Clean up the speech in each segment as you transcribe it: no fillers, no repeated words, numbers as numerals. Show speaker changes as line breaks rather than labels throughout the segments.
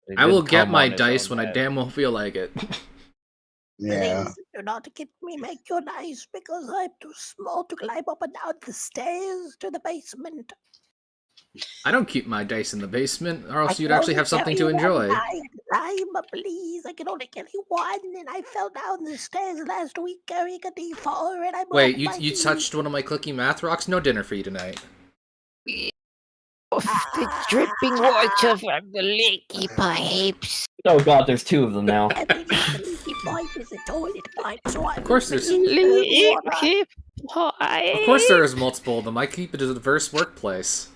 It
I will
didn't
get
come
my
on its
dice
own
when I
head.
damn well feel like it.
Yeah.
Please do not get me make your dice because I'm too small to climb up and down the stairs to the basement.
I don't keep my dice in the basement, or
I
else
can
you'd actually
only
have something
carry
to
one
enjoy.
Climb, please. I can only carry one, and I fell down the stairs last week carrying a D4, and I broke
Wait,
my
you
knee.
touched one of my clicky math rocks? No dinner for you tonight.
The dripping water from the leaky pipes.
Oh god, there's two of them now.
Everything the leaky pipe is a toilet pipe, so I
Of course
use
there's-
the water.
Leaky pipe.
Of course there is multiple of them. I keep it as a diverse workplace.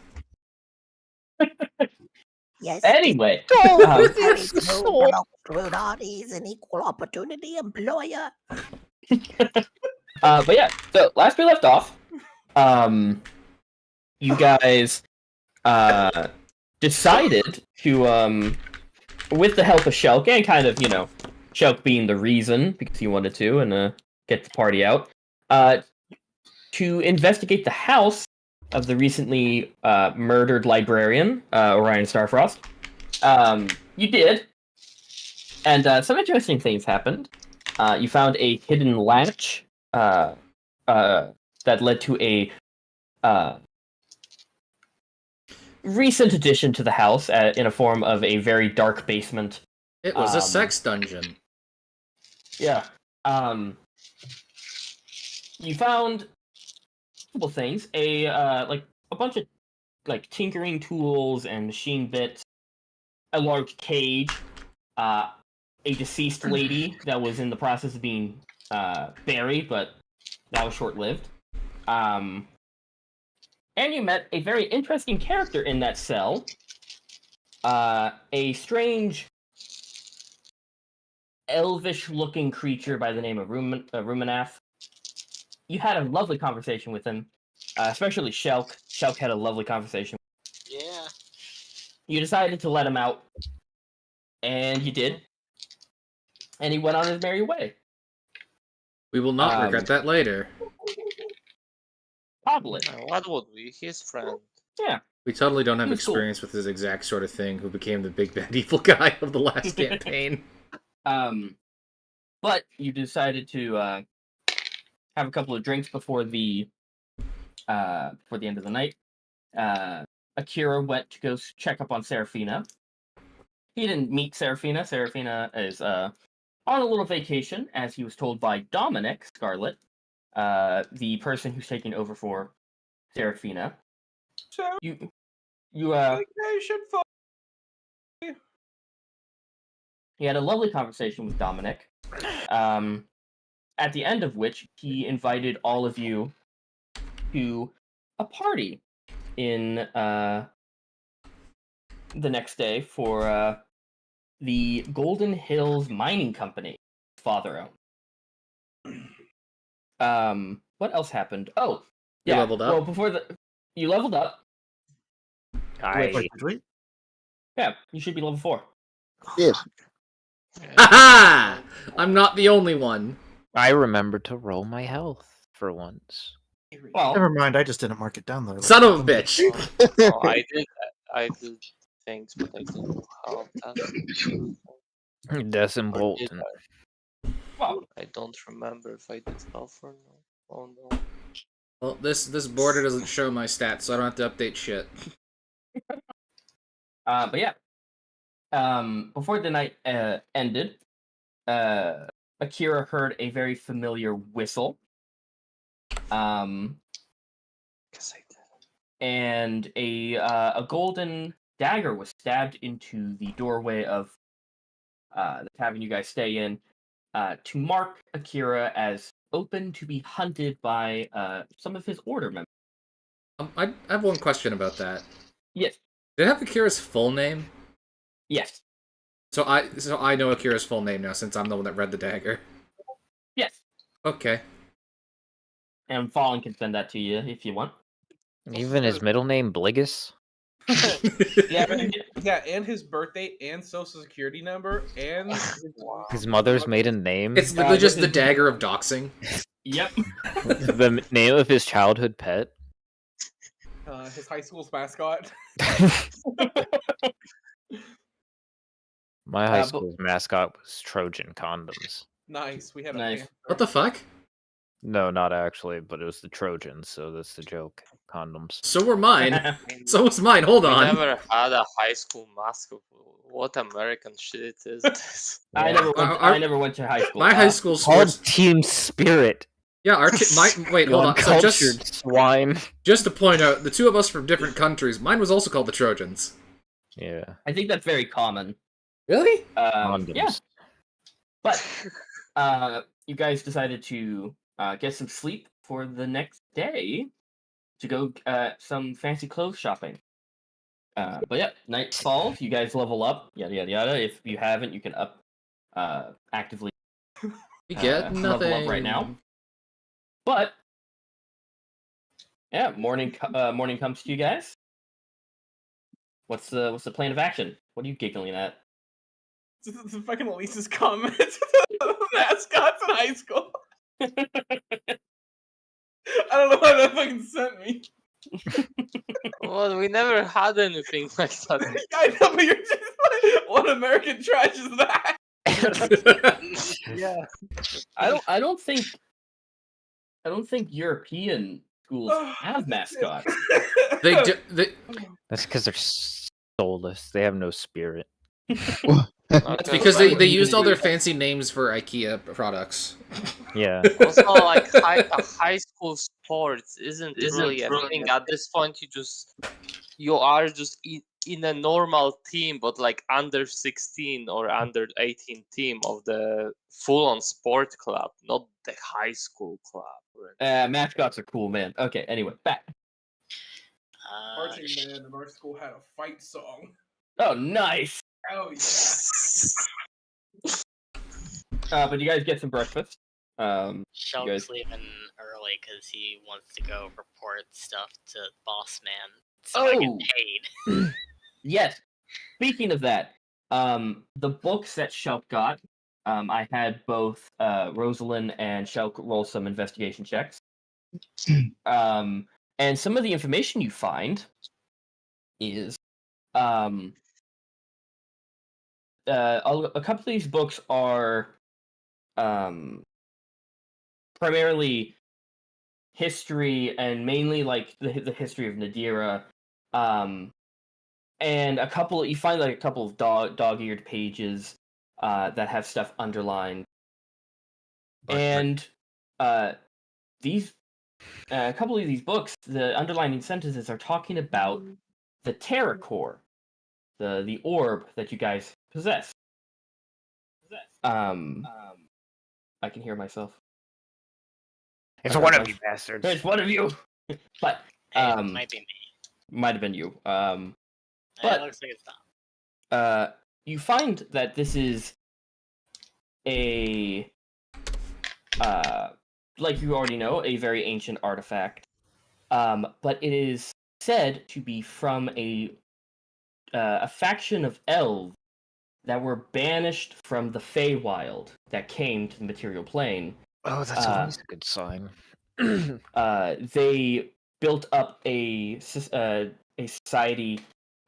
Yes.
Anyway,
Oh,
I
this
do
sword.
belong to God. He's an equal opportunity employer.
but yeah, so last we left off, you guys decided to, with the help of Shelk, and kind of, Shelk being the reason, because he wanted to, and get the party out, to investigate the house of the recently murdered librarian, Orion Starfrost. You did, and some interesting things happened. You found a hidden latch that led to a recent addition to the house in a form of a very dark basement.
It was a sex dungeon.
Yeah. You found a couple things. A bunch of tinkering tools and machine bits, a large cage, a deceased lady that was in the process of being buried, but that was short-lived. And you met a very interesting character in that cell. A strange, elvish-looking creature by the name of Ruminath. You had a lovely conversation with him, especially Shelk. Shelk had a lovely conversation.
Yeah.
You decided to let him out, and you did. And he went on his merry way.
We will not regret that later.
Probably.
What would we? His friend.
Yeah.
We totally don't have
He was cool.
experience with this exact sort of thing, who became the big bad evil guy of the last campaign.
But you decided to have a couple of drinks before the end of the night. Akira went to go check up on Serafina. He didn't meet Serafina. Serafina is on a little vacation, as he was told by Dominic Scarlet, the person who's taking over for Serafina.
So
You
vacation for
He had a lovely conversation with Dominic, at the end of which he invited all of you to a party in the next day for the Golden Hills Mining Company, father owned. What else happened? Oh,
You
yeah.
leveled up?
Well, you leveled up.
I
Yeah, you should be level 4.
Yes.
Haha! I'm not the only one.
remembered to roll my health for once.
Well,
Never mind, I just didn't mark it down there.
Son of a bitch.
Oh, I did things, but I don't know how that.
Des and
Or did
Bolton.
well,
I don't remember if I did health or no. Oh no.
Well, this border doesn't show my stats, so I don't have to update shit.
but yeah. Before the night ended, Akira heard a very familiar whistle.
Guess I did.
And a golden dagger was stabbed into the doorway of the tavern you guys stay in, to mark Akira as open to be hunted by some of his order members.
I have one question about that.
Yes.
Did it have Akira's full name?
Yes.
So I know Akira's full name now, since I'm the one that read the dagger.
Yes.
Okay.
And Fallen can send that to you if you want.
Even his middle name, Bligus?
Yeah.
yeah, and his birthday and social security number and
His mother's maiden name?
It's literally just the dagger of doxing.
Yep.
The name of his childhood pet?
his high school's mascot.
My high
but-
school's mascot was Trojan condoms.
Nice. We had a
Nice.
panther.
What the fuck?
No, not actually, but it was the Trojans, so that's the joke. Condoms.
So were mine. So was mine. Hold
We
on.
never had a high school mascot. What American shit is this?
I never went to high school.
My high school
Called
sports.
Team Spirit.
Yeah, wait,
You
hold on. So
uncultured swine.
just to point out, the two of us from different countries. Mine was also called the Trojans.
Yeah.
I think that's very common.
Really?
Condoms.
Yeah, but you guys decided to get some sleep for the next day to go some fancy clothes shopping. But yeah, night falls. You guys level up. Yada yada yada. If you haven't, you can up actively
You get nothing.
level up right now. But yeah, morning comes to you guys. What's the plan of action? What are you giggling at?
This is fucking Elise's comment. Mascots in high school. I don't know why that fucking sent me.
Well, we never had anything like that.
I know, but you're just like, what American trash is that?
Yeah.
I don't think European schools have mascots.
They do.
That's because they're soulless. They have no spirit.
That's because they used all their fancy names for IKEA products.
Yeah.
Also, like high school sports isn't really a thing. At this point, you are just in a normal team, but like under 16 or under 18 team of the full-on sport club, not the high school club.
Mascots are cool, man. Okay, anyway, back.
Marching band in our school had a fight song.
Oh, nice.
Oh yeah.
But you guys get some breakfast.
Shulk's
guys-
leaving early because he wants to go report stuff to Boss Man so I get
Oh.
paid.
Yes. Speaking of that, the books that Shelk got, I had both Rosalind and Shelk roll some investigation checks. And some of the information you find is a couple of these books are primarily history and mainly like the history of Nedera. And you find like a couple of dog-eared pages that have stuff underlined. And these a couple of these books, the underlining sentences are talking about the Terra Core, the orb that you guys possess. I can hear myself.
It's
Okay,
one
like-
of you bastards.
It's one of you. But
Hey, it might be me.
might have been you.
But
but-
it looks like it's not.
You find that this is a like you already know, a very ancient artifact. But it is said to be from a faction of elves that were banished from the Feywild that came to the material plane.
Oh, that's always a good sign.
They built up a society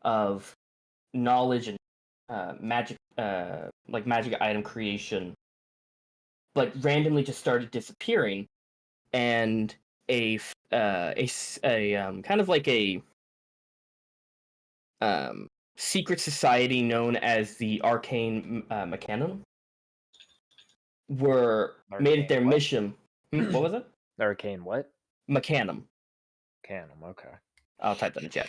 of knowledge and magic, like magic item creation, but randomly just started disappearing, and a kind of like a secret society known as the Arcane Mechanism made it their
Arcane what?
mission. What was it?
Arcane what?
Mechanism.
Canum, okay.
I'll type that in chat.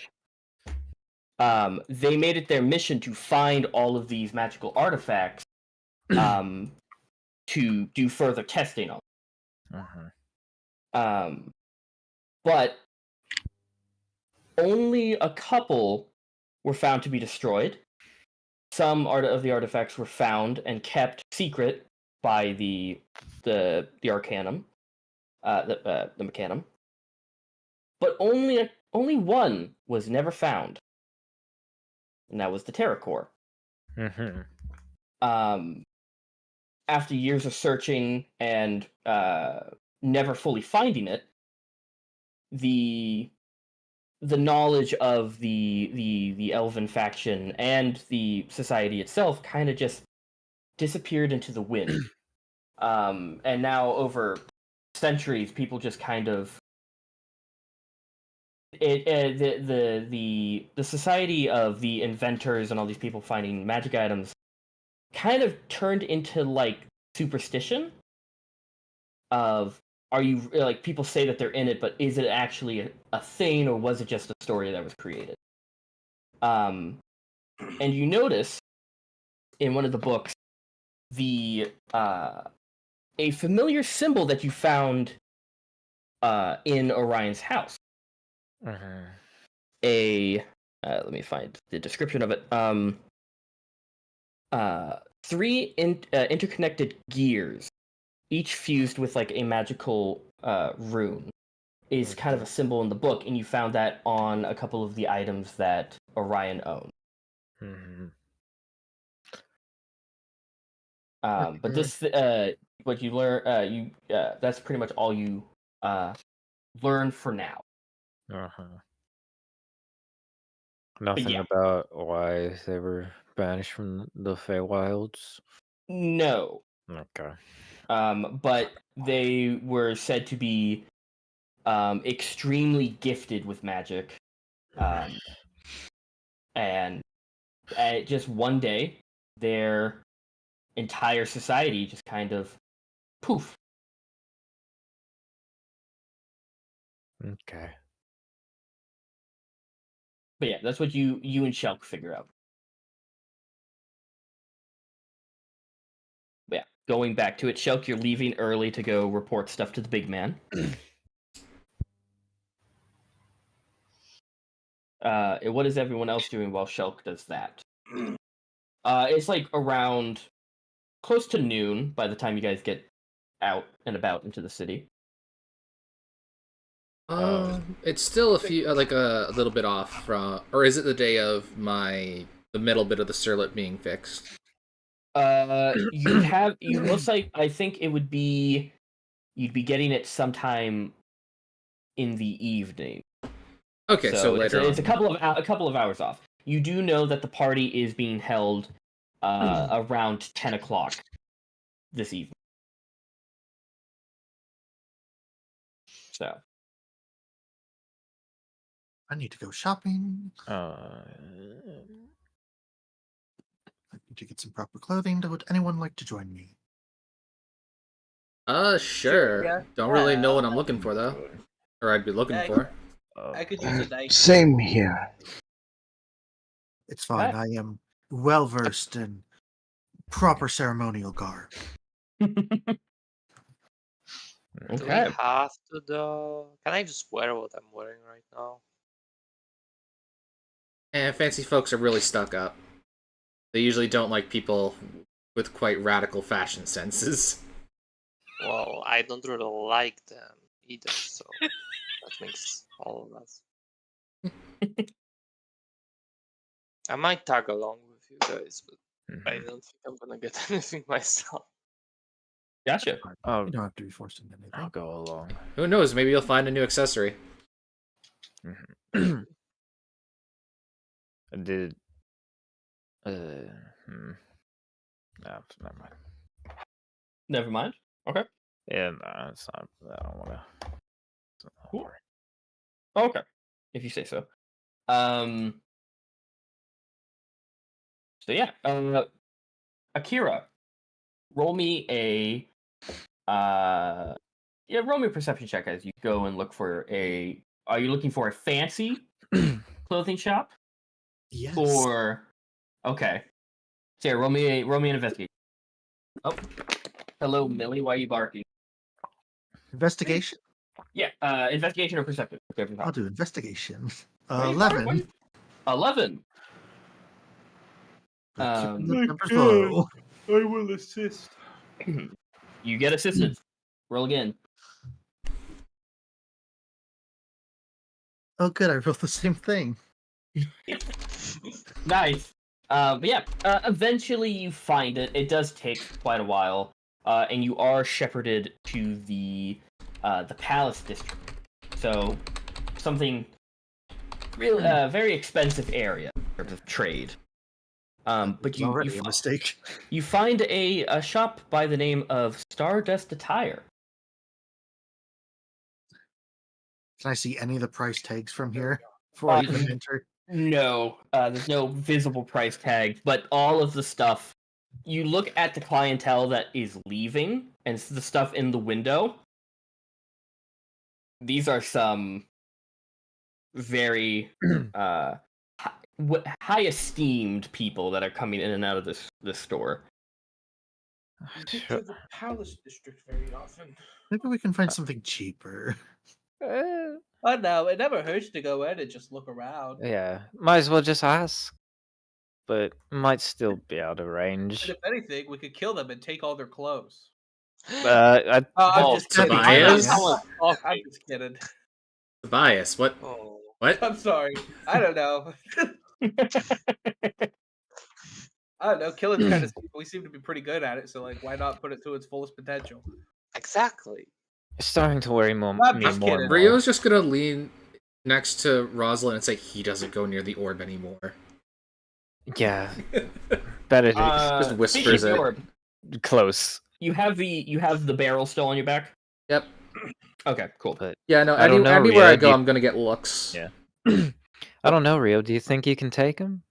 They made it their mission to find all of these magical artifacts to do further testing on. But only a couple were found to be destroyed. Some of the artifacts were found and kept secret by the Arcanum, the Mechanum. But only one was never found, and that was the Terra Core. After years of searching and never fully finding it, the the knowledge of the elven faction and the society itself kind of just disappeared into the wind. And now over centuries, people just kind of the society of the inventors and all these people finding magic items kind of turned into like superstition of, are you like, people say that they're in it, but is it actually a thing, or was it just a story that was created? And you notice in one of the books the a familiar symbol that you found in Orion's house. Let me find the description of it. Three interconnected gears, each fused with like a magical rune, is kind of a symbol in the book, and you found that on a couple of the items that Orion owned. But this, what you learn, that's pretty much all you learn for now.
Nothing
yeah.
about why they were banished from the Feywilds?
No.
Okay.
But they were said to be extremely gifted with magic. And just one day, their entire society just kind of poof.
Okay.
But yeah, that's what you and Shelk figure out. But yeah, going back to it, Shelk, you're leaving early to go report stuff to the big man. What is everyone else doing while Shelk does that? It's like around close to noon by the time you guys get out and about into the city.
It's still like a little bit off from, or is it the day of the middle bit of the Surlet being fixed?
You most like, I think it would be, you'd be getting it sometime in the evening.
Okay, so later
it's
on.
a couple of hours off. You do know that the party is being held around 10 o'clock this evening. So
I need to go shopping. I need to get some proper clothing. Would anyone like to join me?
Sure.
Yeah.
Don't really know what I'm looking for though, or I'd be looking for.
I could use a dice.
Same here.
It's fine. I am well versed in proper ceremonial garb.
Do we
okay.
have to though? Can I just wear what I'm wearing right now?
And fancy folks are really stuck up. They usually don't like people with quite radical fashion senses.
Well, I don't really like them either, so that makes all of us. I might tag along with you guys, but I don't think I'm gonna get anything myself.
Gotcha.
You
I'll
don't have to be forced into anything.
go along.
Who knows? Maybe you'll find a new accessory.
Did no, never mind.
Never mind. Okay.
Yeah, no, it's not. I don't want to.
Cool. Okay, if you say so. So yeah, Akira, roll me a roll me a perception check as you go and look for a. Are you looking for a fancy clothing shop?
Yes.
Or okay, so yeah, roll me an investigation. Oh, hello, Millie. Why are you barking?
Investigation?
Yeah, investigation or perception.
I'll do investigation.
Why are you
11.
barking? 11.
Keeping the numbers low.
I will assist.
You get assistance. Roll again.
Oh, good. I rolled the same thing.
Nice. But yeah, eventually you find it. It does take quite a while, and you are shepherded to the palace district. So something really very expensive area in terms of trade. But
It's
you
already a mistake.
you find a shop by the name of Stardust Attire.
Can I see any of the price tags from here before I even enter?
No, there's no visible price tag, but all of the stuff. You look at the clientele that is leaving, and the stuff in the window. These are some very high esteemed people that are coming in and out of this store.
You get to the Palace District very often.
Maybe we can find something cheaper.
Oh no, it never hurts to go in and just look around.
Yeah, might as well just ask. But might still be out of
And
range.
if anything, we could kill them and take all their clothes.
I'm
I'm just kidding.
Tobias?
I'm just kidding.
Tobias, what?
Oh.
What?
I'm sorry. I don't know. I don't know. Killing's kind of we seem to be pretty good at it, so like, why not put it to its fullest potential?
Exactly.
It's starting to worry me
I'm
more
just
and
kidding.
more.
Rio's just gonna lean next to Rosalind and say he doesn't go near the orb anymore.
Yeah, better to
Just
Speaking
whispers
of
it.
orb,
close.
you have the barrel still on your back.
Yep.
Okay, cool.
But
Yeah, no.
I don't know,
Anywhere I
Rio,
go,
do you-
I'm gonna get looks.
Yeah. I don't know, Rio. Do you think you can take him?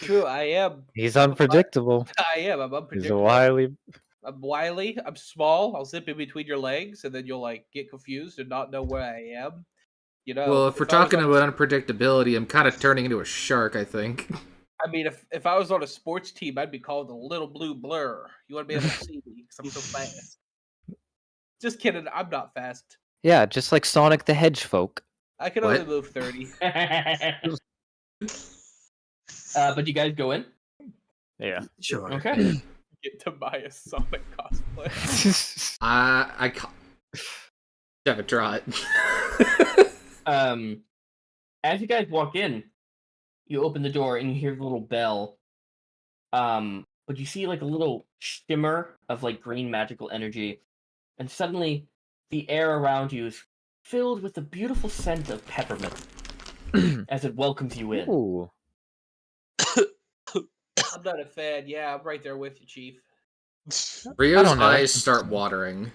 True, I am.
He's unpredictable.
I am. I'm
He's a
unpredictable.
wily.
I'm wily. I'm small. I'll zip in between your legs, and then you'll like get confused and not know where I am. You know.
Well, if we're
I was
talking
on-
about unpredictability, I'm kind of turning into a shark. I think.
I mean, if I was on a sports team, I'd be called the Little Blue Blur. You want to be able to see me because I'm so fast. Just kidding. I'm not fast.
Yeah, just like Sonic the Hedgehog.
I can
What?
only move 30.
But you guys go in.
Yeah.
Sure.
Okay.
Get to buy a Sonic cosplay.
I can't. Have a draw it.
As you guys walk in, you open the door and you hear the little bell. But you see like a little shimmer of like green magical energy, and suddenly the air around you is filled with the beautiful scent of peppermint as it welcomes you in.
Ooh.
I'm not a fan. Yeah, I'm right there with you, Chief.
Rio's
don't know.
eyes start watering.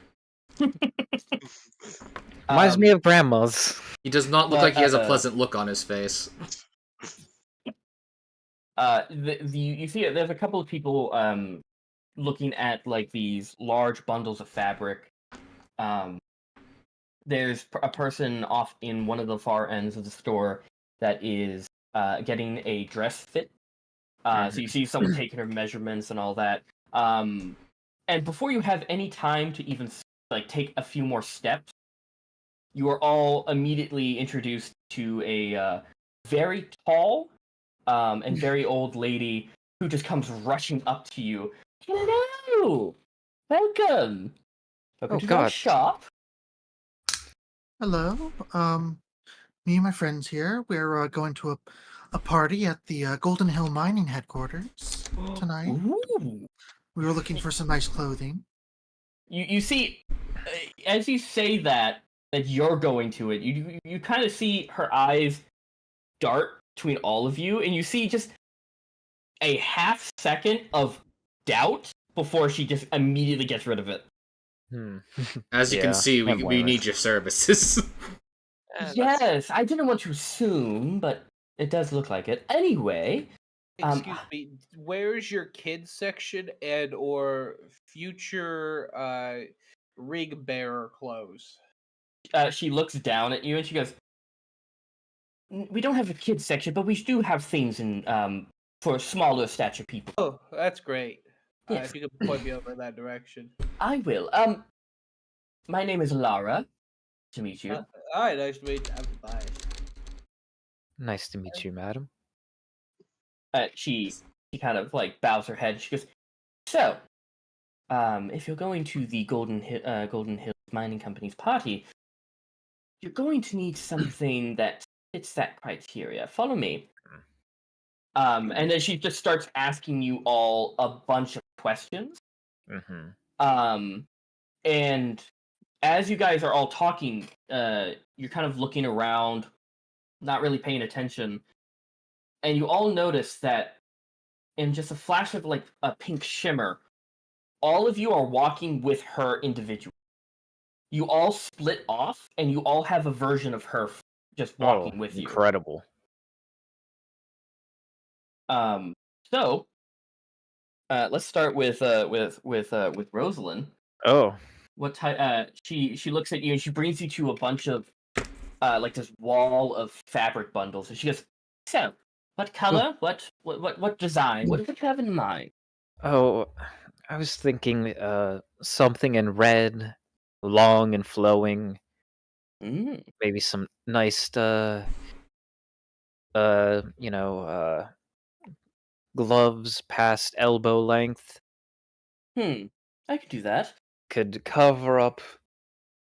Reminds me of grandma's.
He does not look
But,
like he has a pleasant look on his face.
You see there's a couple of people looking at like these large bundles of fabric. There's a person off in one of the far ends of the store that is getting a dress fit. So you see someone taking her measurements and all that. And before you have any time to even like take a few more steps, you are all immediately introduced to a very tall and very old lady who just comes rushing up to you. Hello! Welcome! Welcome to our
God.
shop.
Hello. Me and my friends here. We're going to a party at the Golden Hill Mining headquarters tonight.
Ooh.
We were looking for some nice clothing.
You see, as you say that you're going to it, you kind of see her eyes dart between all of you, and you see just a half second of doubt before she just immediately gets rid of it.
As you
Yeah,
can see,
can't
we
blame
need
her.
your services.
Yes, I didn't want to assume, but it does look like it. Anyway,
Excuse me, where's your kids section and or future rig bearer clothes?
she looks down at you and she goes, "We don't have a kids section, but we do have things in for smaller stature people."
Oh, that's great.
Yes.
If you could point me over in that direction.
I will. My name is Lara. To meet you.
All right, nice to meet you. Bye.
Nice to meet you, madam.
She kind of like bows her head. She goes, "So, if you're going to the Golden Hills Mining Company's party, you're going to need something that fits that criteria. Follow me." And then she just starts asking you all a bunch of questions. And as you guys are all talking, you're kind of looking around not really paying attention, and you all notice that in just a flash of like a pink shimmer, all of you are walking with her individually. You all split off, and you all have a version of her just walking with you.
Incredible.
So let's start with Rosalind.
Oh,
What type? She looks at you and she brings you to a bunch of like this wall of fabric bundles, and she goes, "So, what color? What design? What do you have in mind?"
oh, I was thinking something in red, long and flowing.
Mm.
Maybe some nice, you know, gloves past elbow length.
I could do that.
Could cover up,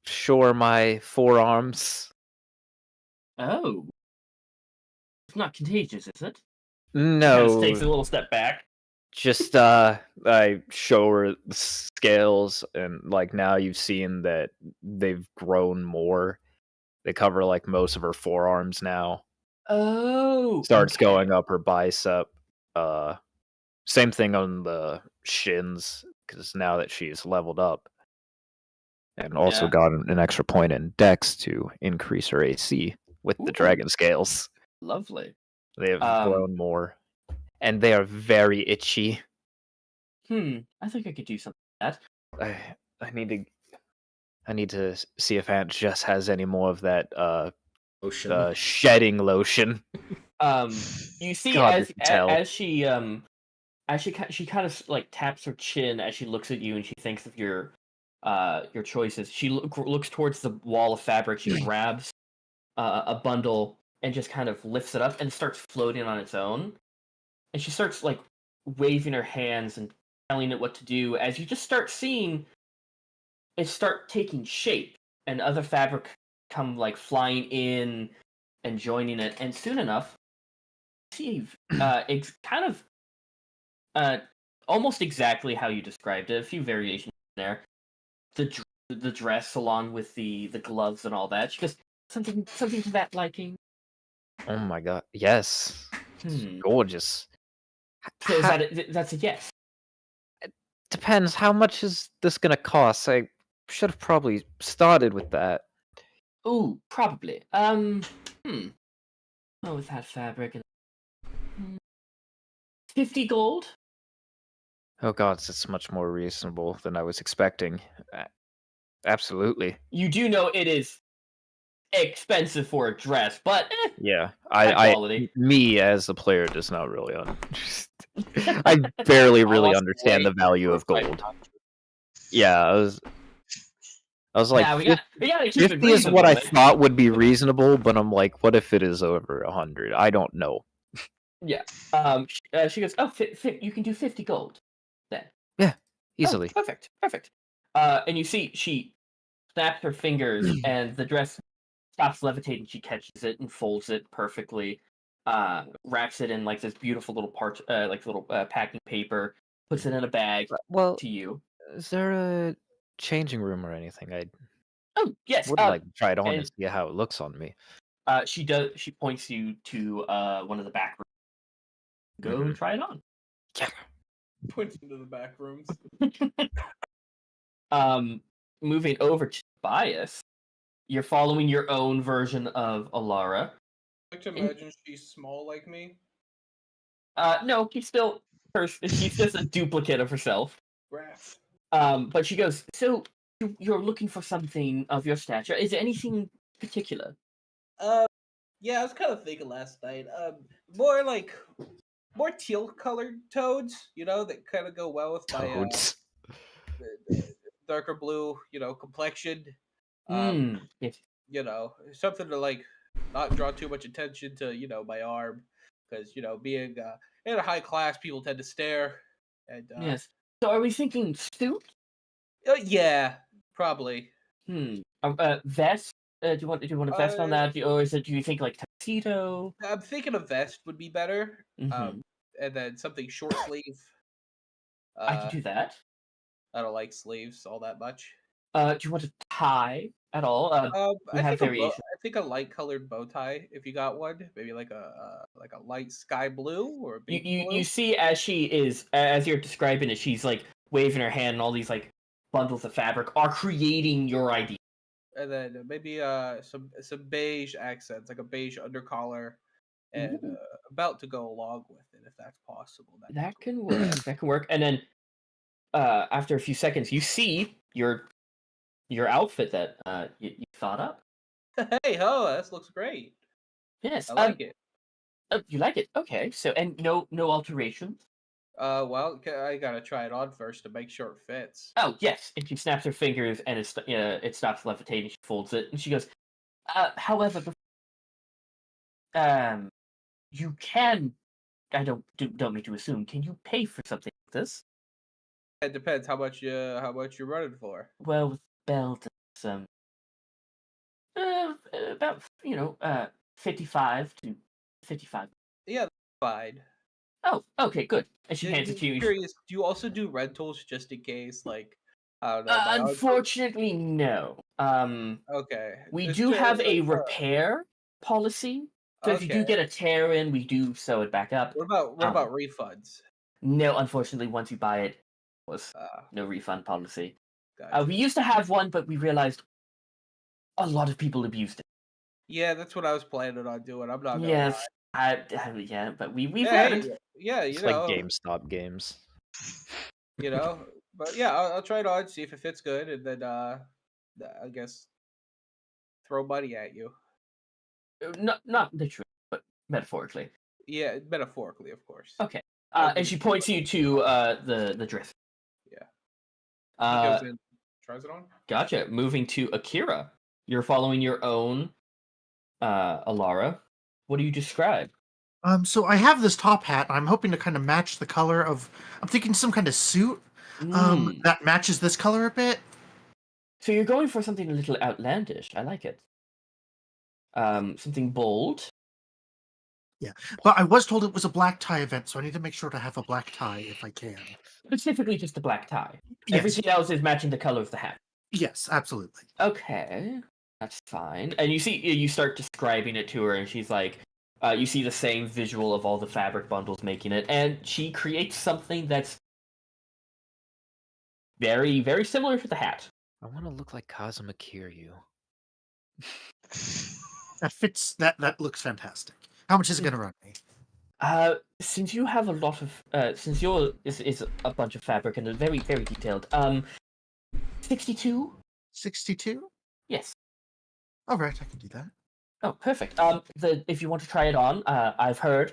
sure, my forearms.
Oh, it's not contagious, is it? She kind of takes a
No,
little step back.
just I show her the scales, and like now you've seen that they've grown more. They cover like most of her forearms now.
Oh,
Starts
okay.
going up her bicep. Uh, Same thing on the shins, because now that she's leveled up, and also
Yeah.
got an extra point in Dex to increase her AC with the
Ooh.
dragon scales.
Lovely.
They have grown more, and they are very itchy.
I think I could do something like that.
I need to see if Aunt Jess has any more of that
Ocean.
shedding lotion.
You see,
God, you can tell.
as she she kind of like taps her chin as she looks at you, and she thinks of your choices. She looks towards the wall of fabric. She grabs a bundle and just kind of lifts it up and starts floating on its own. And she starts like waving her hands and telling it what to do. As you just start seeing it start taking shape, and other fabric come like flying in and joining it. And soon enough, see it's kind of almost exactly how you described it. A few variations there. The dress along with the gloves and all that. She goes, something to that liking.
Oh my god, yes, it's gorgeous.
So is that's a yes?
Depends. How much is this gonna cost? I should have probably started with that.
Ooh, probably. Oh, with that fabric and 50 gold.
Oh god, it's much more reasonable than I was expecting. Absolutely.
You do know it is expensive for a dress, but
Yeah,
high quality.
me as a player does not really I barely really
was
understand the
waiting
value
for
of gold.
500.
Yeah, I was like,
Yeah, we got to keep it
50 is what I
reasonable.
thought would be reasonable, but I'm like, what if it is over 100? I don't know.
Yeah. She goes, oh, you can do 50 gold then.
Yeah,
Oh,
easily.
perfect. And you see she snaps her fingers and the dress stops levitating. She catches it and folds it perfectly. Wraps it in like this beautiful little packing paper. Puts it in a bag
Well,
to you.
is there a changing room or anything? I
Oh yes.
would like to try it on and
and
see how it looks on me.
she does. She points you to one of the back rooms. Go
Mhm.
try it on.
Yeah.
Points into the back rooms.
Moving over to Bias, you're following your own version of Alara.
I like to imagine she's small like me.
No, she's still she's just a duplicate of herself.
Grass.
But she goes, so you're looking for something of your stature. Is there anything particular?
Yeah, I was kind of thinking last night. More teal colored toads, that kind of go well with my
Toads.
darker blue, complexion.
Yes.
Something to like not draw too much attention to, my arm, because being in a high class, people tend to stare. And
Yes. So are we thinking suit?
yeah, probably.
Vest? Do you want a vest on that, or do you think like tuxedo?
I'm thinking a vest would be better.
Mhm.
And then something short sleeve.
I could do that.
I don't like sleeves all that much.
Do you want a tie? at all. We have variations.
I think a light colored bow tie, if you got one, maybe like a light sky blue or a baby blue.
You see as you're describing it, she's like waving her hand, and all these like bundles of fabric are creating your idea.
And then maybe some beige accents, like a beige undercollar, and about to go along with it, if that's possible.
That can work. That can work. And then after a few seconds, you see your outfit that you thought up.
Hey ho, this looks great.
Yes,
I like it.
You like it? Okay. So and no alterations.
Well, I gotta try it on first to make sure it fits.
Oh yes, and she snaps her fingers, and it stops levitating. She folds it, and she goes, however, you can. I don't mean to assume. Can you pay for something like this?
It depends how much you're running for.
Well, with belt, it's about 55 to 55.
Yeah, that's fine.
Oh, okay, good. And she hands it to you.
Curious, do you also do rentals just in case? Like, I don't know.
Unfortunately, no.
Okay.
We do have a repair policy. So if you do get a tear in, we do sew it back up.
What about refunds?
No, unfortunately, once you buy it, was no refund policy.
Gotcha.
We used to have one, but we realized a lot of people abused it.
Yeah, that's what I was planning on doing. I'm not gonna
Yes,
lie.
yeah, but we've
Hey,
learned.
yeah,
It's like GameStop games.
But yeah, I'll try it on, see if it fits good, and then I guess throw money at you.
Not literally, but metaphorically.
Yeah, metaphorically, of course.
Okay. And she points you to the dress.
Yeah. He goes in, tries it on.
Gotcha. Moving to Akira. You're following your own Alara. What do you describe?
So I have this top hat. I'm hoping to kind of match the color of. I'm thinking some kind of suit that matches this color a bit.
So you're going for something a little outlandish. I like it. Something bold.
Yeah, but I was told it was a black tie event, so I need to make sure to have a black tie if I can.
Specifically, just a black tie.
Yes.
Everything else is matching the color of the hat.
Yes, absolutely.
Okay, that's fine. And you start describing it to her, and she's like, you see the same visual of all the fabric bundles making it, and she creates something that's very, very similar to the hat.
I want to look like Kazuma Kiryu.
That fits. That looks fantastic. How much is it going to run me?
Since you have a lot of, since yours is a bunch of fabric and a very, very detailed, 62?
62?
Yes.
All right, I can do that.
Oh, perfect. If you want to try it on, I've heard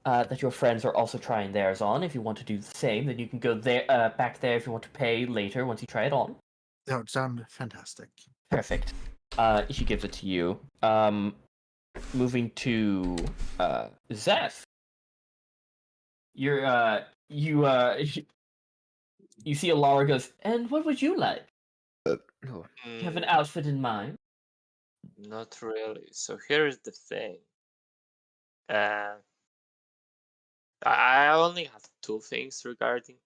that your friends are also trying theirs on. If you want to do the same, then you can go there, back there if you want to pay later once you try it on.
That would sound fantastic.
Perfect. She gives it to you. Moving to Zeph. You see Alara goes, and what would you like? You have an outfit in mind?
Not really. So here's the thing. I only have two things regarding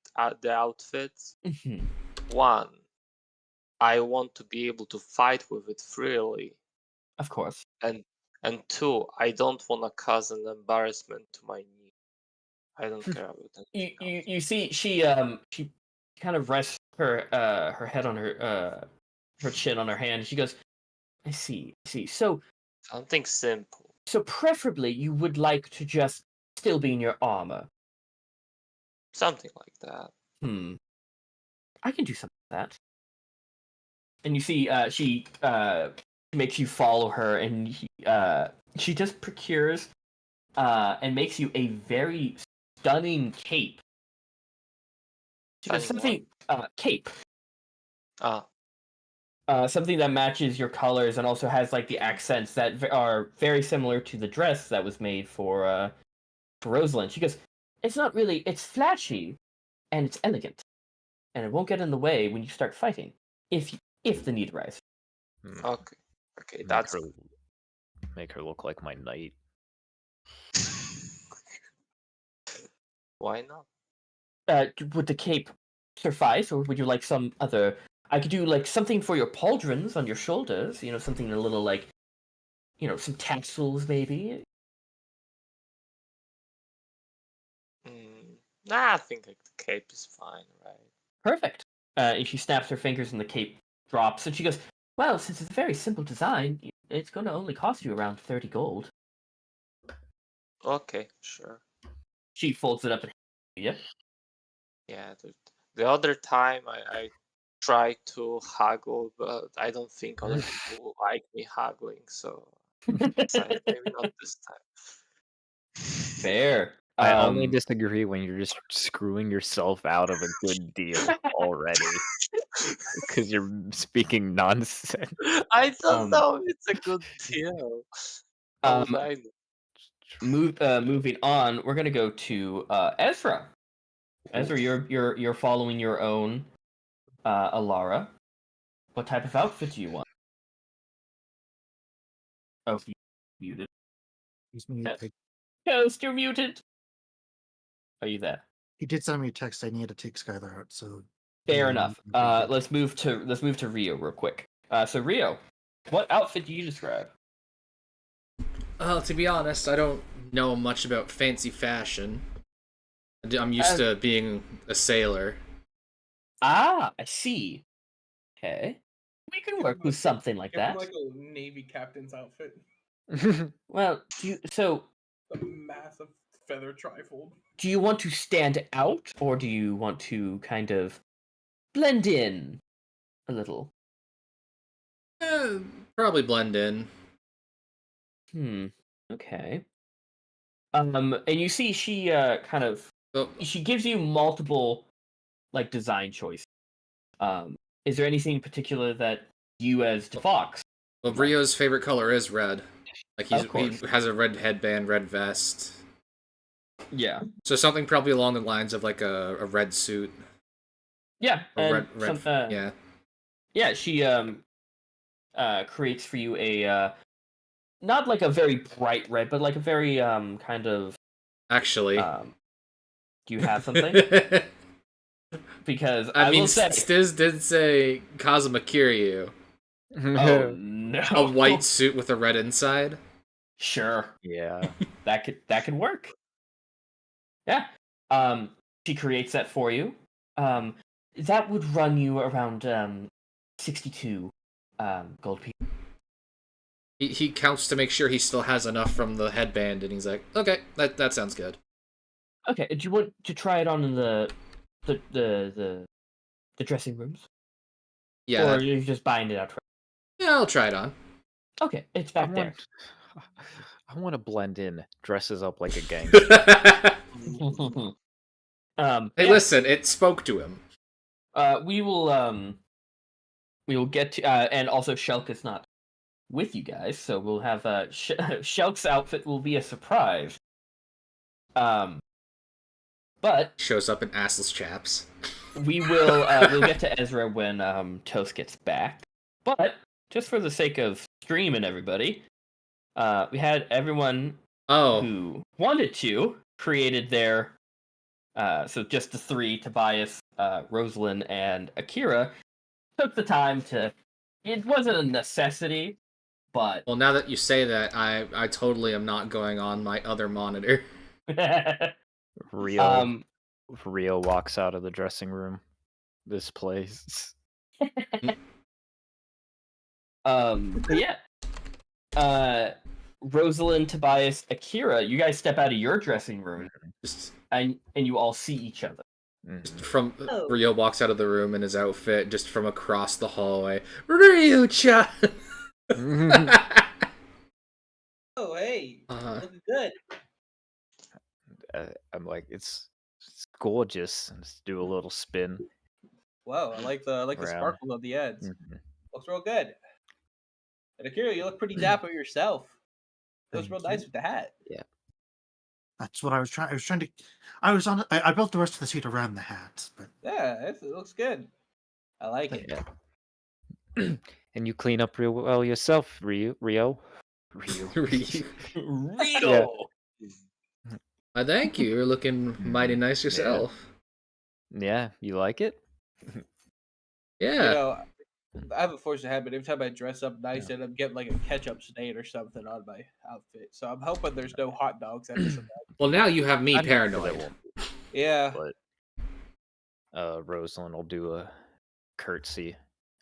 the outfits.
Mm-hmm.
One, I want to be able to fight with it freely.
Of course.
And two, I don't want to cause an embarrassment to my knee. I don't care about that.
You see, she kind of rests her head on her chin on her hand. She goes, I see. So
something simple.
So preferably, you would like to just still be in your armor.
Something like that.
I can do something like that. And you see, she makes you follow her, and she just procures and makes you a very stunning cape. She does something cape. Something that matches your colors and also has like the accents that are very similar to the dress that was made for Rosalind. She goes, it's not really, it's flashy and it's elegant, and it won't get in the way when you start fighting, if the need arises.
Okay, that's
make her look like my knight.
Why not?
Would the cape suffice, or would you like some other I could do like something for your pauldrons on your shoulders. Something a little like, some tassels maybe.
Nah, I think like, the cape is fine, right?
Perfect. And she snaps her fingers and the cape drops, and she goes, "Well, since it's a very simple design, it's going to only cost you around 30 gold."
Okay, sure.
She folds it up and yep.
Yeah, the other time I tried to haggle, but I don't think other people like me haggling, so decided maybe not this time.
Fair.
I only disagree when you're just screwing yourself out of a good deal already. Because you're speaking nonsense.
I don't know if it's a good deal. How would I know?
Moving on, we're gonna go to Ezra. Ezra, you're following your own Alara. What type of outfit do you want? Oh, he's muted.
He's muted.
Ghost, you're muted. Are you there?
He did send me a text. I need to take Skylar out. So
fair enough. Let's move to Rio real quick. So Rio, what outfit do you describe?
To be honest, I don't know much about fancy fashion. I'm used to being a sailor.
Ah, I see. Okay. We can work with something like that.
Like a Navy captain's outfit.
Well,
A massive feather trifold.
Do you want to stand out, or do you want to kind of blend in a little?
Probably blend in.
Okay. And you see she she gives you multiple like design choices. Is there anything in particular that you as Devox?
Well, Rio's favorite color is red. Like he has a red headband, red vest.
Yeah.
So something probably along the lines of like a red suit.
Yeah.
Red,
yeah. Yeah, she creates for you a not like a very bright red, but like a very kind of.
Actually.
Do you have something? Because
I mean, Stiz did say Kazuma Kiryu.
Oh no!
A white suit with a red inside.
Sure.
Yeah.
that could work. Yeah. She creates that for you. That would run you around 62 gold pieces.
He counts to make sure he still has enough from the headband, and he's like, "Okay, that sounds good."
Okay. Do you want to try it on in the dressing rooms?
Yeah.
Or are you just buying it out?
Yeah, I'll try it on.
Okay, it's back there.
I want to blend in, dresses up like a gangster.
Hey, listen, it spoke to him.
We will get to, and also Shelk is not with you guys, so we'll have Shelk's outfit will be a surprise. But
shows up in assless chaps.
We will we'll get to Ezra when Toast gets back. But just for the sake of stream and everybody, we had everyone who wanted to created their so just the three, Tobias, Rosalind, and Akira, took the time to. It wasn't a necessity, but
well, now that you say that, I totally am not going on my other monitor.
Rio walks out of the dressing room. This place.
But yeah. Rosalind, Tobias, Akira, you guys step out of your dressing room, and you all see each other.
From Rio walks out of the room in his outfit, just from across the hallway. Ryu-chan!
Oh, hey, looking good.
I'm like, it's gorgeous. Let's do a little spin.
Wow, I like the sparkle of the ends. Looks real good. And Akira, you look pretty dapper yourself. It was real nice with the hat.
Yeah.
That's what I was trying. I built the rest of the suit around the hat, but
yeah, it looks good. I like it.
Yeah. And you clean up real well yourself, Rio.
Rio.
Yeah.
Thank you. You're looking mighty nice yourself.
Yeah, you like it?
Yeah.
I have a force of habit. Every time I dress up nice, I end up getting like a ketchup stain or something on my outfit. So I'm hoping there's no hot dogs at this event.
Well, now you have me
I'm sure there
paranoid.
won't be,
Yeah.
but Rosalind will do a curtsy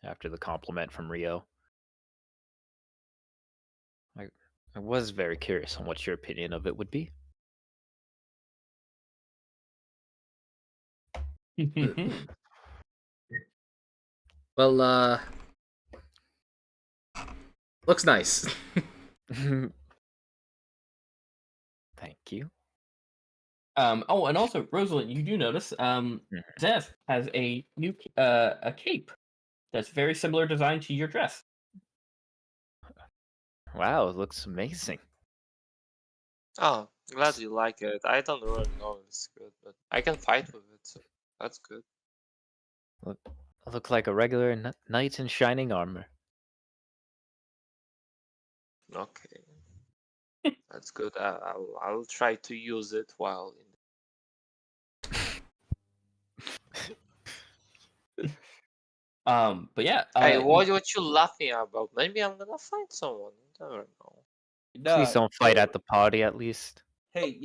after the compliment from Rio. I was very curious on what your opinion of it would be.
Well, looks nice.
Thank you.
Oh, and also, Rosalind, you do notice, Zeth has a new a cape that's very similar design to your dress.
Wow, it looks amazing.
Oh, glad you like it. I don't really know if it's good, but I can fight with it, so that's good.
Look like a regular knight in shining armor.
Okay, that's good. I'll try to use it while in.
But yeah.
Hey, what you laughing about? Maybe I'm gonna find someone. I don't know.
Please don't fight at the party, at least.
Hey,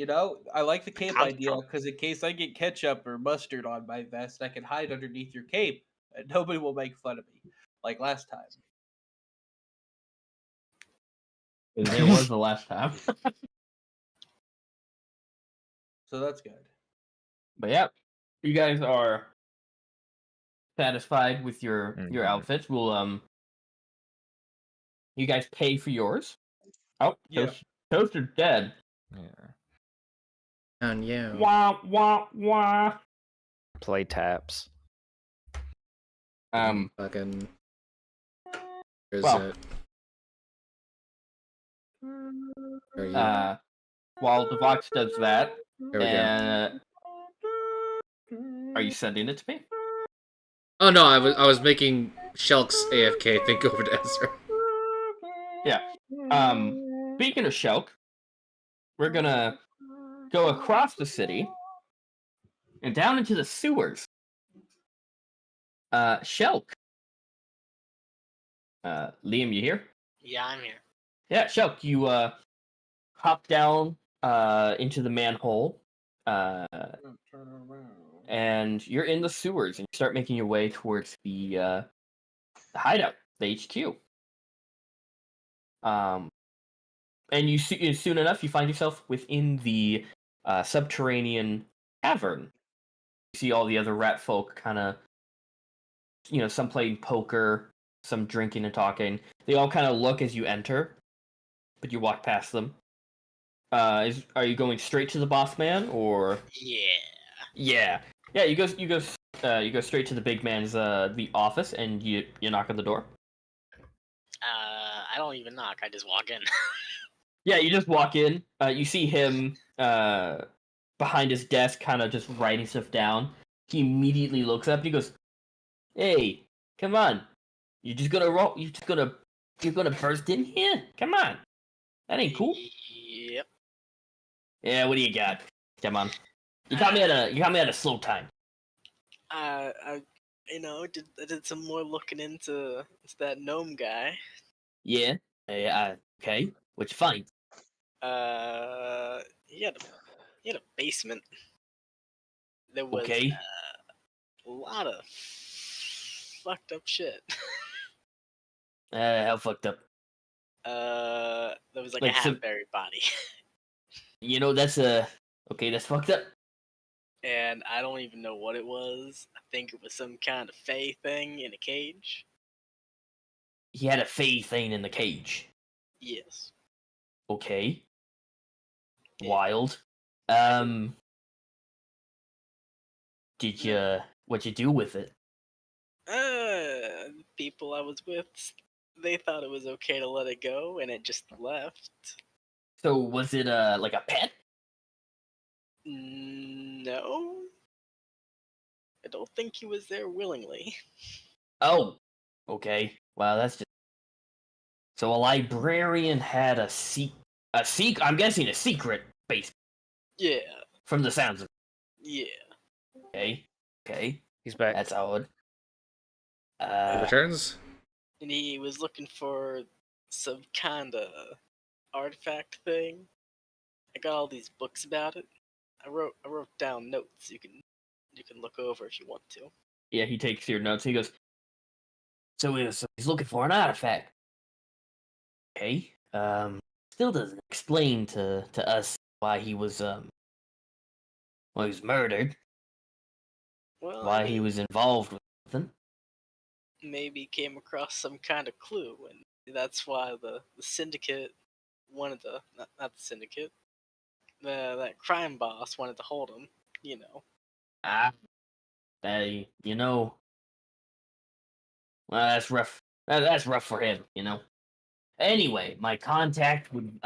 I like the cape
Can't
idea
come.
because in case I get ketchup or mustard on my vest, I can hide underneath your cape and nobody will make fun of me, like last time.
It was the last time.
So that's good.
But yeah, you guys are satisfied with your outfits. We'll you guys pay for yours. Oh,
Yeah.
Toast are dead.
Yeah.
And yeah.
Wah wah wah.
Play taps.
Fucking. Where is
Well.
it? Where are you?
While Devox does that,
There we go.
Are you sending it to me?
Oh no, I was making Shelk's AFK think over to Ezra.
Yeah. Speaking of Shelk, we're gonna go across the city and down into the sewers. Shelk. Liam, you here?
Yeah, I'm here.
Yeah, Shelk, you hop down into the manhole. And you're in the sewers, and you start making your way towards the hideout, the HQ. And you see, soon enough, you find yourself within the subterranean cavern. You see all the other rat folk kind of, some playing poker, some drinking and talking. They all kind of look as you enter, but you walk past them. Are you going straight to the boss man, or? Yeah. You go straight to the big man's the office, and you knock on the door.
I don't even knock. I just walk in.
Yeah, you just walk in. You see him behind his desk, kind of just writing stuff down. He immediately looks up and he goes, "Hey, come on! You're gonna burst in here? Come on! That ain't cool."
Yep.
Yeah, what do you got? Come on. You got me at a slow time.
I did some more looking into that gnome guy.
Yeah. Okay. What you find?
He had a basement. There was
Okay.
a lot of fucked up shit.
How fucked up?
There was like a half-buried body.
That's fucked up.
And I don't even know what it was. I think it was some kind of fey thing in a cage.
He had a fey thing in the cage.
Yes.
Okay.
Yeah.
Wild. What'd you do with it?
The people I was with, they thought it was okay to let it go, and it just left.
So was it like a pet?
No. I don't think he was there willingly.
Oh. Okay. Well, that's just. So a librarian had I'm guessing a secret basement.
Yeah.
From the sounds of it.
Yeah.
Okay.
He's back.
That's odd.
He returns.
And he was looking for some kind of artifact thing. I got all these books about it. I wrote down notes. You can look over if you want to.
Yeah, he takes your notes. He goes, so he's looking for an artifact. Okay. Still doesn't explain to us why he was murdered.
Well,
Why he was involved with something.
Maybe came across some kind of clue, and that's why the syndicate wanted to not the syndicate, that crime boss wanted to hold him. You know.
Well, that's rough. That's rough for him, you know. Anyway, my contact would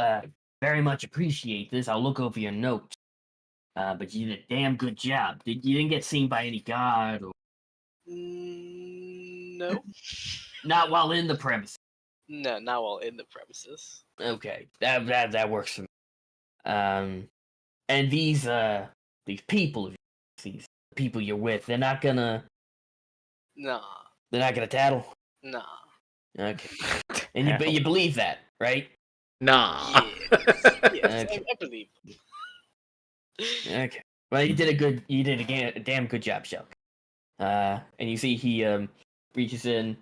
very much appreciate this. I'll look over your notes. But you did a damn good job. You didn't get seen by any guard or
No.
not while in the premises.
No, not while in the premises.
Okay, that works for me. And these people, these people you're with, they're not gonna.
Nah.
They're not gonna tattle.
Nah.
Okay. And you believe that, right?
Nah.
Yes,
Okay.
I believe.
Okay. Well, you did a damn good job, Shulk. And you see he reaches in,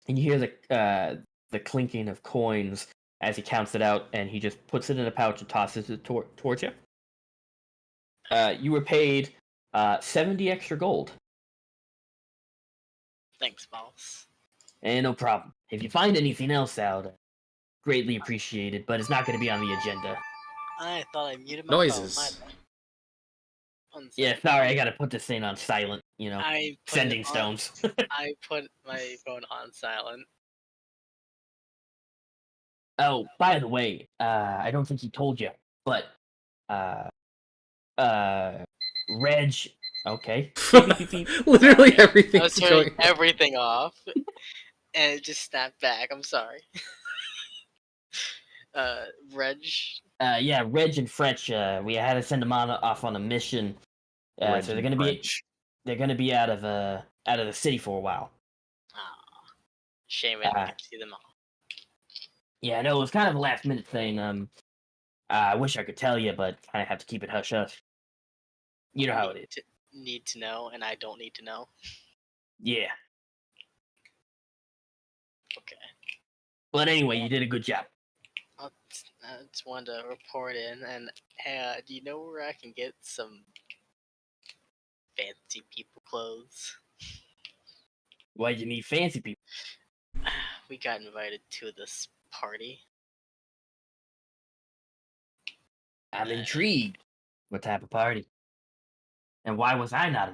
and you hear the clinking of coins as he counts it out, and he just puts it in a pouch and tosses it towards you. You were paid 70 extra gold.
Thanks, boss.
And no problem. If you find anything else out, greatly appreciated, but it's not going to be on the agenda.
I thought I muted my
Noises.
phone.
Yeah, sorry, I gotta put this thing on silent, you know.
I put
Sending
it on-
stones.
I put my phone on silent.
Oh, by the way, I don't think he told you, but Reg. Okay.
Literally everything.
I was turning everything off, and it just snapped back. I'm sorry. Reg.
Yeah, Reg and Fretch. We had to send them off on a mission. So they're gonna be out of the city for a while.
Aw, shame I didn't get to see them all.
Yeah, no, it was kind of a last minute thing. I wish I could tell you, but I have to keep it hush hush. You know how it is.
Need to know, and I don't need to know.
Yeah.
Okay.
But anyway, you did a good job.
I just wanted to report in, and do you know where I can get some fancy people clothes?
Why do you need fancy people?
We got invited to this party.
I'm intrigued. What type of party? And why was I not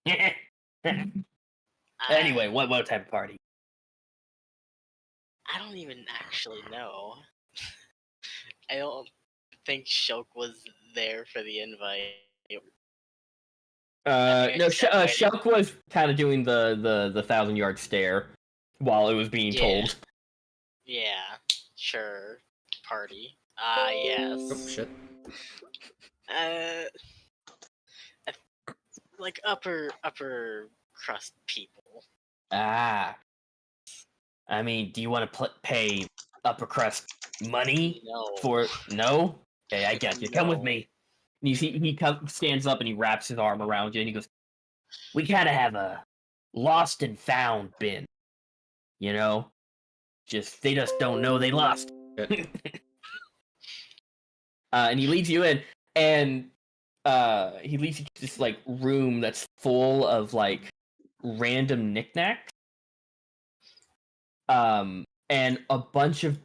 invited? Anyway, what type of party?
I don't even actually know. I don't think Shulk was there for the invite.
No, Shulk was kind of doing the 1,000-yard stare while it was being told.
Yeah, sure. Party. Yes.
Oh shit.
Like upper crust people.
I mean, do you want to pay upper crust money for? No. Okay, I get you. Come with me. And you see, he stands up and he wraps his arm around you and he goes, "We kind of have a lost and found bin, you know. They just don't know they lost." And he leads you in, and he leads you to this like room that's full of like random knickknacks, and a bunch of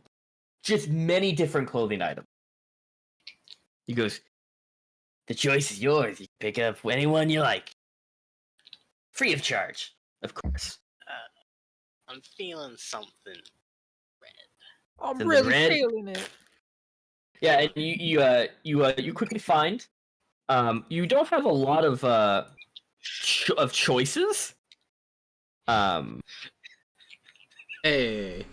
just many different clothing items. He goes, "The choice is yours. You can pick up anyone you like, free of charge, of course."
I'm feeling something red.
I'm really feeling it.
Yeah, and you quickly find you don't have a lot of choices.
Hey.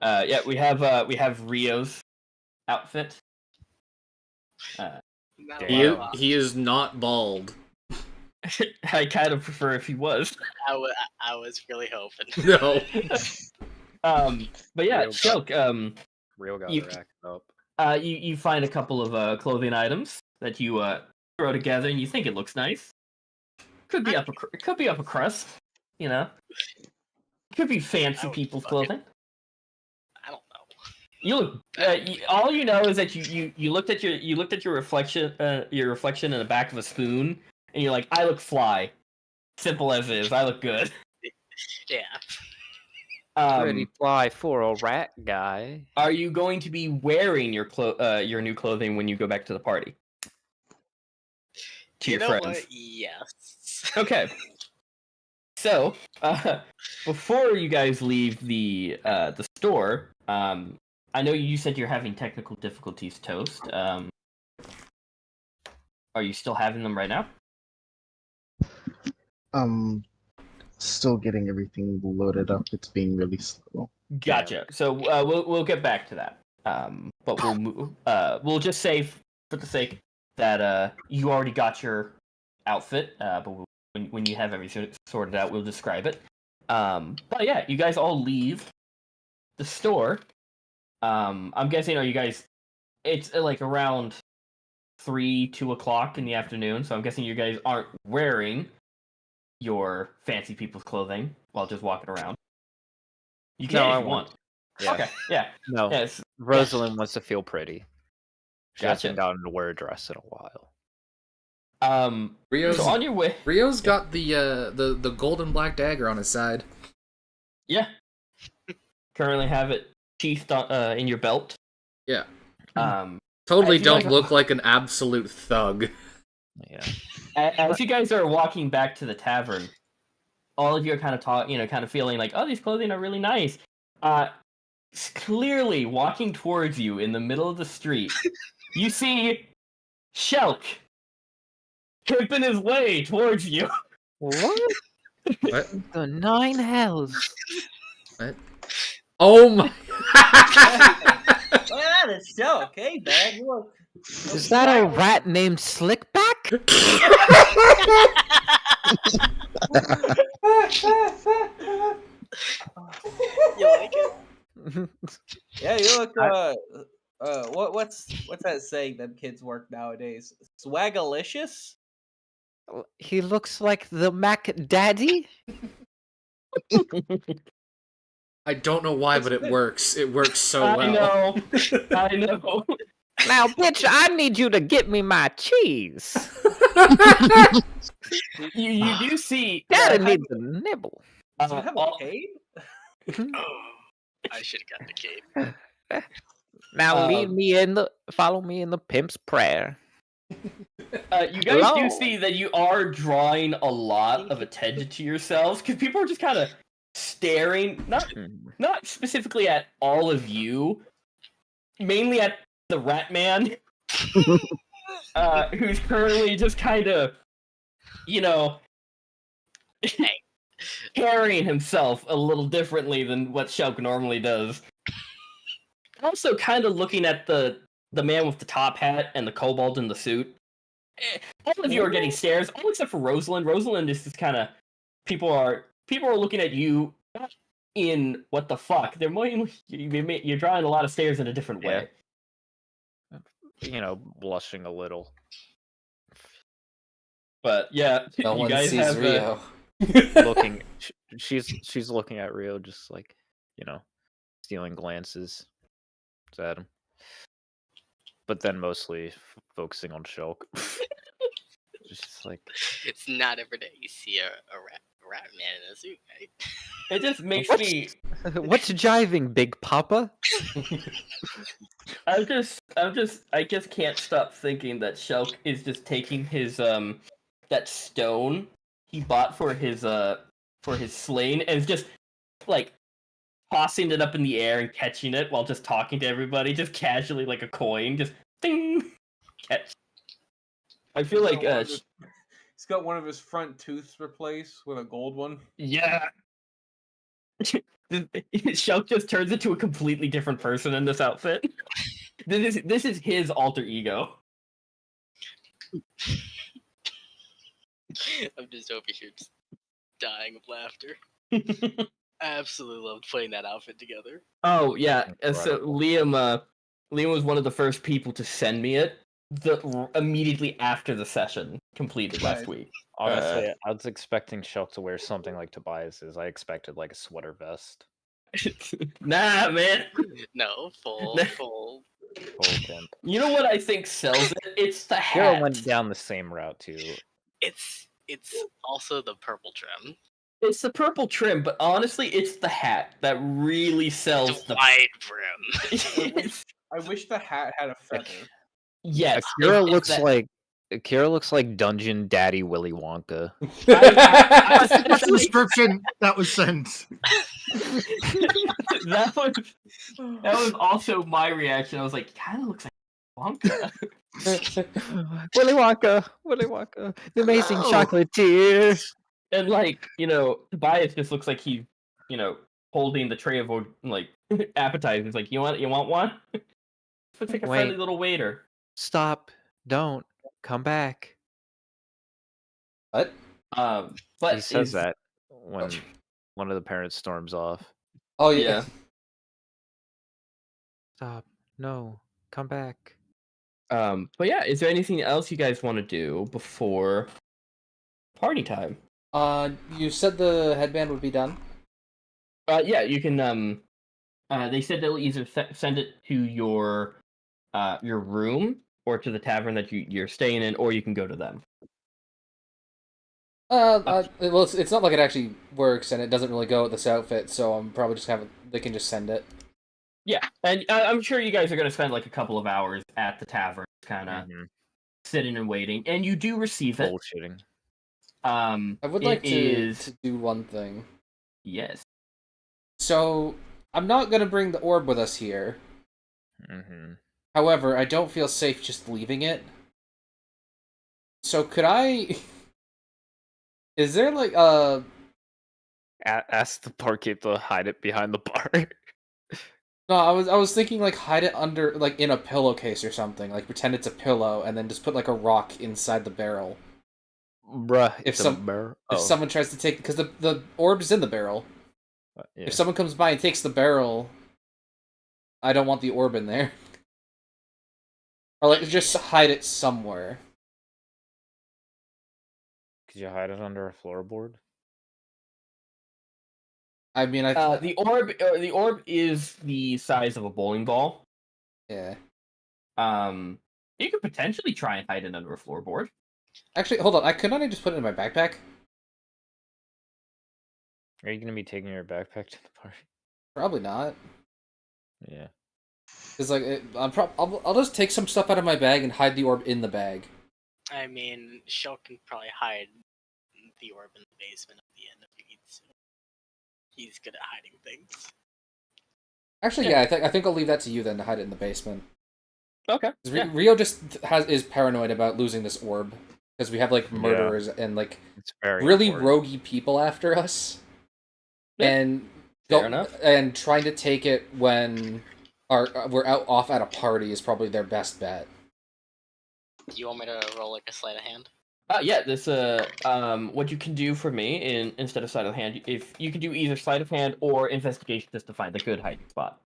Yeah, we have Rio's outfit.
He is not bald.
I kind of prefer if he was.
I was really hoping.
No.
But yeah,
Real
Shulk,
Real got
you-
racked up.
you find a couple of clothing items that you throw together, and you think it looks nice. Could be upper crust, you know. Could be fancy people's clothing.
I don't know.
You look. All you know is that you looked at your reflection in the back of a spoon, and you're like, I look fly. Simple as is. I look good.
Yeah.
Pretty fly for a rat guy.
Are you going to be wearing your new clothing when you go back to the party? To your friends.
What? Yes.
Okay. So, before you guys leave the store, I know you said you're having technical difficulties, Toast. Are you still having them right now?
Still getting everything loaded up. It's being really slow.
Gotcha. So we'll get back to that. But we'll just say for the sake that you already got your outfit. But when you have everything sorted out, we'll describe it. But yeah, you guys all leave the store. I'm guessing, are you guys? It's like around 2 o'clock in the afternoon. So I'm guessing you guys aren't wearing your fancy people's clothing while just walking around. You can if you want.
Yeah.
Okay, yeah.
No,
Yes.
Rosalind wants to feel pretty. She
Gotcha.
hasn't gotten to wear a dress in a while.
Rio's,
So on your way.
Rio's got the golden black dagger on his side.
Yeah. Currently have it sheathed in your belt.
Yeah.
as
Totally
you
don't
guys-
look like an absolute thug.
Yeah.
As you guys are walking back to the tavern, all of you are kind of feeling like, oh, these clothing are really nice. Clearly walking towards you in the middle of the street, you see Shelk pimping his way towards you.
What?
What?
The 9 hells.
What? Oh my!
Well, that is so okay, man. You look.
Is that a rat named Slickback?
You like it?
Yeah, you look. What's that saying them kids work nowadays? Swagalicious.
He looks like the Mac Daddy.
I don't know why, but it works. It works so well.
I know.
Now, bitch, I need you to get me my cheese.
You do see.
Daddy needs a nibble.
Do you have a cape?
Oh, I should have gotten the cape.
Now, follow me in the pimp's prayer.
You guys
Hello?
do see that you are drawing a lot of attention to yourselves because people are just kind of staring, not specifically at all of you, mainly at the rat man, who's currently just kind of, carrying himself a little differently than what Shulk normally does. Also kind of looking at the man with the top hat and the kobold in the suit. All of you are getting stares, all except for Rosalind. Rosalind is just kind of people are looking at you not in what the fuck. They're more you're drawing a lot of stares in a different way.
Blushing a little.
But yeah,
No
you
one
guys
sees
have
Rio.
Looking, she's looking at Rio, just like, stealing glances at him. But then mostly focusing on Shulk. Just like,
It's not every day you see a rat man in a suit, right?
It just makes me.
What's jiving, Big Papa?
I just can't stop thinking that Shulk is just taking his that stone he bought for his sling and is just like tossing it up in the air and catching it while just talking to everybody, just casually like a coin, just ding, catch. I feel like
he's got one of his front tooths replaced with a gold one.
Yeah. Shulk just turns into a completely different person in this outfit. This is his alter ego.
I'm just over here just dying of laughter. I absolutely loved putting that outfit together.
Oh yeah, so Liam was one of the first people to send me it immediately after the session completed last week.
Honestly, I was expecting Shelk to wear something like Tobias's. I expected like a sweater vest.
Nah, man.
No, full
pimp.
You know what I think sells it? It's the hat.
Carol went down the same route too.
It's also the purple trim.
It's the purple trim, but honestly, it's the hat that really sells
the wide brim.
I wish the hat had a feather.
Yes,
Akira looks like Dungeon Daddy Willy Wonka.
That's the description that was sent.
that was also my reaction. I was like, kind of looks like Wonka.
Willy Wonka, the amazing chocolatier.
And Tobias just looks like he's, holding the tray of like appetizers. Like, you want one? Looks like a friendly little waiter.
Stop! Don't come back.
What?
But
he says that when one of the parents storms off.
Oh yeah.
Stop! No, come back.
But yeah, is there anything else you guys want to do before party time?
You said the headband would be done?
Yeah, you can, they said they'll either send it to your room or to the tavern that you're staying in, or you can go to them.
Well, it's not like it actually works, and it doesn't really go with this outfit, so I'm probably just they can just send it.
Yeah, and I'm sure you guys are going to spend like a couple of hours at the tavern, kind of sitting and waiting, and you do receive it.
Bullshitting.
I would like to do one thing.
Yes.
So, I'm not going to bring the orb with us here. However, I don't feel safe just leaving it. So, could I... Is there, like,
Ask the barkeep to hide it behind the bar.
No, I was thinking, like, hide it under, like, in a pillowcase or something. Like, pretend it's a pillow, and then just put, like, a rock inside the barrel.
Bruh,
if someone tries to take... Because the orb is in the barrel. Yeah. If someone comes by and takes the barrel, I don't want the orb in there. Or, like, just hide it somewhere.
Could you hide it under a floorboard?
I mean,
the orb is the size of a bowling ball.
Yeah.
You could potentially try and hide it under a floorboard.
Actually, hold on. Could not I just put it in my backpack?
Are you going to be taking your backpack to the party?
Probably not.
Yeah.
It's like I'll just take some stuff out of my bag and hide the orb in the bag.
I mean, Shell can probably hide the orb in the basement at the end if he needs to. He's good at hiding things.
Actually, yeah, I think I'll leave that to you then to hide it in the basement.
Okay.
Rio just is paranoid about losing this orb because we have like murderers and like really roguey people after us. Yeah. And
fair enough.
And trying to take it when we're off at a party is probably their best bet.
Do you want me to roll like a sleight of hand?
Yeah, this what you can do for me instead of sleight of hand, if you can do either sleight of hand or investigation just to find the good hiding spot.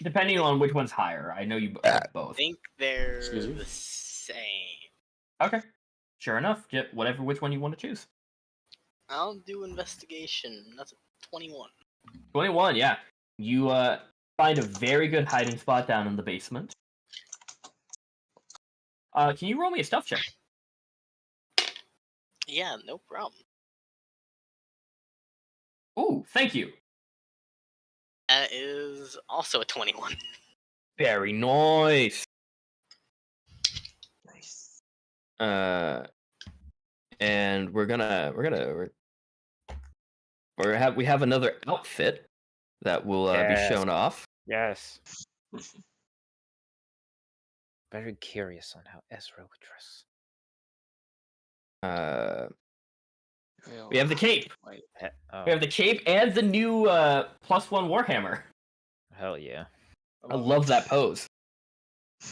Depending on which one's higher. I know you both.
I think they're the same.
Okay. Sure enough. Which one you want to choose.
I'll do investigation. That's a 21.
21, yeah. You find a very good hiding spot down in the basement. Can you roll me a stealth check?
Yeah, no problem.
Ooh, thank you.
That is also a 21.
Very nice.
Nice.
And we have another outfit that will be shown off.
Yes. Very curious on how Ezra would dress.
We have the cape. We have the cape and the new +1 Warhammer.
Hell yeah.
I love that pose.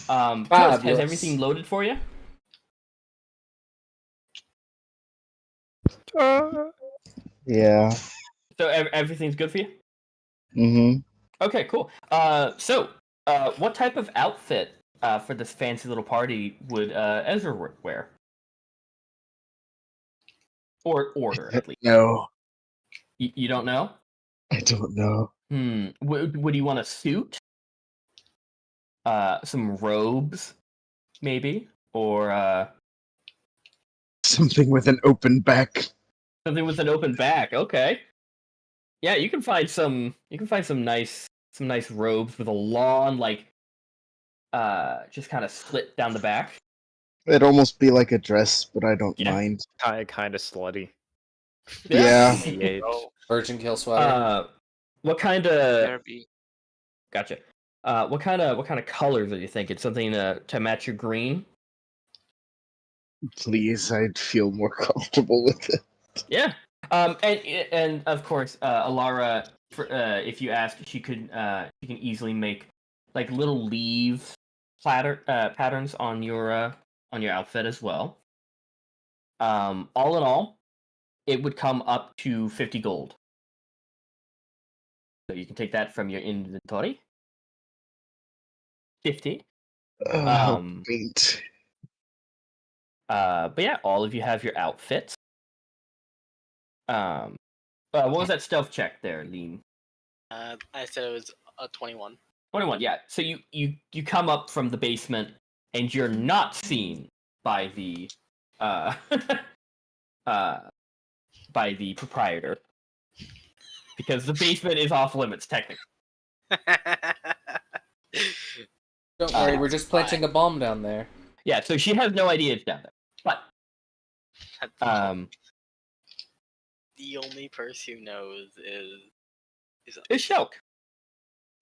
Toast, has everything loaded for you?
Yeah.
So everything's good for you?
Mm-hmm.
Okay, cool. So what type of outfit for this fancy little party would Ezra wear? Or order, at least.
No,
You don't know?
I don't know.
Would you want a suit? Some robes, maybe? Or
Something with an open back.
something with an open back. Okay. Yeah, you can find some nice robes with a long, like, just kind of slit down the back.
It'd almost be like a dress, but I don't
Yeah.
mind.
Kind of slutty.
Yeah.
Virgin kill sweater.
What kind of?
BRB.
Gotcha. What kind of colors are you thinking? Something to match your green?
Please, I'd feel more comfortable with it.
Yeah. And of course, Alara, if you ask, she can easily make like little leaf patterns on your outfit as well. All in all, it would come up to 50 gold. So you can take that from your inventory. 50.
Wait.
But yeah, all of you have your outfits. What was that stealth check there, Lean?
I said it was a 21.
21, yeah. So you come up from the basement, and you're not seen by the by the proprietor, because the basement is off limits technically.
Don't worry, we're just planting a bomb down there.
Yeah, so she has no idea it's down there. But
the only person who knows is
Shulk.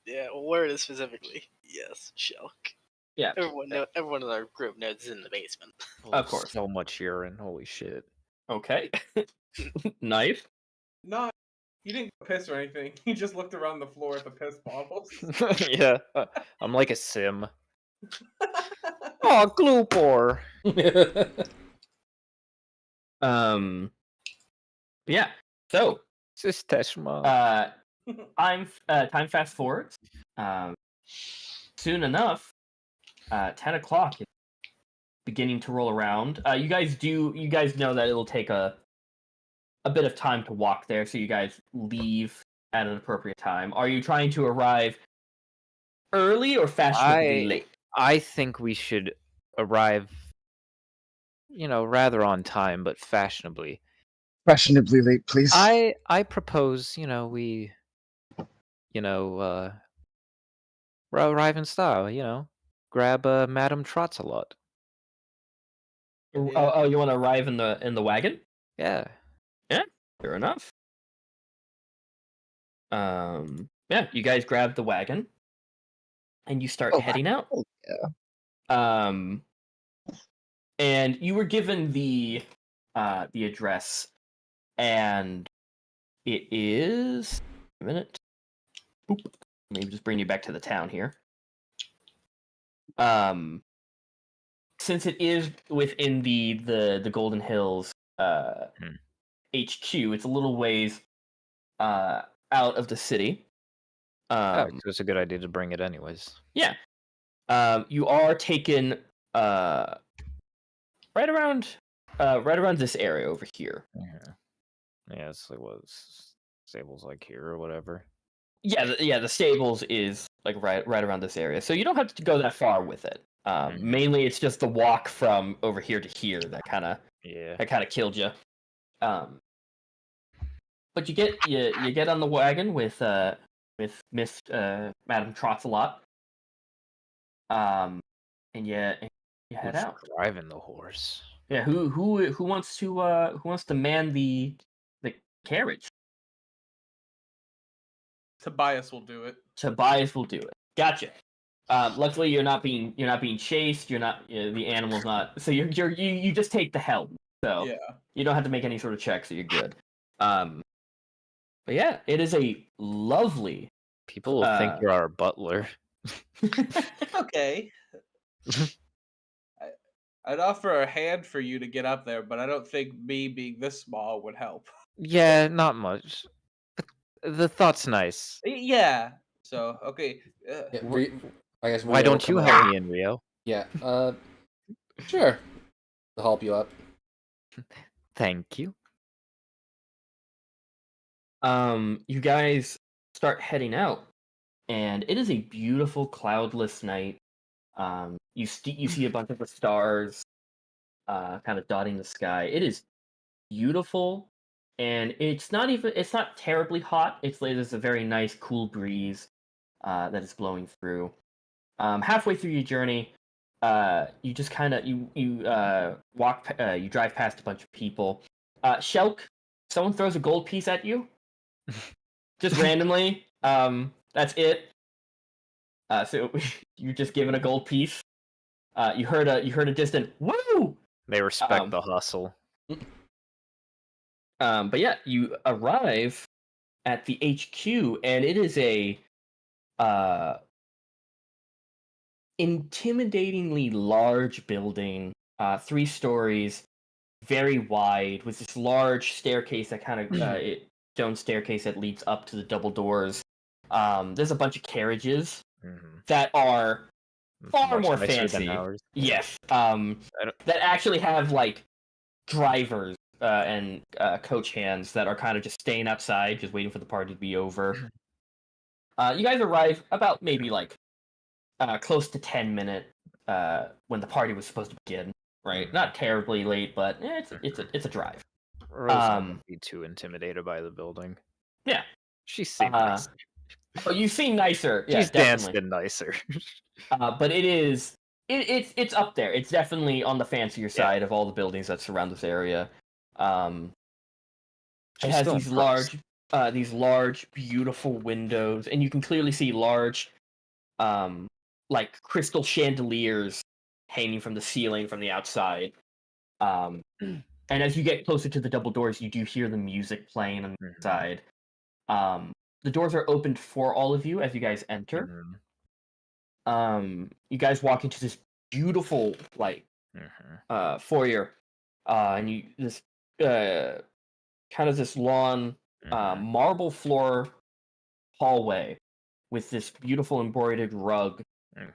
Yeah, where it is specifically. Yes, Shulk.
Yeah.
Everyone in our group knows it's in the basement.
Of course.
So much urine. Holy shit.
Okay. Nice.
No, he didn't piss or anything. He just looked around the floor at the piss bottles.
Yeah. I'm like a sim. Oh, Gloopor.
Yeah. So
Just Teshma.
time fast forwards. Soon enough, 10 o'clock is beginning to roll around. You guys know that it'll take a bit of time to walk there, so you guys leave at an appropriate time. Are you trying to arrive early or fashionably late?
I think we should arrive, rather on time, but fashionably.
Fashionably late, please.
I propose, we, arrive in style, grab Madame Trotsalot.
Oh, you want to arrive in the wagon?
Yeah.
Yeah, fair enough. Yeah, you guys grab the wagon, and you start heading out.
Yeah.
And you were given the address, and it is a minute. Boop. Maybe just bring you back to the town here. Since it is within the Golden Hills HQ, it's a little ways out of the city.
So it's a good idea to bring it anyways.
Yeah. You are taken right around this area over here.
Yeah, it's like stables like here or whatever.
Yeah, the stables is like right around this area, so you don't have to go that far with it. Mainly, it's just the walk from over here to here that kind of killed you. But you get on the wagon with Miss Madame Trotsalot. And you head out.
Driving the horse.
Yeah, who wants to man the carriage?
Tobias will do it.
Tobias will do it. Gotcha. Luckily, you're not being chased. You're not the animal's not. So you just take the helm. So you don't have to make any sort of check. So you're good. But yeah, it is a lovely.
People will think you're our butler.
Okay. I'd offer a hand for you to get up there, but I don't think me being this small would help.
Yeah, not much. The thought's nice.
Yeah. So okay.
I guess.
Why
Rio will
don't you
come
help
over.
me in, Rio?
Yeah. Sure. I'll help you up.
Thank you.
You guys start heading out, and it is a beautiful cloudless night. You see a bunch of the stars, kind of dotting the sky. It is beautiful, and it's not terribly hot. There's a very nice cool breeze that is blowing through. Halfway through your journey, you just kind of you drive past a bunch of people. Shelk, someone throws a gold piece at you, just randomly. That's it. So you're just given a gold piece. You heard a distant woo.
They respect the hustle.
But yeah, you arrive at the HQ, and it is a intimidatingly large building, 3 stories, very wide, with this large staircase that kind of stone staircase that leads up to the double doors. There's a bunch of carriages that are far
Much
more
nicer
fancy.
than ours.
Yes. That actually have like drivers and coach hands that are kind of just staying outside, just waiting for the party to be over. You guys arrive about maybe like close to 10 minutes when the party was supposed to begin. Right, not terribly late, but it's a drive.
Rose won't be too intimidated by the building.
Yeah,
She's seen nicer.
Oh, you seem nicer. Yeah,
She's
definitely.
danced in nicer.
But it's up there. It's definitely on the fancier side of all the buildings that surround this area. It has these large, beautiful windows, and you can clearly see large, like crystal chandeliers hanging from the ceiling from the outside. And as you get closer to the double doors, you do hear the music playing on the inside. The doors are opened for all of you as you guys enter. You guys walk into this beautiful foyer, and this kind of this long marble floor hallway with this beautiful embroidered rug.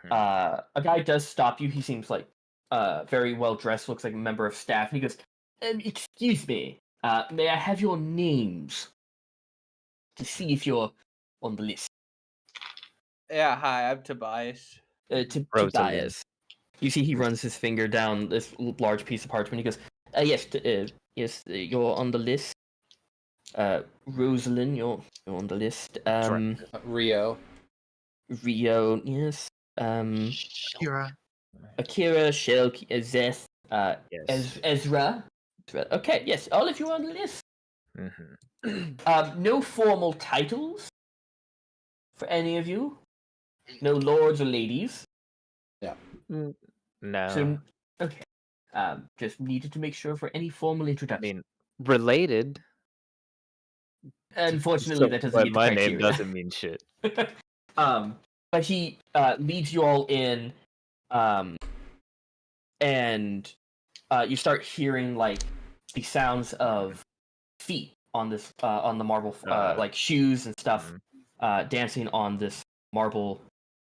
A guy does stop you. He seems like very well dressed, looks like a member of staff, and he goes, "Excuse me, may I have your names to see if you're on the list?"
Yeah, hi, I'm Tobias.
Tobias. You see, he runs his finger down this large piece of parchment. He goes, "Yes, you're on the list. Rosalind, you're on the list.
Rio,
yes.
Akira,
Shelk, Zeth,
yes.
Ezra. Okay, yes, all of you are on the list. No formal titles for any of you. No lords or ladies.
Yeah.
No.
So, okay. Just needed to make sure for any formal introduction.
I mean, related.
Unfortunately, that doesn't meet the
my
criteria.
name doesn't mean shit.
But he leads you all in, and you start hearing like the sounds of feet on this on the marble like shoes and stuff dancing on this marble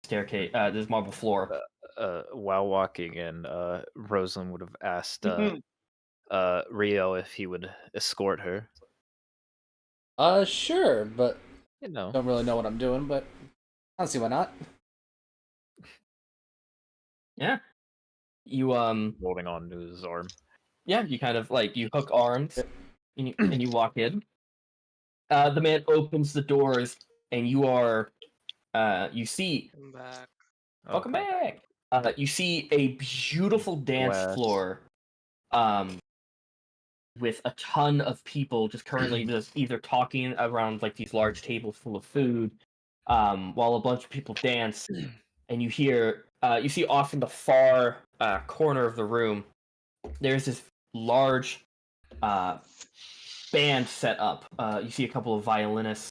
staircase, this marble floor.
While walking in, Rosalind would have asked Rio if he would escort her.
Sure, but
don't
really know what I'm doing, but I don't see why not.
Yeah, you
holding on to his arm.
Yeah, you kind of like you hook arms and you walk in. The man opens the doors and you are you see welcome back. You see a beautiful dance floor with a ton of people just currently just either talking around like these large tables full of food while a bunch of people dance, and you hear you see off in the far corner of the room there's this large band set up. You see a couple of violinists,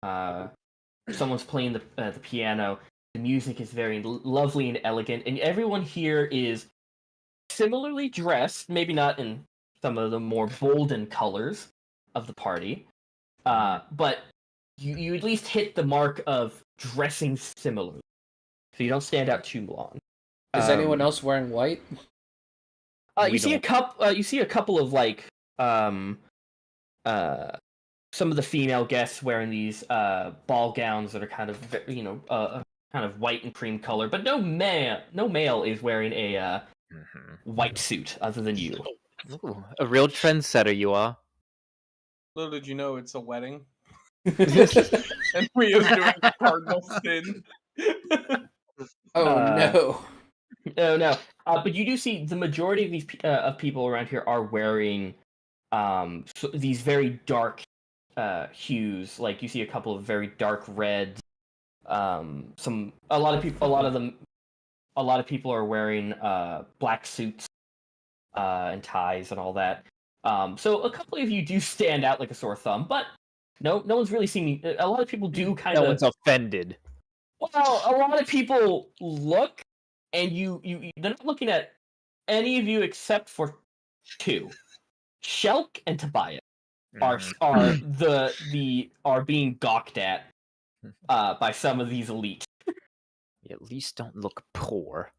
someone's playing the piano. The music is very lovely and elegant, and everyone here is similarly dressed, maybe not in some of the more bolden colors of the party, but you at least hit the mark of dressing similarly, so you don't stand out too long.
Is anyone else wearing white?
You see a couple of like some of the female guests wearing these ball gowns that are kind of kind of white and cream color, but no male is wearing a white suit other than you.
Ooh, a real trendsetter you are.
Little did you know it's a wedding. And Rio's doing the cardinal sin.
No.
No. But you do see the majority of these of people around here are wearing these very dark hues. Like you see a couple of very dark reds. A lot of people are wearing black suits and ties and all that. So a couple of you do stand out like a sore thumb, but no one's really seen. A lot of people do kind of.
No one's offended.
Well, a lot of people look, and they're not looking at any of you except for two. Shelk and Tobias are being gawked at by some of these elites.
You at least don't look poor.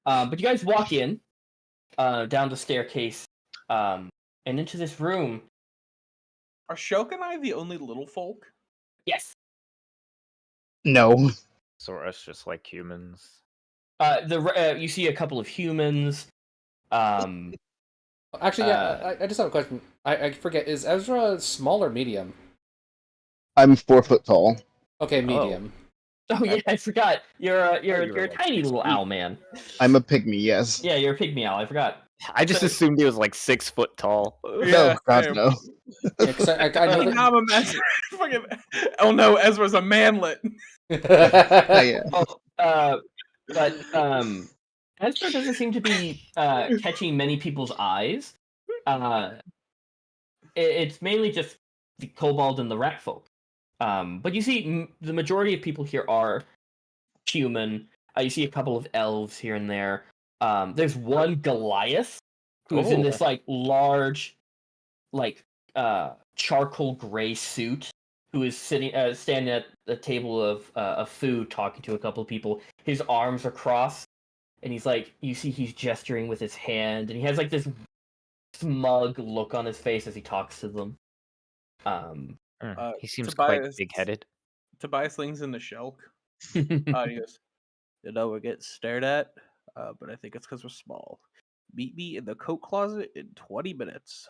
But you guys walk in down the staircase and into this room.
Are Shelk and I the only little folk?
Yes.
No.
So us just like humans.
You see a couple of humans.
Actually, yeah. I just have a question. I forget. Is Ezra small or medium?
I'm 4 foot tall.
Okay, medium.
Oh yeah, I forgot. You're a tiny little owl man.
I'm a pygmy. Yes.
Yeah, you're a pygmy owl. I forgot.
I just assumed he was like 6 foot tall.
No, God, no.
Yeah, I know that...
I'm a mess. Oh no, Ezra's a manlet.
Yeah.
But Ezra doesn't seem to be catching many people's eyes. It's mainly just the kobold and the rat folk. But you see, the majority of people here are human. You see a couple of elves here and there. There's one Goliath who's in this like large, like charcoal gray suit, who is standing at a table of food, talking to a couple of people. His arms are crossed, and he's like, you see, he's gesturing with his hand, and he has like this smug look on his face as he talks to them.
He seems quite big-headed.
Tobias leans in the Shelk. He goes, we're getting stared at, but I think it's because we're small. Meet me in the coat closet in 20 minutes.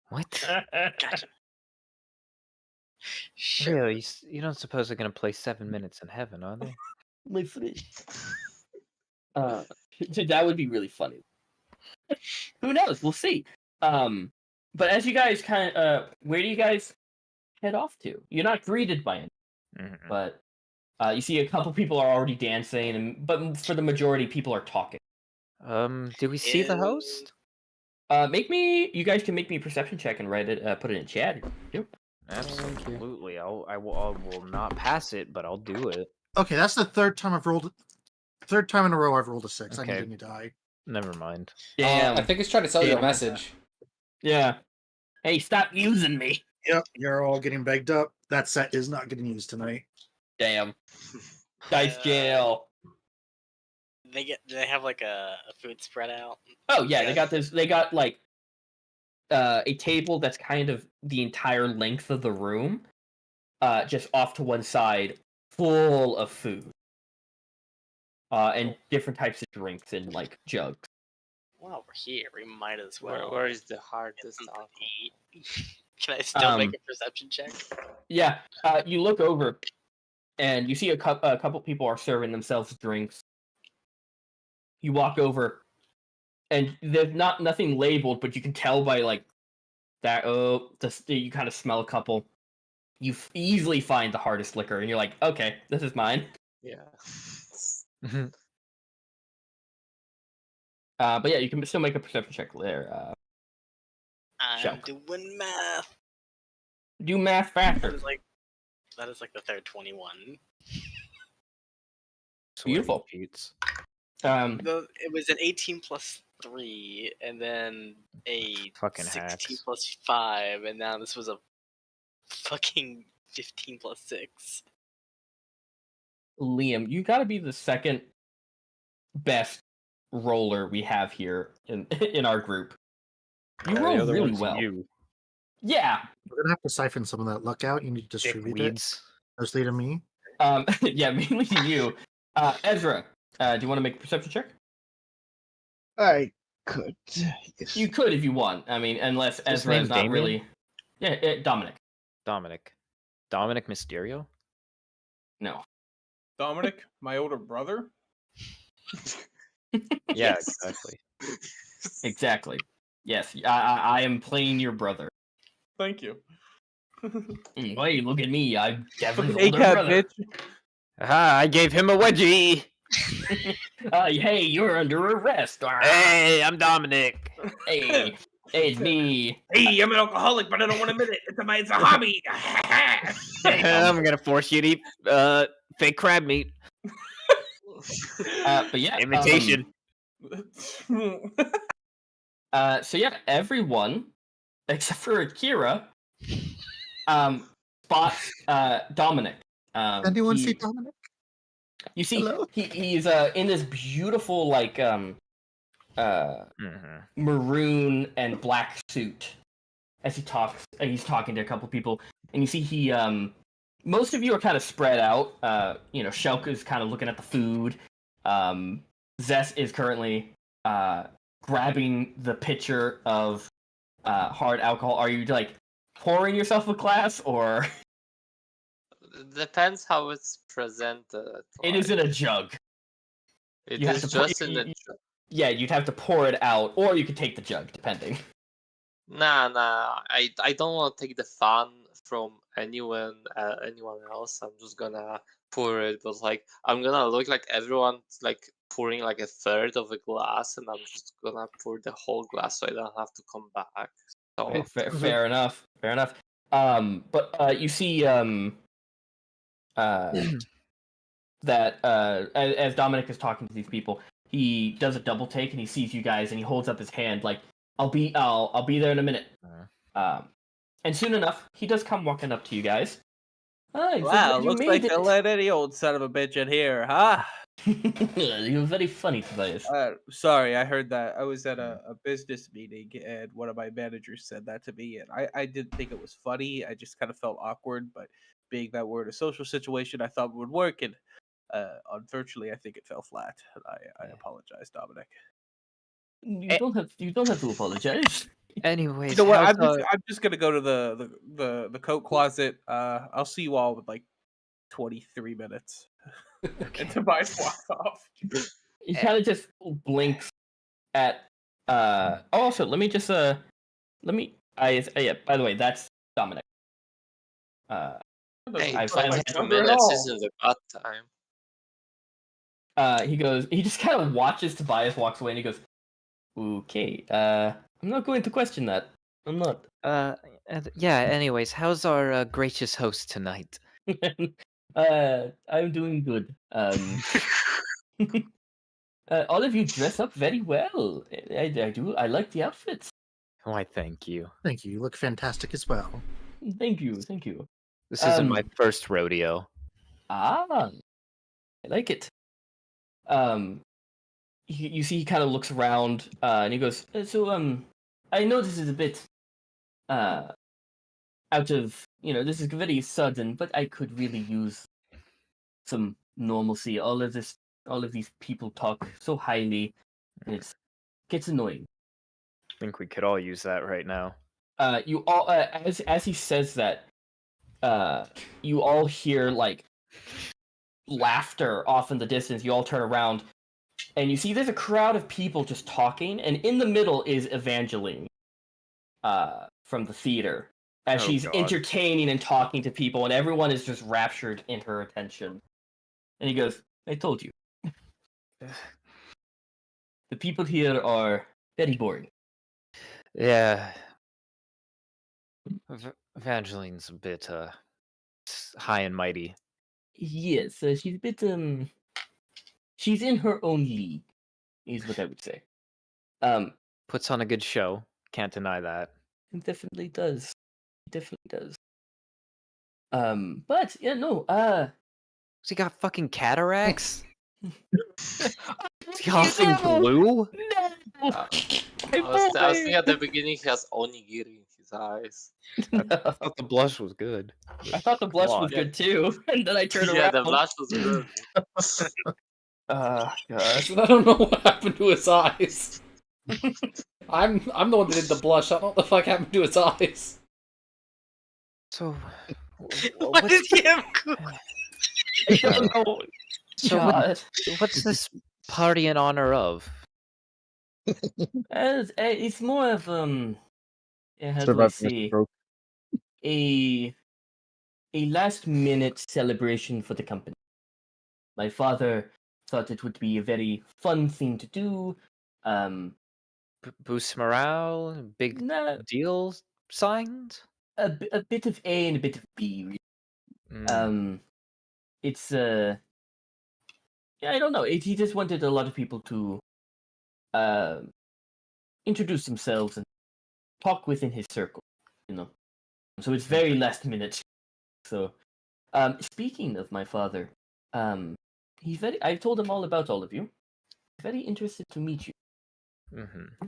What?
Gotcha. Sure.
Really? You don't suppose they're going to play 7 minutes in heaven, are they?
That would be really funny. Who knows? We'll see. But as you guys where do you guys head off to? You're not greeted by anyone, but you see a couple people are already dancing, but for the majority, people are talking.
Do we see the host?
You guys can make me a perception check and write it, put it in chat. Yep.
Absolutely. I will not pass it, but I'll do it.
Okay, that's the third time in a row I've rolled a 6.
Okay.
I need a new die.
Never mind.
I think he's trying to sell you a message.
Yeah. Hey, stop using me.
Yep, you're all getting begged up. That set is not getting used tonight.
Damn. Dice jail.
Do they have like a food spread out?
Oh yeah, they got this. They got like a table that's kind of the entire length of the room, just off to one side, full of food, and different types of drinks in like jugs.
While we're here, we might as well.
Where is the hardest alcohol?
Can I still make a perception check?
Yeah, you look over, and you see a couple people are serving themselves drinks. You walk over, and there's nothing labeled, but you can tell by like that. You kind of smell a couple. You easily find the hardest liquor, and you're like, okay, this is mine.
Yeah.
But yeah, you can still make a perception check there.
I'm doing math.
Do math faster.
That is like the third 21.
Beautiful.
It was an 18 plus 3, and then a
Fucking
16
hacks.
plus 5, and now this was a fucking 15 plus 6.
Liam, you got to be the second best roller we have here in in our group. You roll really well. Yeah.
We're gonna have to siphon some of that luck out. You need to distribute it. Mostly to me.
Yeah, mainly to you. Ezra, do you want to make a perception check?
I could. Yes.
You could if you want. I mean, unless Ezra is not
Damien?
really. Yeah, Dominic.
Dominic Mysterio?
No.
Dominic, my older brother.
Yeah, exactly.
Exactly. Yes, I am playing your brother.
Thank you.
Hey, look at me. I'm Devin's
Fucking
older
ACAB,
brother.
bitch.
Aha, I gave him a wedgie!
Hey, you're under arrest.
Hey, I'm Dominic.
Hey, it's me.
Hey, I'm an alcoholic, but I don't want to admit it. It's a hobby.
I'm gonna force you to eat fake crab meat.
But yeah,
Imitation.
So yeah, everyone except for Akira spots Dominic.
Anyone see Dominic?
You see,
Hello?
he's in this beautiful like maroon and black suit as he talks. He's talking to a couple people, and you see he most of you are kind of spread out. Shelka is kind of looking at the food. Zess is currently grabbing the pitcher of hard alcohol. Are you like pouring yourself a glass, or?
Depends how it's presented.
It is in a jug.
It is just in a jug.
Yeah, you'd have to pour it out, or you could take the jug, depending.
Nah. I don't want to take the fun from anyone else. I'm just gonna pour it, but like I'm gonna look like everyone's like pouring like a third of a glass, and I'm just gonna pour the whole glass so I don't have to come back. So
Fair enough. But you see that as Dominic is talking to these people, he does a double take and he sees you guys and he holds up his hand like, I'll be there in a minute. And soon enough, he does come walking up to you guys.
Wow, looks like they let any old son of a bitch in here, huh?
You're very funny, Tobias.
Sorry, I heard that. I was at a business meeting and one of my managers said that to me, and I didn't think it was funny. I just kind of felt awkward, but being that we're in a social situation, I thought it would work, and unfortunately, I think it fell flat. And I apologize, Dominic.
You don't have to apologize.
Anyways,
you know what? I'm just gonna go to the coat closet. I'll see you all with like 23 minutes. And Tobias walks off.
He kind of just blinks at. Also, let me just yeah. By the way, that's Dominic.
Hey, 22 minutes isn't a bad time.
He just kind of watches Tobias walks away and he goes, okay, I'm not going to question that. I'm not.
Yeah, anyways, how's our gracious host tonight?
I'm doing good. All of you dress up very well. I do. I like the outfits.
Why, thank you.
Thank you. You look fantastic as well.
Thank you.
This isn't my first rodeo.
I like it. You see, he kind of looks around, and he goes, "So, I know this is a bit, out of, this is very sudden, but I could really use some normalcy. All of these people talk so highly, and it gets annoying."
I think we could all use that right now.
You all, as he says that, you all hear like laughter off in the distance. You all turn around, and you see there's a crowd of people just talking, and in the middle is Evangeline, from the theater, as she's entertaining and talking to people, and everyone is just raptured in her attention. And he goes, "I told you. The people here are very boring."
Yeah. Evangeline's a bit high and mighty.
Yes, she's a bit she's in her own league, is what I would say.
Puts on a good show. Can't deny that.
It definitely does. It definitely does. But yeah, no.
So he got fucking cataracts.
He has
blue.
I was thinking at the beginning he has onigiri in his eyes.
I thought the blush was good.
I thought the blush was good too, and then I turned around.
Yeah, the blush was good.
Gosh.
I don't know what happened to his eyes. I'm the one that did the blush. I don't know what the fuck happened to his eyes.
So,
What did he have?
I don't know.
So what's this party in honor of?
It's more of how do I
Surviving a
say,
stroke.
a last minute celebration for the company. My father thought it would be a very fun thing to do.
Boost morale, big deal signed.
A bit of A and a bit of B. It's yeah, I don't know. He just wanted a lot of people to introduce themselves and talk within his circle, So it's very last minute. So, speaking of my father, I told him all about all of you. He's very interested to meet you.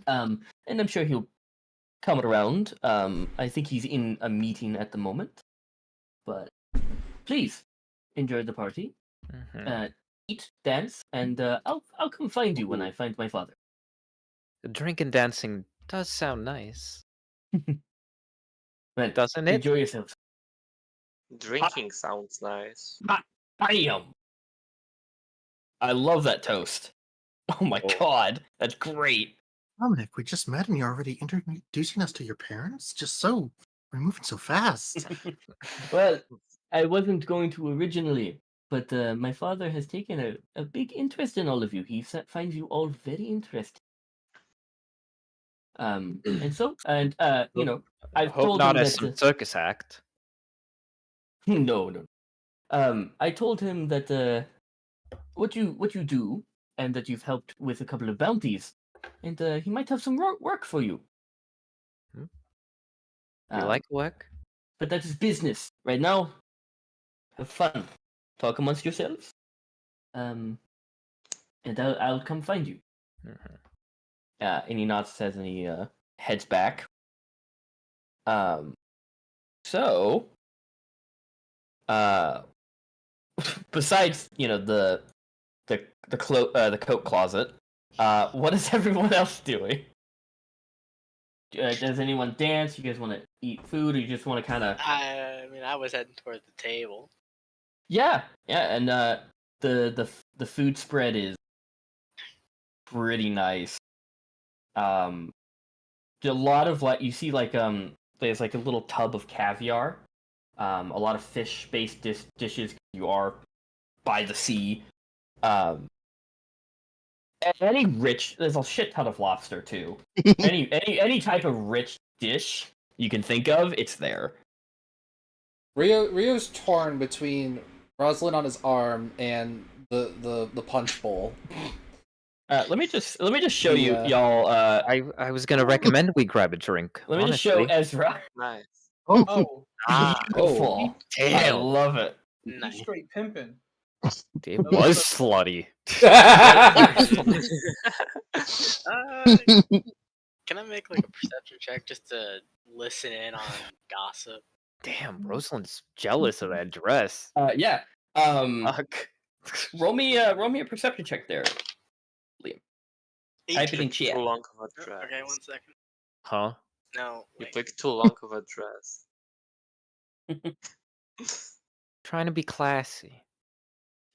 And I'm sure he'll come around. I think he's in a meeting at the moment. But please enjoy the party. Eat, dance, and I'll come find you when I find my father.
The drink and dancing does sound nice.
But
doesn't it?
Enjoy yourselves.
Drinking sounds nice.
I love that toast. Oh my god, that's great.
Dominic, we just met and you're already introducing us to your parents? We're moving so fast.
Well, I wasn't going to originally, but my father has taken a big interest in all of you. He finds you all very interesting. And I've
hope
told
not
him
as
that
some circus act.
No. I told him that what you do, and that you've helped with a couple of bounties, and he might have some work for you.
You like work?
But that is business. Right now, have fun. Talk amongst yourselves. And I'll come find you. And he nods his head and he heads back. So, besides the coat closet, what is everyone else doing? Does anyone dance? You guys want to eat food, or you just want to kind of?
I mean, I was heading toward the table.
Yeah, and the food spread is pretty nice. A lot of you see there's like a little tub of caviar, a lot of fish-based dishes. You are by the sea. There's a shit ton of lobster too. any type of rich dish you can think of, it's there.
Rio's torn between Rosalind on his arm and the punch bowl.
Let me just show you y'all.
I was gonna recommend we grab a drink.
Let me just show Ezra.
Nice.
Oh,
Beautiful.
Damn.
I love it.
Nice. Straight pimping.
It was slutty.
Can I make like a perception check just to listen in on gossip?
Damn, Rosalind's jealous of that dress.
Yeah.
Fuck.
Roll me a perception check there, Liam. Type it in chat.
Too long of a dress.
Okay, 1 second.
Huh?
No.
You
Wait.
picked too long of a dress.
Trying to be classy.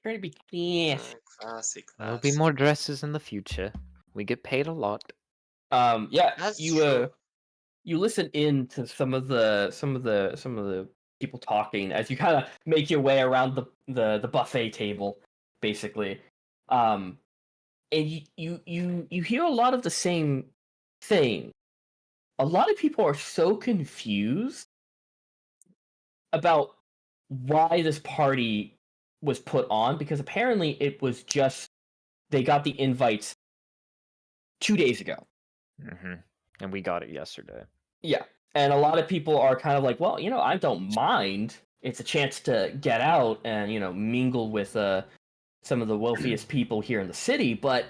Trying to be classy.
Classic.
There'll be more dresses in the future. We get paid a lot.
Yeah.
That's
you
true.
You listen in to some of the people talking as you kind of make your way around the buffet table, basically. And you hear a lot of the same thing. A lot of people are so confused about why this party was put on, because apparently it was just they got the invites 2 days ago.
Mm-hmm. And we got it yesterday.
Yeah. And a lot of people are kind of like, well, I don't mind. It's a chance to get out and, mingle with some of the wealthiest people here in the city. But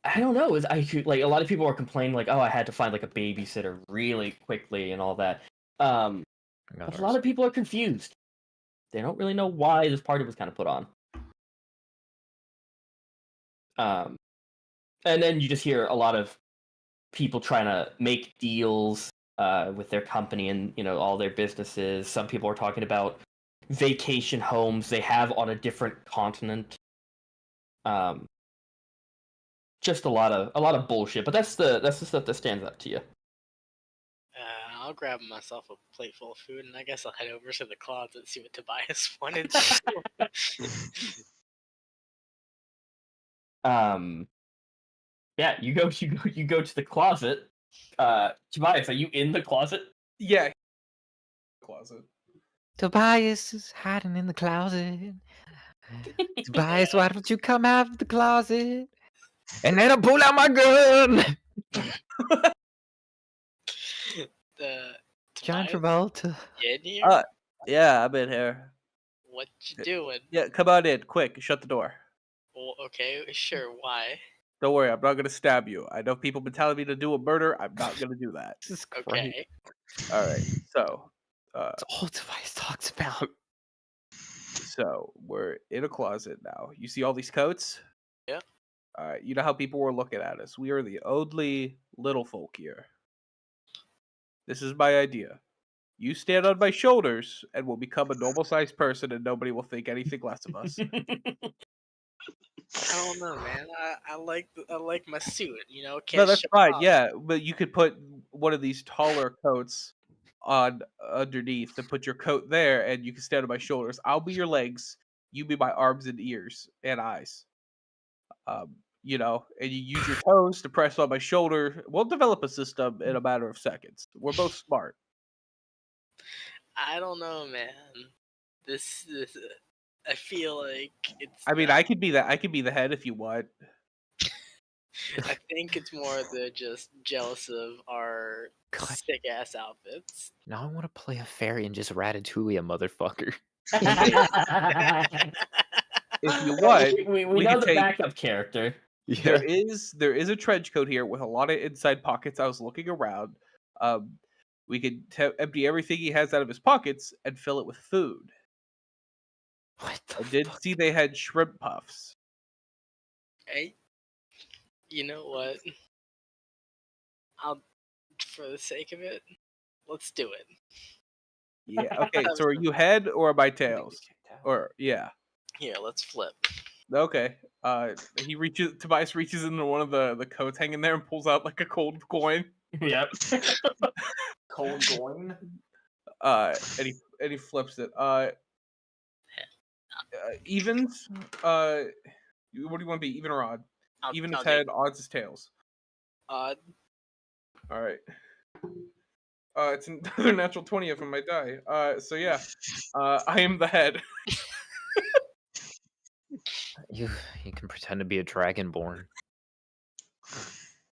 I don't know. A lot of people are complaining like, oh, I had to find like a babysitter really quickly and all that. But a lot of people are confused. They don't really know why this party was kind of put on. And then you just hear a lot of people trying to make deals with their company and all their businesses. Some people are talking about vacation homes they have on a different continent. Just a lot of bullshit, but that's the stuff that stands out to you.
I'll grab myself a plate full of food, and I guess I'll head over to the closet and see what Tobias wanted.
Yeah, you go to the closet. Tobias, are you in the closet?
Yeah. Closet.
Tobias is hiding in the closet. Tobias, why don't you come out of the closet? And then I'll pull out my gun. John Travolta.
In here?
Yeah, I'm in here.
What you doing?
Yeah, come on in, quick. Shut the door.
Well, okay, sure. Why?
Don't worry, I'm not gonna stab you. I know people been telling me to do a murder. I'm not gonna do that.
This is great.
Okay.
All right. So,
It's all Tobias talks about.
So we're in a closet now. You see all these coats?
Yeah.
All right. You know how people were looking at us. We are the only little folk here. This is my idea. You stand on my shoulders, and we'll become a normal-sized person, and nobody will think anything less of us.
I don't know, man. I like my suit.
No,
Can't
that's
show
fine.
off.
Yeah, but you could put one of these taller coats on underneath and put your coat there, and you can stand on my shoulders. I'll be your legs. You be my arms and ears and eyes. And you use your toes to press on my shoulder. We'll develop a system in a matter of seconds. We're both smart.
I don't know, man. This I feel like it's.
I mean, I could be the head if you want.
I think it's more they're just jealous of our sick ass outfits.
Now I want to play a fairy and just Ratatouille a motherfucker.
If you want,
we know the backup character.
Yeah.
There is a trench coat here with a lot of inside pockets. I was looking around. We could empty everything he has out of his pockets and fill it with food.
What
I did see they had shrimp puffs.
Hey, you know what? For the sake of it, let's do it.
Yeah. Okay. So are you head or by tails? Or yeah.
Here, let's flip.
Okay. Tobias reaches into one of the coats hanging there and pulls out like a cold coin.
Yep.
Cold coin.
And he flips it. Evens. What do you want to be? Even or odd? Even is head, odds is tails.
Odd.
All right. It's another natural 20 from my die. So yeah. I am the head.
You can pretend to be a dragonborn.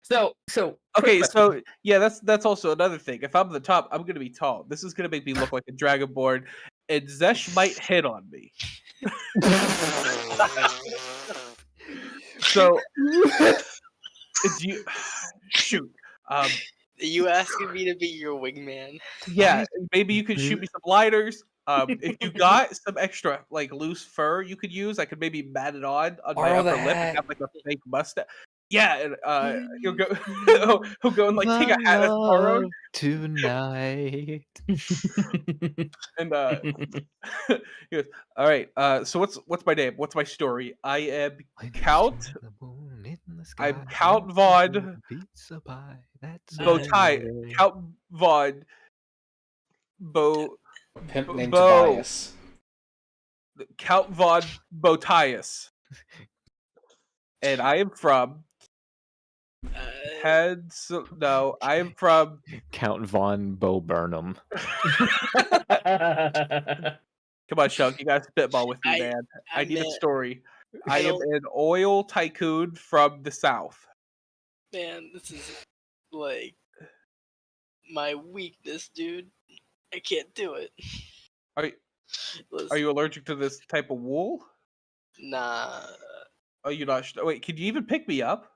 So
okay, so yeah, that's also another thing. If I'm the top, I'm gonna be tall. This is gonna make me look like a dragonborn, and Zesh might hit on me. So, shoot.
Are you asking me to be your wingman?
Yeah, maybe you could shoot me some lighters. If you got some extra like loose fur you could use, I could maybe mat it on my upper lip and have like a fake mustache. Yeah, and he'll go and like take a hat that's borrowed
tonight.
And he goes, all right. So what's my name? What's my story? I am Count. I'm Count Von Bowtie. Count Von
Pimp named Tobias.
Count Von Botius. And I am from I am from
Count Von Bo Burnham.
Come on, Shug, you gotta spitball with me, man. I need a story. I am an oil tycoon from the south.
Man, this is like my weakness, dude. I can't do it.
Are you allergic to this type of wool?
Nah.
Are you not? Wait, can you even pick me up?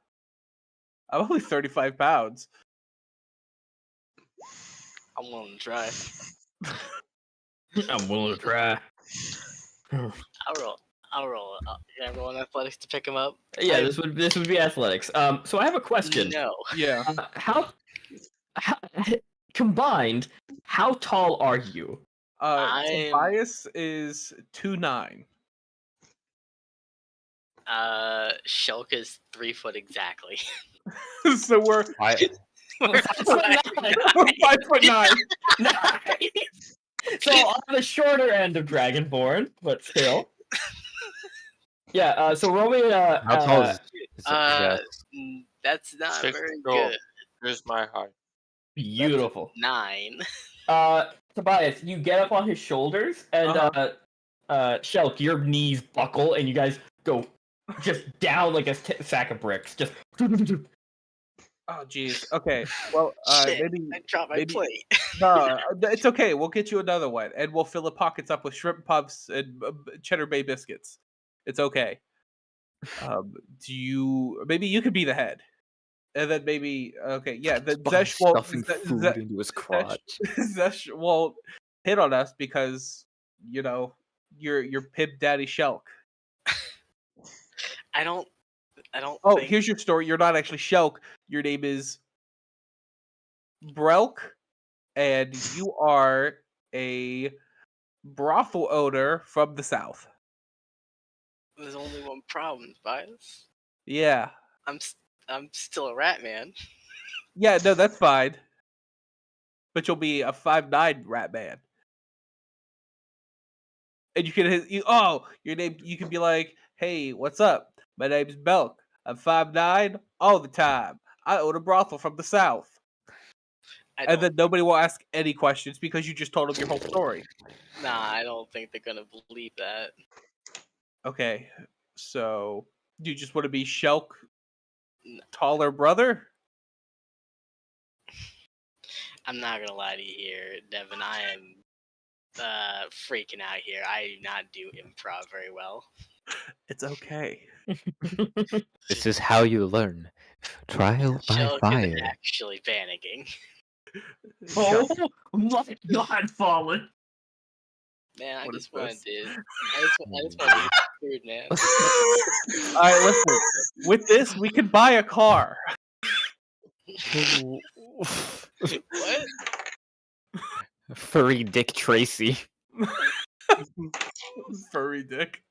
I'm only 35 pounds.
I'm willing to try.
I'm willing to try.
I'll roll. Can I roll an athletics to pick him up?
Yeah, this would be athletics. So I have a question.
No.
Yeah.
How combined? How tall are you?
Tobias is 2'9".
Shulk is 3 foot exactly.
So we're
5'9". Nice. So on the shorter end of Dragonborn, but still. Yeah. So roll me.
How tall is
That's not
Check
very
roll.
good.
Here's my height.
Beautiful.
9.
Tobias, you get up on his shoulders, and Shelk, your knees buckle, and you guys go just down like a sack of bricks. Just.
Oh, jeez. Okay. Well,
Shit,
maybe
I dropped my plate.
No, it's okay. We'll get you another one, and we'll fill the pockets up with shrimp puffs and cheddar bay biscuits. It's okay. Maybe you could be the head, and then maybe yeah. Then Zesh won't
stuffing food into his crotch.
Zesh won't hit on us because you're Pimp Daddy Shelk.
I don't.
Oh, here's your story. You're not actually Shelk. Your name is Brelk, and you are a brothel owner from the south.
There's only one problem, Bias.
Yeah.
I'm still a rat man.
Yeah, no, that's fine. But you'll be a 5'9" rat man. And you can your name, you can be like, hey, what's up? My name's Belk. I'm 5'9" all the time. I own a brothel from the south. And then nobody will ask any questions because you just told them your whole story.
Nah, I don't think they're gonna believe that.
Okay, so do you just want to be Shelk taller brother?
I'm not gonna lie to you here, Devin. I am freaking out here. I do not do improv very well.
It's okay.
This is how you learn. Trial by
Shelk
fire.
is actually panicking.
Oh my God, Fallen!
Man, I just wanted
this?
to. I just wanted to be food, man.
All right, listen. With this, we can buy a car.
What?
Furry Dick Tracy.
Furry Dick.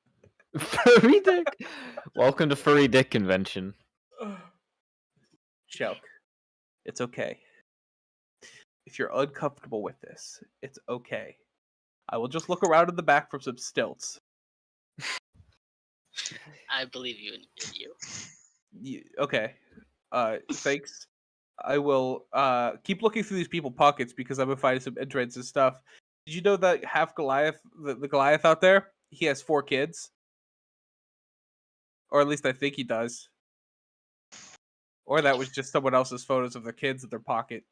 Furry Dick. Welcome to Furry Dick Convention.
Shelk, it's okay. If you're uncomfortable with this, it's okay. I will just look around in the back for some stilts.
I believe you,
Okay. Thanks. I will keep looking through these people's pockets because I'm gonna find some entrance and stuff. Did you know that half Goliath, the Goliath out there, he has 4 kids? Or at least I think he does. Or that was just someone else's photos of their kids in their pocket.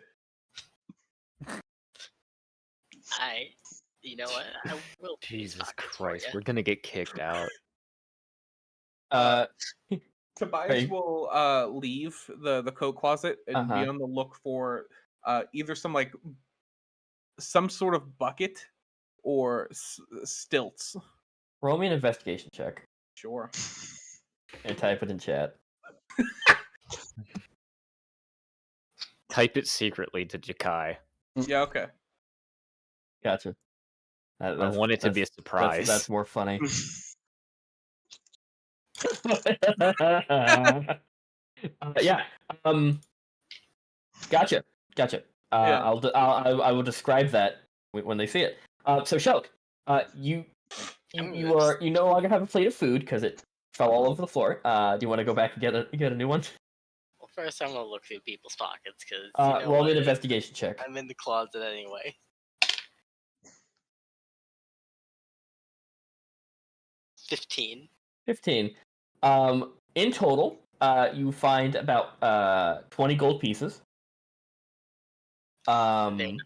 You know what? I will.
Jesus Christ, we're gonna get kicked out.
Tobias will leave the coat closet and be on the look for either some sort of bucket or stilts.
Roll me an investigation check.
Sure.
And type it in chat.
Type it secretly to Jakai.
Yeah, okay.
Gotcha.
I want it to be a surprise.
That's more funny. Yeah. Gotcha. I will describe that when they see it. So Shelk, you no longer have a plate of food because it fell all over the floor. Do you want to go back and get a new one?
Well, first I'm gonna look through people's pockets because
roll me an investigation check.
I'm in the closet anyway. 15.
15. In total, you find about 20 gold pieces. You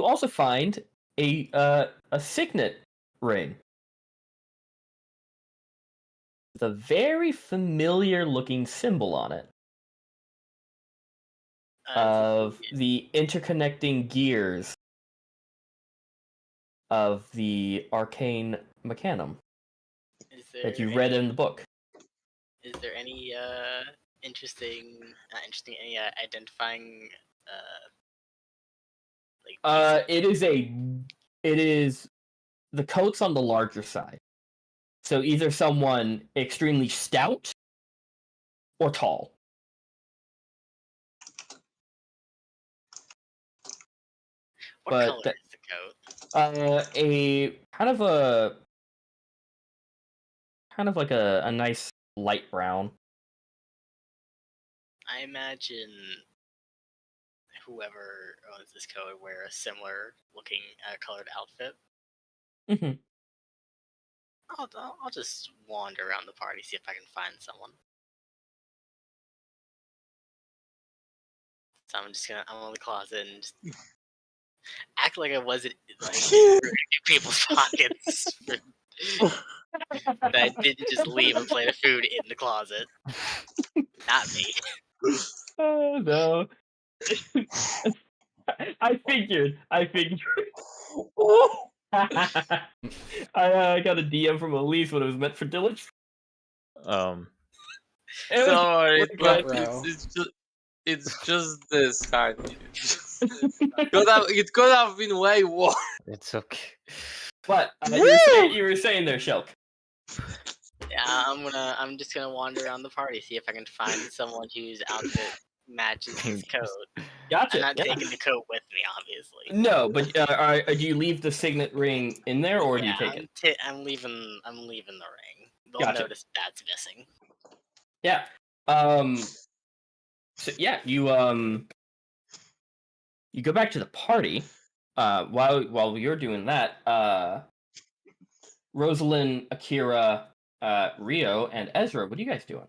also find a signet ring. With a very familiar looking symbol on it. Of the interconnecting gears of the arcane mechanum that you read in the book.
Is there any interesting, any identifying
it is the coat's on the larger side. So either someone extremely stout or tall.
What color is the coat?
A kind of like a nice light brown.
I imagine whoever owns this coat would wear a similar looking colored outfit.
Mm-hmm.
I'll just wander around the party, see if I can find someone. So I'm in the closet and just act like I wasn't in people's pockets. That I didn't just leave a plate of food in the closet. Not me.
Oh no. I figured. I got a DM from Elise when it was meant for Dylan.
It's just this kind. It could have been way worse.
It's okay.
But you were saying there, Shelk.
Yeah, I'm just gonna wander around the party, see if I can find someone whose outfit matches his coat.
Gotcha.
I'm not taking the coat with me, obviously.
No, but do you leave the signet ring in there, or do you take it?
I'm leaving the ring. They'll
Gotcha.
notice that's missing.
Yeah. So yeah, you go back to the party. While you're doing that, Rosalind, Akira, Rio, and Ezra, what are you guys doing?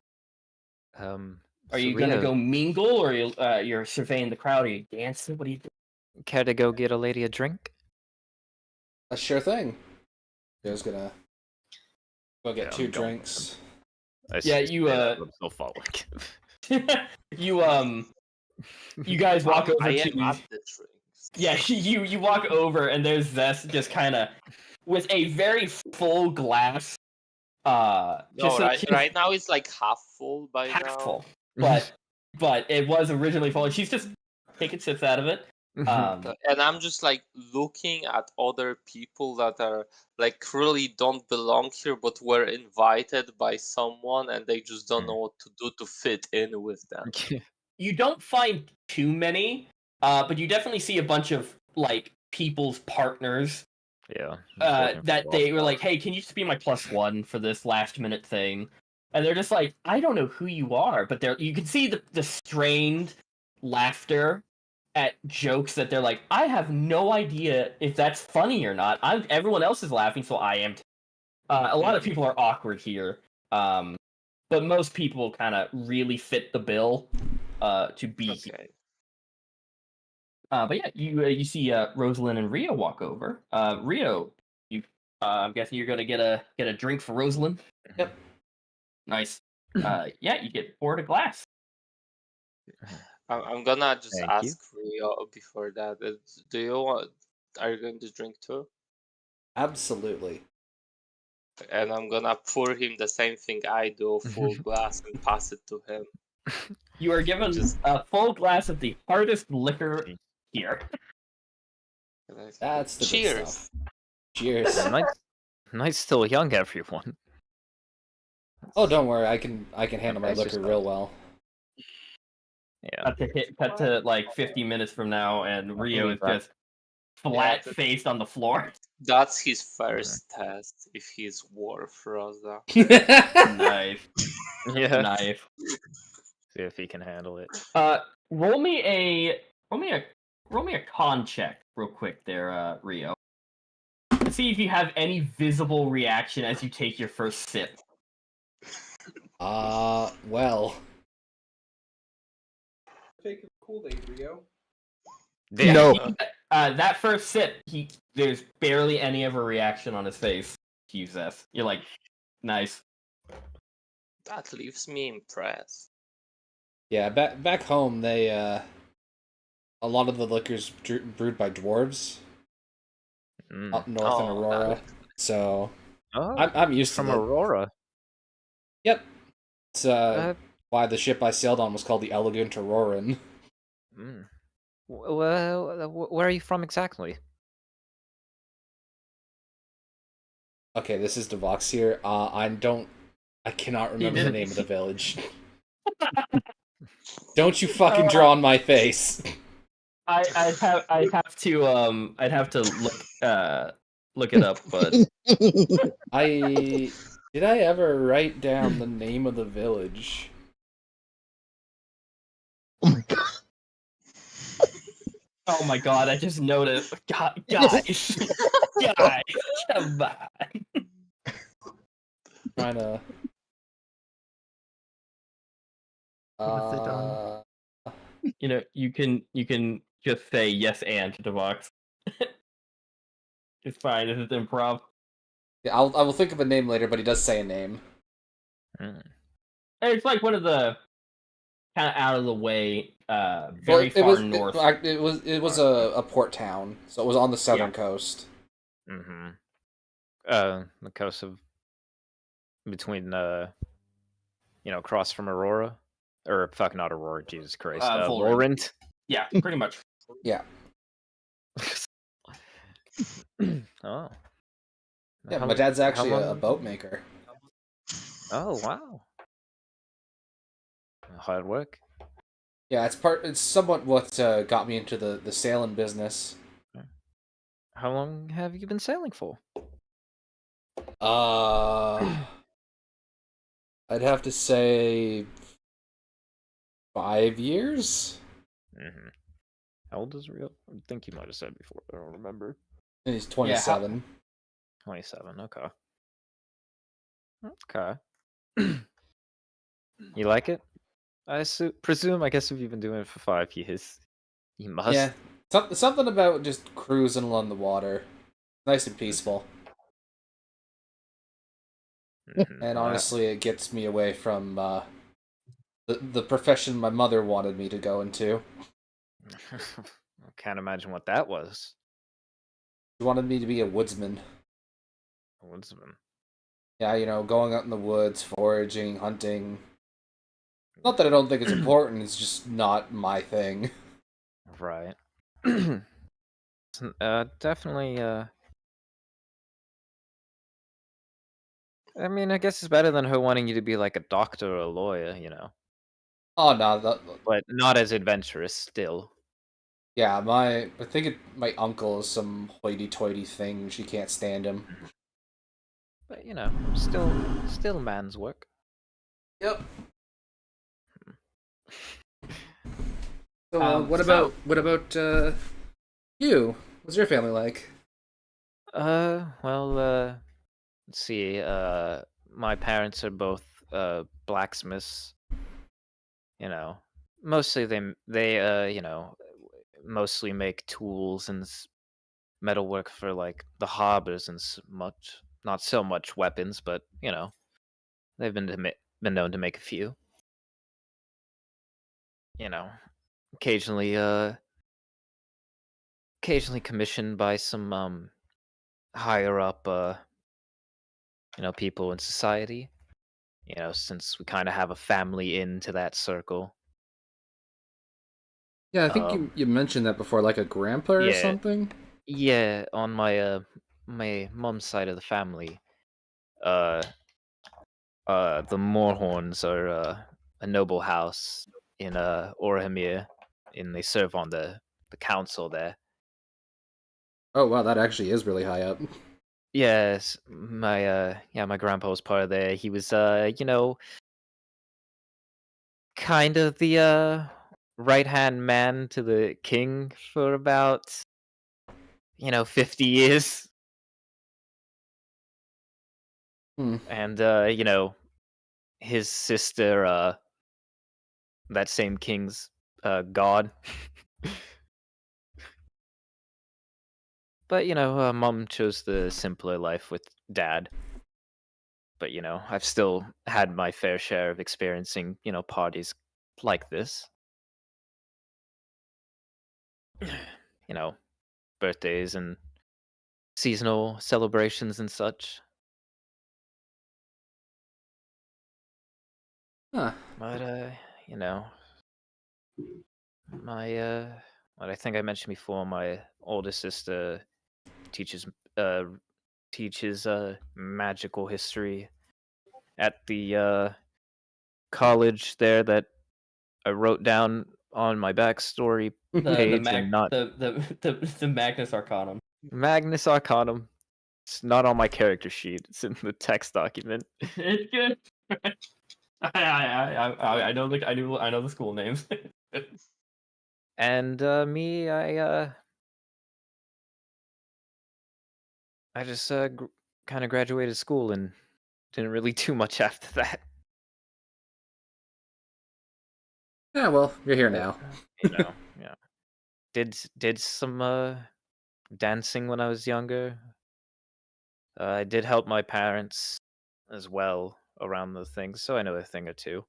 Are you gonna go mingle, or you're surveying the crowd? Are you dancing? What are you doing?
Care to go get a lady a drink?
A sure thing. Rio's gonna go get 2 drinks.
You
I'm still following.
You guys walk over
I
to.
am at the drinks.
Yeah, you walk over and there's Zest just kind of with a very full glass.
Right now it's like half full by
half
now.
Full, but it was originally full. And she's just taking sips out of it.
And I'm just like looking at other people that are like really don't belong here, but were invited by someone, and they just don't know what to do to fit in with them.
You don't find too many, but you definitely see a bunch of like people's partners.
Yeah.
That they were like, "Hey, can you just be my +1 for this last minute thing?" And they're just like, "I don't know who you are," but you can see the strained laughter at jokes that they're like, "I have no idea if that's funny or not. Everyone else is laughing, so I am." A lot of people are awkward here, but most people kind of really fit the bill to be here. But yeah, you see Rosalind and Rio walk over. Rio, I'm guessing you're gonna get a drink for Rosalind.
Yep.
Nice. Yeah, you get poured a glass.
I'm gonna just
Thank
ask Rio before that. Are you going to drink too?
Absolutely.
And I'm gonna pour him the same thing I do, a full glass, and pass it to him.
You are given a full glass of the hardest liquor here.
That's the
Cheers.
good stuff. Cheers.
Nice, still young, everyone.
Oh, don't worry. I can handle my liquor real well.
Yeah.
Cut to like 50 minutes from now, and Rio is just flat-faced on the floor.
That's his first test, if he's worth Rosa.
Nice.
Yeah.
Nice.
See if he can handle it.
Roll me a con check real quick there, Rio. see if you have any visible reaction as you take your first sip.
Well.
Take a Kool-Aid, Rio.
No.
That first sip, there's barely any of a reaction on his face to use this. You're like, nice.
That leaves me impressed.
Yeah, back home, they a lot of the liquors brewed by dwarves up north in Aurora. So I'm used to
from Aurora.
Yep. It's why the ship I sailed on was called the Elegant Auroran.
Well, where are you from exactly?
Okay, this is Devox here. I cannot remember the name of the village. Don't you fucking draw on my face.
I'd have to look it up, but
did I ever write down the name of the village?
Oh my god.
Oh my god, I just noticed. Guys, come on.
Trying to.
You know, you can just say yes and to Devox. It's fine. This is improv.
Yeah, I will think of a name later, but he does say a name.
It's like one of the kind of out of the way, very far north.
It was a port town, so it was on the southern coast.
Mm-hmm. The coast of between across from Aurora, or fuck, not Aurora. Jesus Christ, Laurent.
Yeah, pretty much.
Yeah.
Oh.
Yeah, my dad's actually a boat maker.
Oh wow. Hard work.
Yeah, it's somewhat what got me into the sailing business.
How long have you been sailing for?
I'd have to say 5 years.
Mm-hmm. How old is Rio? I think you might have said before, but I don't remember.
And he's 27.
Yeah, 27. Okay. Okay. You like it? I presume. I guess if you've been doing it for 5 years, you must.
Yeah, something about just cruising along the water, nice and peaceful. And honestly, it gets me away from the profession my mother wanted me to go into.
I can't imagine what that was.
She wanted me to be a woodsman.
A woodsman.
Yeah, going out in the woods, foraging, hunting. Not that I don't think it's important, it's just not my thing.
Right. Definitely, I mean, I guess it's better than her wanting you to be like a doctor or a lawyer,
Oh, no.
But not as adventurous, still.
Yeah, I think my uncle is some hoity-toity thing. She can't stand him.
But, still man's work.
Yep. So, what about you? What's your family like?
Well, let's see. My parents are both blacksmiths. Mostly they mostly make tools and metalwork for like the harbors and not so much weapons, but they've been known to make a few. Occasionally commissioned by some higher up people in society. Since we kind of have a family into that circle.
Yeah, I think you mentioned that before, like a grandpa or something.
Yeah, on my my mom's side of the family, the Moorhorns are a noble house in Orhamir, and they serve on the council there.
Oh wow, that actually is really high up.
Yes, my grandpa was part of there. He was kind of the right-hand man to the king for about 50 years. And his sister, that same king's god. But mom chose the simpler life with dad. But I've still had my fair share of experiencing parties like this. Birthdays and seasonal celebrations and such.
Huh.
But my what I think I mentioned before, my oldest sister teaches uh magical history at the college there that I wrote down on my backstory page and not
the Magnus Arcanum.
Magnus Arcanum. It's not on my character sheet. It's in the text document.
It's good. I know the school names.
And me, I just kind of graduated school and didn't really do much after that.
Yeah, well, you're here now.
Yeah. Did some dancing when I was younger. I did help my parents as well around the things, so I know a thing or two.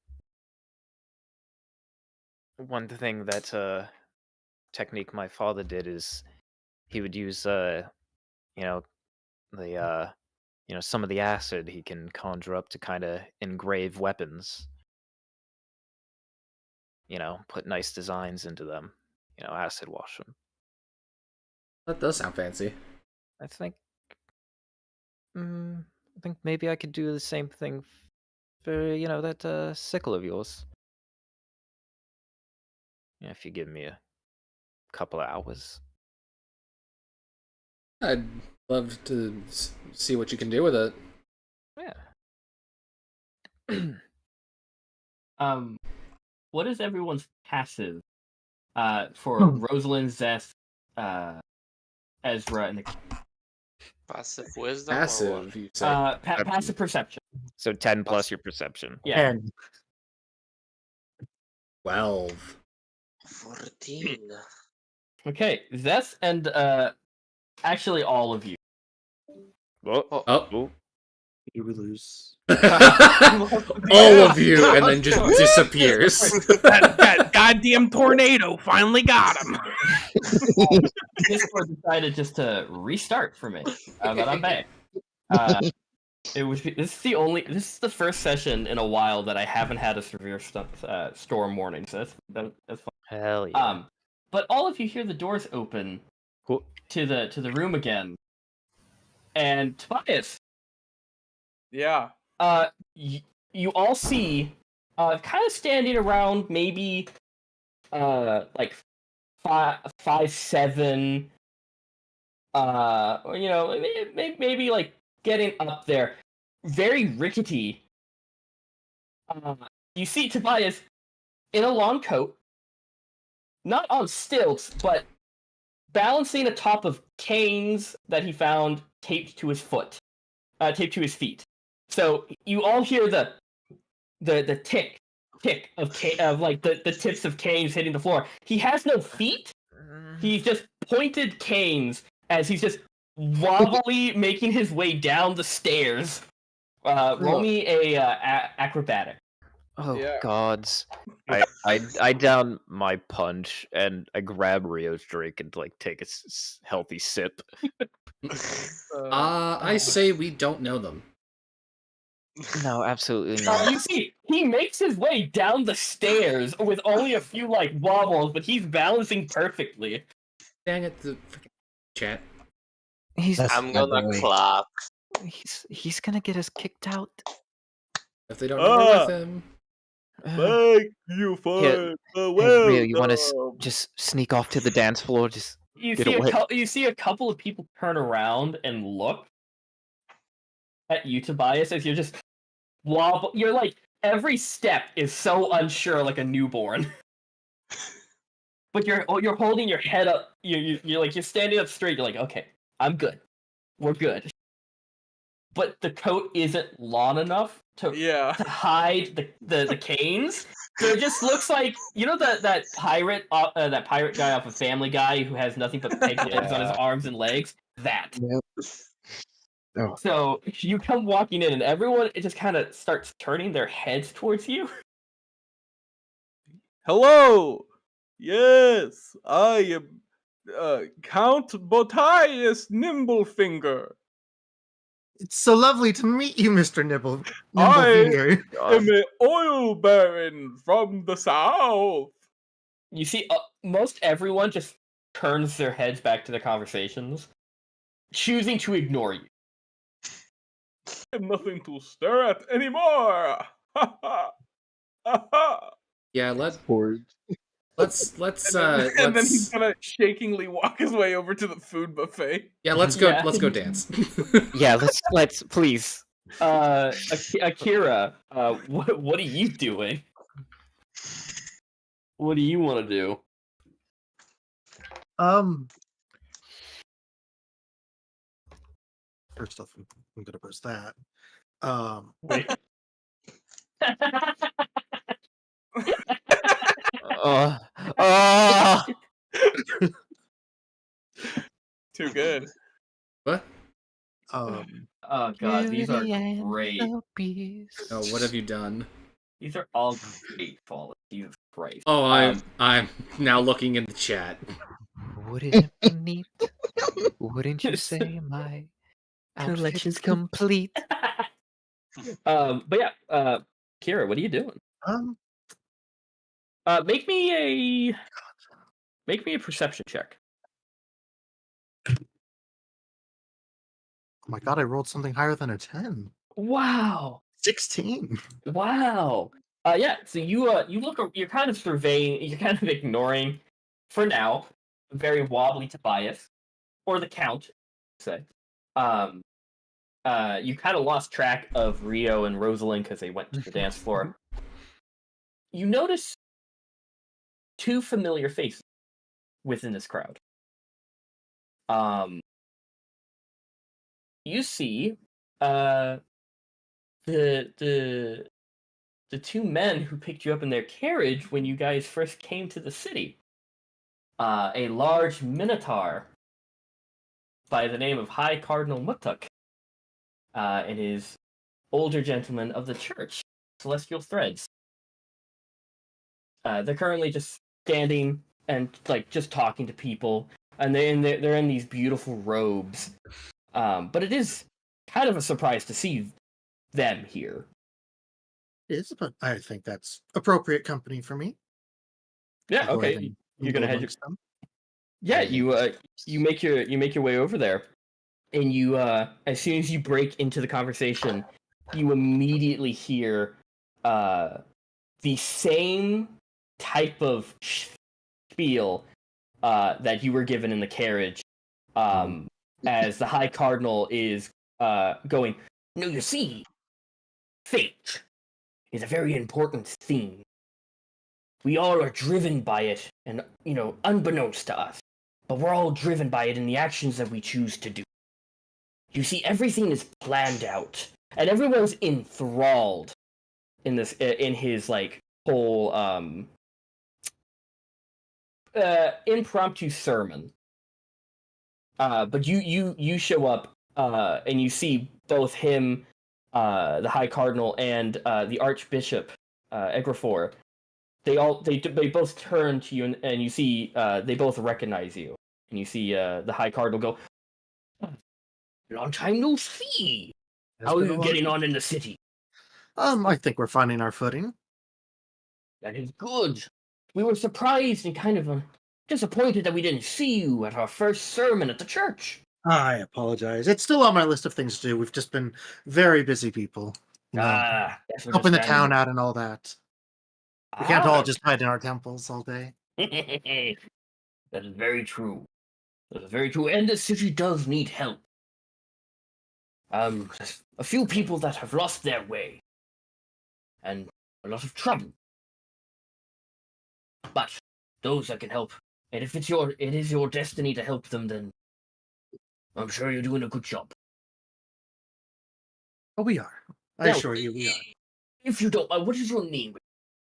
One thing that technique my father did is he would use you know the some of the acid he can conjure up to kind of engrave weapons. Put nice designs into them. Acid wash them.
That does sound fancy.
I think. I think maybe I could do the same thing for that sickle of yours. If you give me a couple of hours.
I'd love to see what you can do with it.
Yeah.
What is everyone's passive? For Rosalind, Zest, Ezra, and the
passive wisdom.
Passive, you say?
Passive perception.
So 10 plus your perception.
Yeah.
12.
14.
Okay, Zest and actually all of you.
Oh.
You will lose.
All of you, and then just disappears.
that goddamn tornado finally got him.
Discord decided just to restart for me, but I'm back. This is the first session in a while that I haven't had a severe storm warning, so that's fun.
Hell yeah.
But all of you hear the doors open to the room again, and Tobias.
Yeah.
You all see, kind of standing around, maybe, like 5'7", maybe like getting up there, very rickety. You see Tobias in a long coat, not on stilts, but balancing atop of canes that he found taped to his feet. So you all hear the tick of like the tips of canes hitting the floor. He has no feet. He's just pointed canes as he's just wobbly making his way down the stairs. Roll me a acrobatic.
Oh gods! I down my punch and I grab Rio's drink and like take a healthy sip.
I say we don't know them.
No, absolutely not.
You see, he makes his way down the stairs with only a few like wobbles, but he's balancing perfectly.
Dang it, the freaking chat.
I'm gonna clap.
He's gonna get us kicked out.
If they don't know we're with him.
Thank you for
the
welcome.
Rio, you want to just sneak off to the dance floor? Just
you
get
see a couple of people turn around and look at you, Tobias, as you're just wobble. You're like every step is so unsure, like a newborn. But you're holding your head up. You're standing up straight. You're like, okay, I'm good. We're good. but the coat isn't long enough to hide the canes. So it just looks like, you know, that pirate guy off of Family Guy who has nothing but peg legs on his arms and legs. That.
Yep. Oh.
So you come walking in, and everyone just kind of starts turning their heads towards you.
Hello. Yes, I am Count Botius Nimblefinger.
It's so lovely to meet you, Mr. Nibble.
I
Nimblefinger.
am an oil baron from the south.
You see, most everyone just turns their heads back to their conversations, choosing to ignore you.
I have nothing to stare at anymore.
Yeah, let's
and then he's gonna shakingly walk his way over to the food buffet.
Yeah, let's go dance.
Yeah, let's please.
Akira, what are you doing? What do you want to do?
First off, I'm gonna post that.
Wait.
Too good.
What?
Oh god, these are great.
Oh, what have you done?
These are all great, Paul. Jesus Christ.
Oh, I'm now looking in the chat.
Wouldn't it be neat? Wouldn't you say my collection's complete?
But yeah, Kira, what are you doing? Make me a perception check.
Oh my god, I rolled something higher than a 10.
Wow.
16.
Wow. Yeah, so you look, you're kind of surveying, you're kind of ignoring, for now, very wobbly Tobias, or the Count, say. You kind of lost track of Rio and Rosalind because they went to the dance floor. You notice two familiar faces within this crowd. You see, the two men who picked you up in their carriage when you guys first came to the city. A large minotaur by the name of High Cardinal Muttuk, and his older gentleman of the church, Celestial Threads. They're currently just standing and just talking to people, and they're in these beautiful robes. But it is kind of a surprise to see them here.
It is, but I think that's appropriate company for me.
Yeah, okay. You're gonna head them. Yeah, you make your way over there, and you as soon as you break into the conversation, you immediately hear the same type of spiel that you were given in the carriage, as the High Cardinal is going. No, you see, fate is a very important theme. We all are driven by it, and, unbeknownst to us. But we're all driven by it in the actions that we choose to do. You see, everything is planned out, and everyone's enthralled in this, in his, whole, impromptu sermon. But you show up, and you see both him, the High Cardinal, and the Archbishop, Egrafor. They both turn to you, and you see they both recognize you, and you see the High Cardinal go, "Long time no see. How are you getting on in the city?"
I think we're finding our footing.
That is good. We were surprised and kind of disappointed that we didn't see you at our first sermon at the church.
I apologize. It's still on my list of things to do. We've just been very busy people. Helping the town out and all that. We can't all just hide in our temples all day.
That is very true. That is very true. And the city does need help. There's a few people that have lost their way. And a lot of trouble. But those I can help. And if it is your destiny to help them, then I'm sure you're doing a good job.
Oh, we are. I
Now,
assure you, we are.
If you don't mind, what is your name?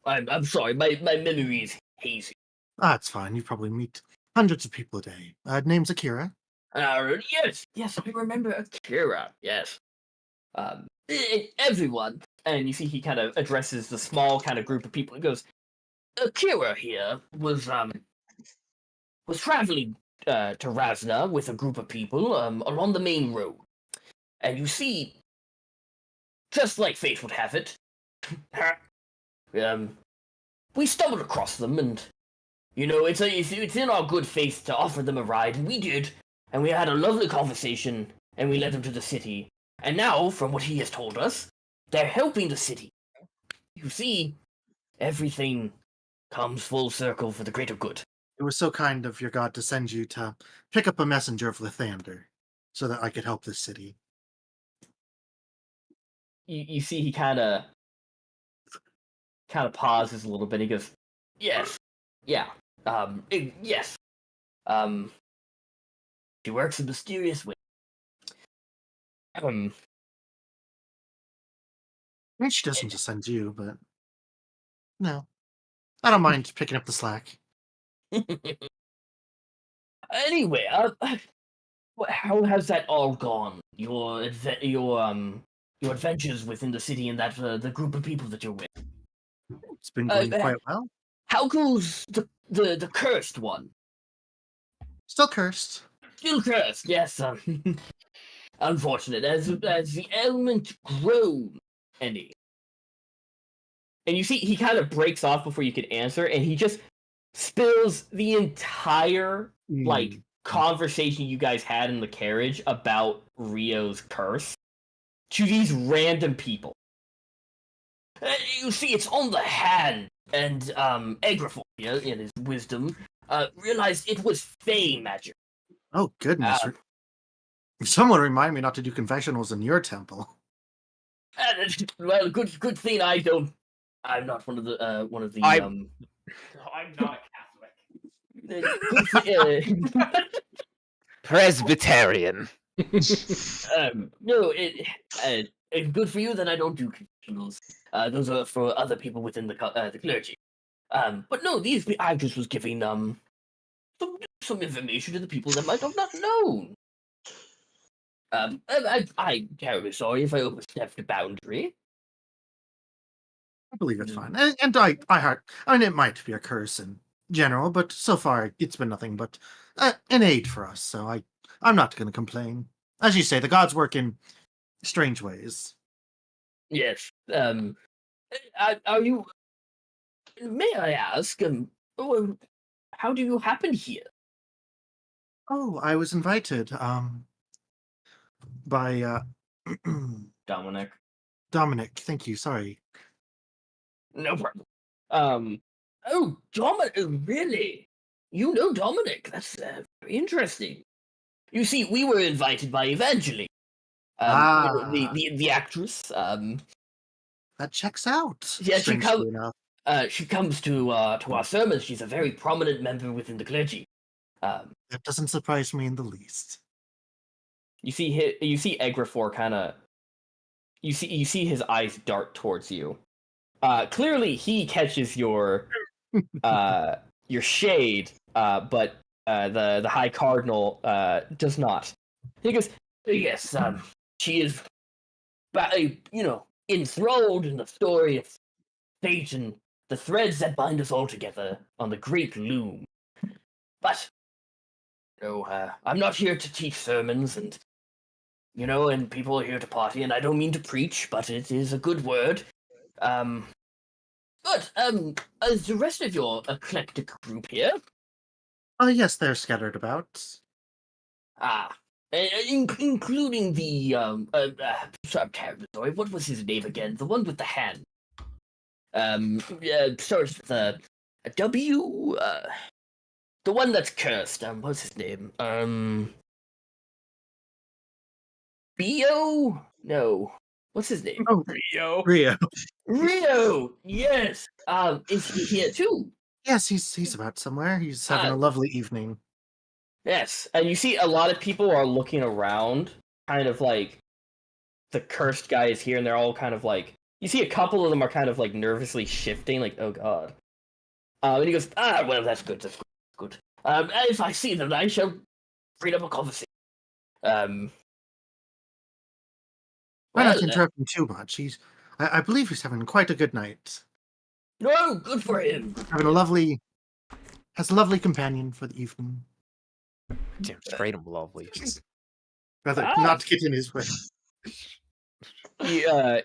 I'm sorry, my memory is hazy.
Ah, it's fine. You probably meet hundreds of people a day. Name's Akira.
Yes, I remember Akira. Yes. Everyone, and you see he kind of addresses the small kind of group of people. He goes, Akira here was traveling to Razna with a group of people along the main road, and you see, just like fate would have it, we stumbled across them, and it's in our good faith to offer them a ride, and we did, and we had a lovely conversation, and we led them to the city, and now, from what he has told us, they're helping the city. You see, everything comes full circle for the greater good.
It was so kind of your god to send you to pick up a messenger of Lathander, so that I could help this city.
You see he kind of pauses a little bit. He goes, yes, yeah, yes. She works in mysterious ways.
I mean, she doesn't just send you, but no, I don't mind picking up the slack.
Anyway, how has that all gone? Your adventures within the city and that the group of people that you're with.
It's been going quite well.
How goes the cursed one?
Still cursed.
Still cursed, yes. Unfortunate. As the ailment grown any. And you see, he kind of breaks off before you can answer, and he just spills the entire conversation you guys had in the carriage about Rio's curse to these random people. You see, it's on the hand, and Agrafor, in his wisdom, realized it was Fey magic.
Oh goodness! Someone remind me not to do confessionals in your temple.
Well, good thing I don't. I'm not one of the I'm not a Catholic.
Presbyterian.
No, it's good for you that I don't do confessionals. Those are for other people within the clergy. But no, I just was giving some information to the people that might have not known. I'm terribly sorry if I overstepped a boundary.
I believe it's fine, and I mean, it might be a curse in general, but so far it's been nothing but an aid for us. So I'm not going to complain. As you say, the gods work in strange ways.
Yes. Are you? May I ask? How do you happen here?
Oh, I was invited. By
Dominic.
Dominic, thank you. Sorry.
No problem. Oh, Dominic, really? You know Dominic? That's very interesting. You see, we were invited by Evangeline, the actress.
That checks out.
Yeah,
enough.
She comes to our sermons. She's a very prominent member within the clergy.
That doesn't surprise me in the least.
You see Agrafor kind of. You see his eyes dart towards you. Clearly, he catches your shade, but the High Cardinal does not. He goes, yes, she is, enthralled in the story of fate and the threads that bind us all together on the great loom. But, I'm not here to teach sermons, and people are here to party, and I don't mean to preach, but it is a good word. But, is the rest of your eclectic group here?
Yes, they're scattered about.
Including the, I'm terribly sorry, what was his name again? The one with the hand. Starts with a W, the one that's cursed, what's his name? Bio? No. What's his name?
Oh,
Rio! Yes! Is he here too?
Yes, he's about somewhere. He's having a lovely evening.
Yes, and you see a lot of people are looking around, kind of like the cursed guy is here, and they're all kind of like, you see a couple of them are kind of like nervously shifting, like, oh god. And he goes, well, that's good, that's good. If I see them, I shall bring up a conversation.
Try
Well,
not to interrupt him too much. I believe he's having quite a good night.
no, good for him.
Having has a lovely companion for the evening.
Damn, straight up lovely.
Rather, not to get in his way.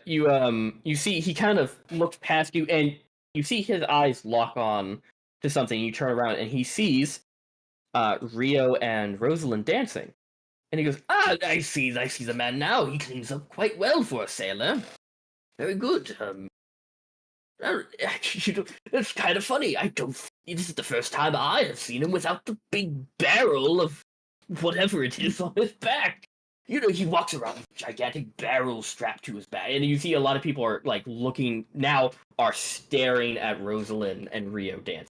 You see he kind of looks past you, and you see his eyes lock on to something. You turn around, and he sees Rio and Rosalind dancing. And he goes, I see the man now. He cleans up quite well for a sailor. Very good. It's kind of funny. This is the first time I have seen him without the big barrel of whatever it is on his back. You know, he walks around with a gigantic barrel strapped to his back. And you see a lot of people are, like, are staring at Rosalind and Rio dancing.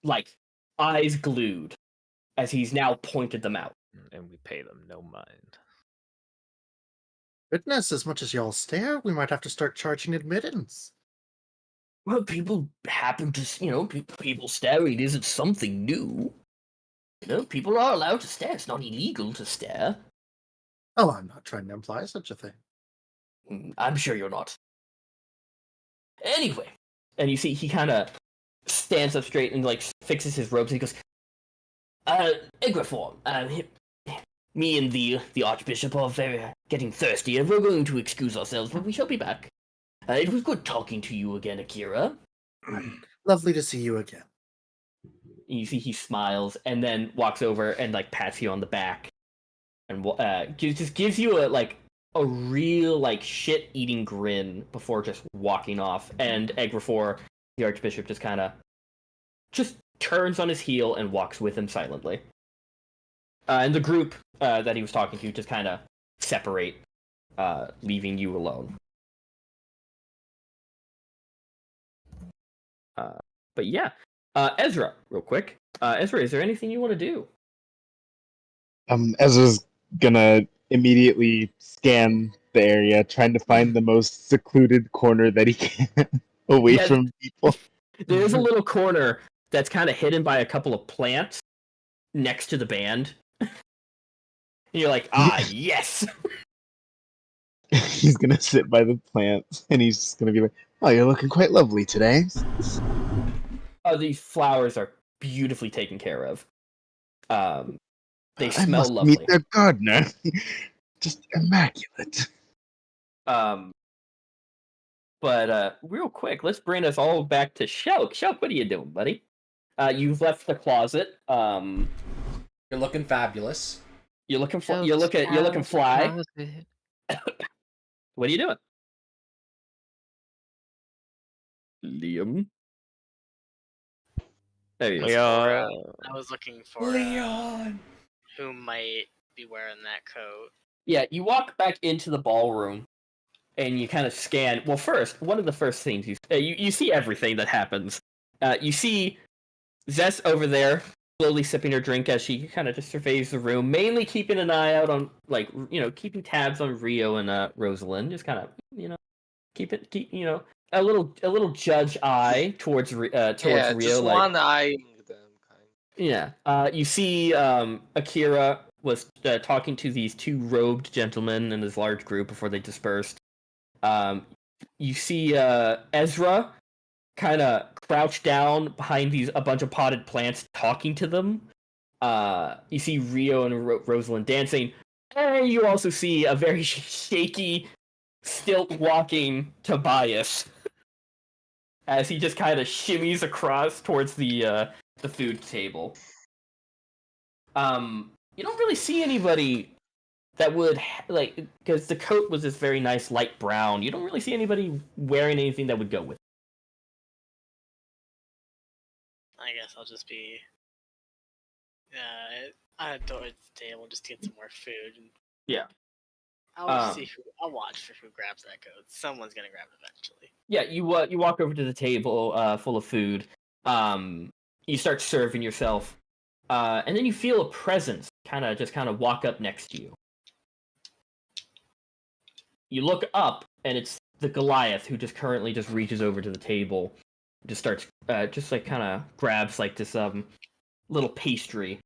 Like, eyes glued, as he's now pointed them out.
And we pay them no mind.
Goodness, as much as y'all stare, we might have to start charging admittance.
Well, people happen to, people staring isn't something new. People are allowed to stare. It's not illegal to stare.
Oh, I'm not trying to imply such a thing.
I'm sure you're not. Anyway, and you see he kind of stands up straight and, like, fixes his robes, and he goes, Egreform, me and the Archbishop are getting thirsty, and we're going to excuse ourselves, but we shall be back. It was good talking to you again, Akira.
Lovely to see you again.
You see he smiles, and then walks over and, like, pats you on the back, and just gives you a real, like, shit-eating grin before just walking off. And Egrefor, the Archbishop, just kind of turns on his heel and walks with him silently. And the group that he was talking to just kind of separate, leaving you alone. But yeah, Ezra, real quick. Ezra, is there anything you want to do?
Ezra's gonna immediately scan the area, trying to find the most secluded corner that he can away from people.
There's a little corner that's kind of hidden by a couple of plants next to the band. And you're like, yes!
He's gonna sit by the plants, and he's just gonna be like, oh, you're looking quite lovely today.
Oh, these flowers are beautifully taken care of. They smell
must
lovely.
Meet their gardener. Just immaculate.
But real quick, let's bring us all back to Shelk. Shelk, what are you doing, buddy? You've left the closet.
You're looking fabulous.
You're looking you're looking fly. What are you doing? Liam. There you
go. I was looking for
Leon.
Who might be wearing that coat.
Yeah, you walk back into the ballroom, and you kind of scan. Well, first, one of the first things you see everything that happens. You see Zess over there, slowly sipping her drink as she kind of just surveys the room, mainly keeping an eye out on, like, keeping tabs on Rio and Rosalind, just kind of, keep a little judge eye towards Rio.
Just
like,
one eyeing them, kind.
Yeah. You see Akira was talking to these two robed gentlemen in this large group before they dispersed. You see Ezra kind of crouched down behind a bunch of potted plants talking to them. You see Rio and Rosalind dancing. And you also see a very shaky, stilt-walking Tobias as he just kind of shimmies across towards the food table. You don't really see anybody that would, because the coat was this very nice light brown. You don't really see anybody wearing anything that would go with it.
I guess I'll just be towards the table just to get some more food.
Yeah.
I'll watch for who grabs that coat. Someone's gonna grab it eventually.
Yeah, you walk over to the table full of food. You start serving yourself, and then you feel a presence kind of walk up next to you. you look up, and it's the Goliath who just currently just reaches over to the table, just starts, just like kind of grabs like this little pastry.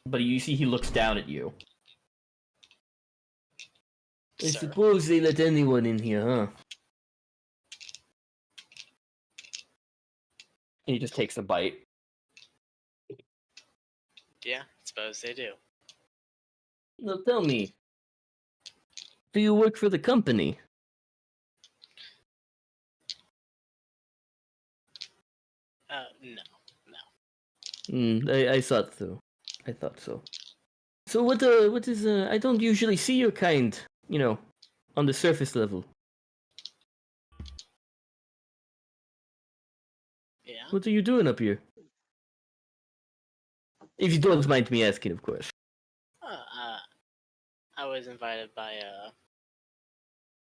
But you see he looks down at you. I suppose they let anyone in here, huh? And he just takes a bite.
Yeah, I suppose they do.
Now tell me, do you work for the company?
No.
I thought so. I thought so. So what is, I don't usually see your kind, on the surface level.
Yeah?
What are you doing up here? If you don't mind me asking, of course.
I was invited by,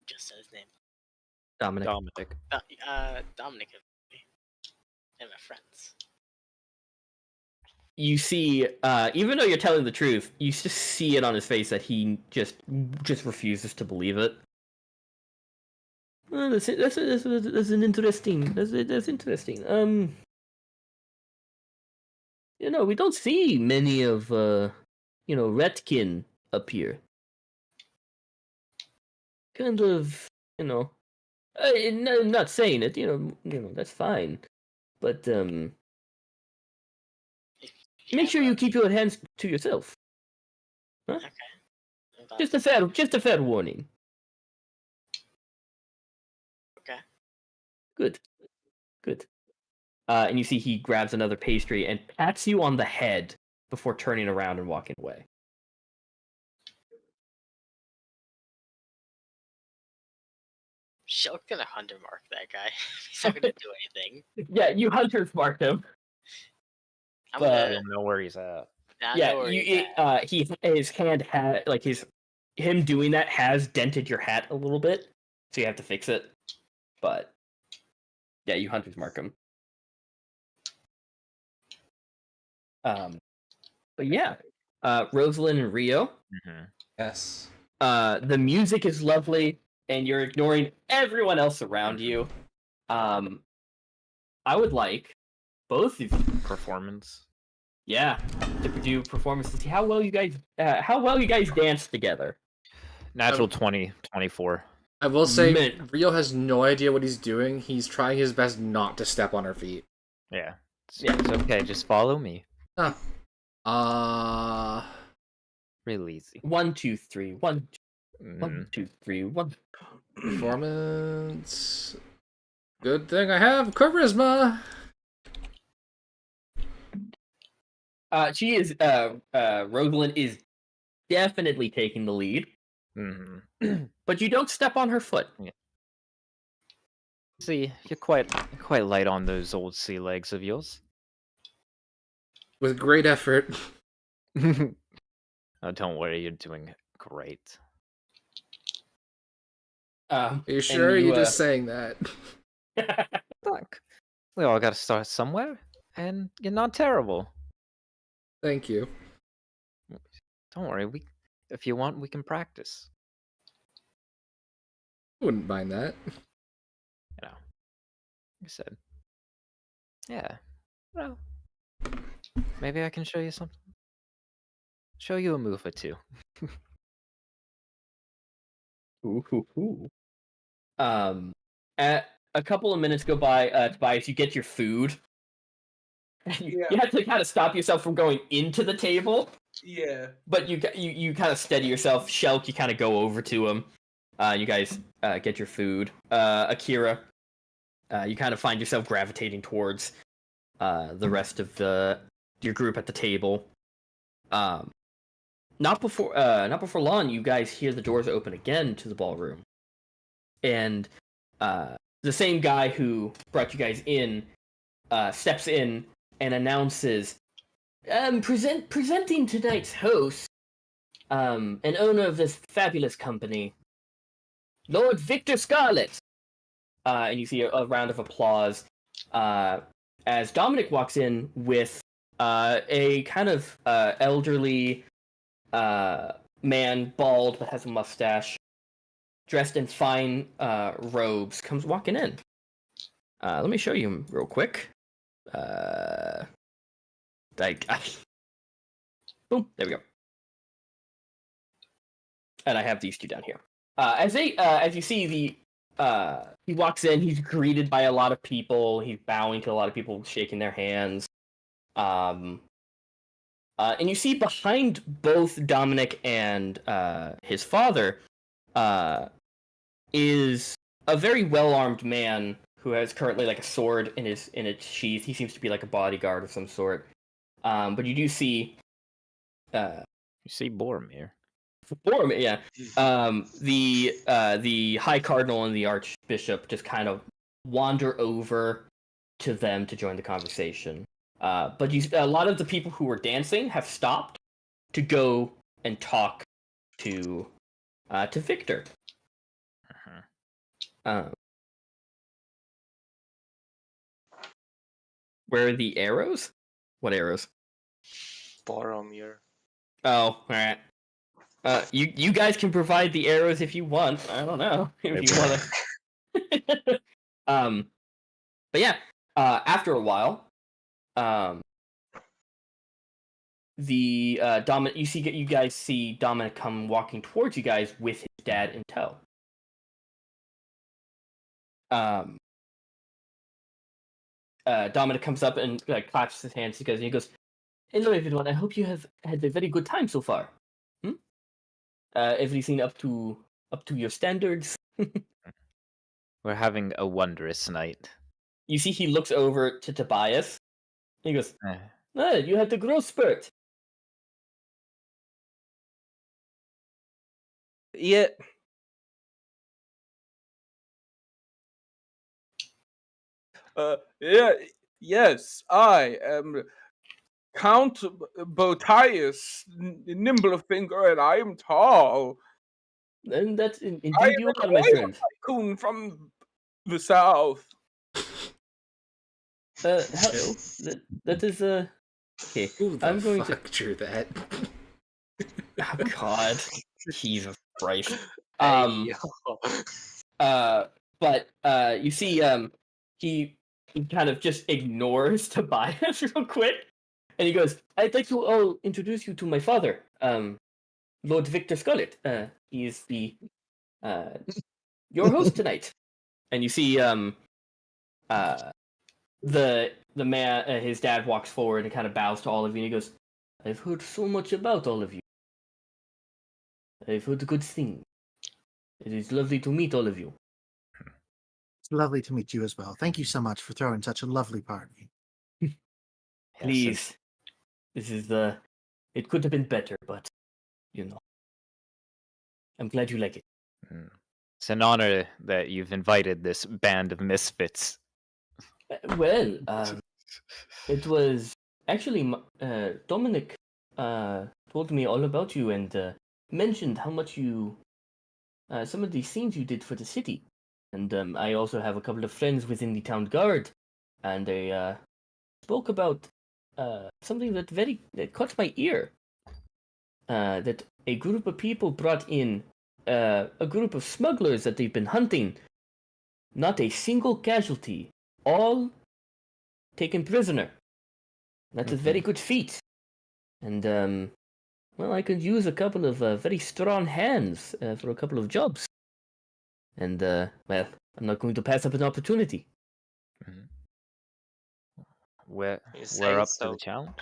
just said his name.
Dominic.
Dominic and my friends.
You see, even though you're telling the truth, you just see it on his face that he just refuses to believe it. Well, that's an interesting. That's interesting. We don't see many of Retkin up here. Kind of, I'm not saying it. That's fine, but make sure you keep your hands to yourself. Huh?
Okay.
Just a fair warning.
Okay.
Good. And you see he grabs another pastry and pats you on the head before turning around and walking away.
Shell's gonna hunter mark that guy. He's not gonna do anything.
Yeah, you hunters marked him.
I don't know where he's at.
His hand had him doing that has dented your hat a little bit, so you have to fix it. But yeah, you hunters mark him. But yeah, Rosalind and Rio.
Mm-hmm. Yes.
The music is lovely, and you're ignoring everyone else around you. I would like both of you
performance.
Yeah, to do performances. See how well you guys dance together.
Natural 20, 24.
I will say, Rio has no idea what he's doing. He's trying his best not to step on her feet.
Yeah. It's okay. Just follow me. Really easy.
1, 2, 3. 1, 2, 3. 1.
Performance. Good thing I have charisma.
She is. Rosalind is definitely taking the lead.
Mm-hmm.
But you don't step on her foot.
Yeah. See, you're quite light on those old sea legs of yours.
With great effort.
Oh, don't worry, you're doing great.
Are you sure you're just saying that?
Look, we all got to start somewhere, and you're not terrible.
Thank you.
Don't worry, if you want, we can practice.
Wouldn't mind that.
Like I said. Yeah. Well, maybe I can show you something. Show you a move or two.
Ooh. A couple of minutes go by, Tobias, you get your food. You have to kind of stop yourself from going into the table.
Yeah.
But you kind of steady yourself. Shelk, you kind of go over to him. You guys get your food. Akira, you kind of find yourself gravitating towards the rest of your group at the table. Not before long, you guys hear the doors open again to the ballroom, and the same guy who brought you guys in steps in and announces, presenting tonight's host, and owner of this fabulous company, Lord Victor Scarlet. And you see a round of applause as Dominic walks in with a kind of elderly man, bald but has a mustache, dressed in fine robes, comes walking in. Let me show you him real quick. Boom, there we go. And I have these two down here. As you see, he walks in. He's greeted by a lot of people. He's bowing to a lot of people, shaking their hands. And you see behind both Dominic and his father is a very well-armed man who has currently like a sword in its sheath. He seems to be like a bodyguard of some sort. But you do see
you see Boromir.
Boromir, yeah. The High Cardinal and the Archbishop just kind of wander over to them to join the conversation. But a lot of the people who were dancing have stopped to go and talk to Victor. Where are the arrows? What arrows?
Boromir.
Oh, alright. You guys can provide the arrows if you want. I don't know if you want to. But yeah. After a while, Dominic. You guys see Dominic come walking towards you guys with his dad in tow. Dominic comes up and claps his hands together. And he goes, "Hello, everyone. I hope you have had a very good time so far. Everything up to your standards."
We're having a wondrous night.
You see, he looks over to Tobias. He goes, "You had the growth spurt."
Yeah. Yes, I am Count Botius Nimblefinger, and I am tall.
And that's indeed
I
you
am
are, my friend.
tycoon from the south.
That is okay.
Who the
I'm going
fuck drew that?
Oh God, Jesus Christ. But you see, he kind of just ignores Tobias real quick, and he goes, "I'd like to introduce you to my father, Lord Victor Scarlet. He is your host tonight." And you see, the man, his dad walks forward and kind of bows to all of you, and he goes, "I've heard so much about all of you. I've heard good things. It is lovely to meet all of you."
It's lovely to meet you as well. Thank you so much for throwing such a lovely party.
Please, this is it could have been better, but I'm glad you like it.
It's an honor that you've invited this band of misfits.
Well, it was actually Dominic told me all about you and mentioned how much you some of the things you did for the city, and I also have a couple of friends within the town guard, and they spoke about something that caught my ear. That a group of people brought in a group of smugglers that they've been hunting. Not a single casualty. All taken prisoner. That's a very good feat. And, well, I could use a couple of very strong hands for a couple of jobs. And, well, I'm not going to pass up an opportunity.
We're up to the challenge.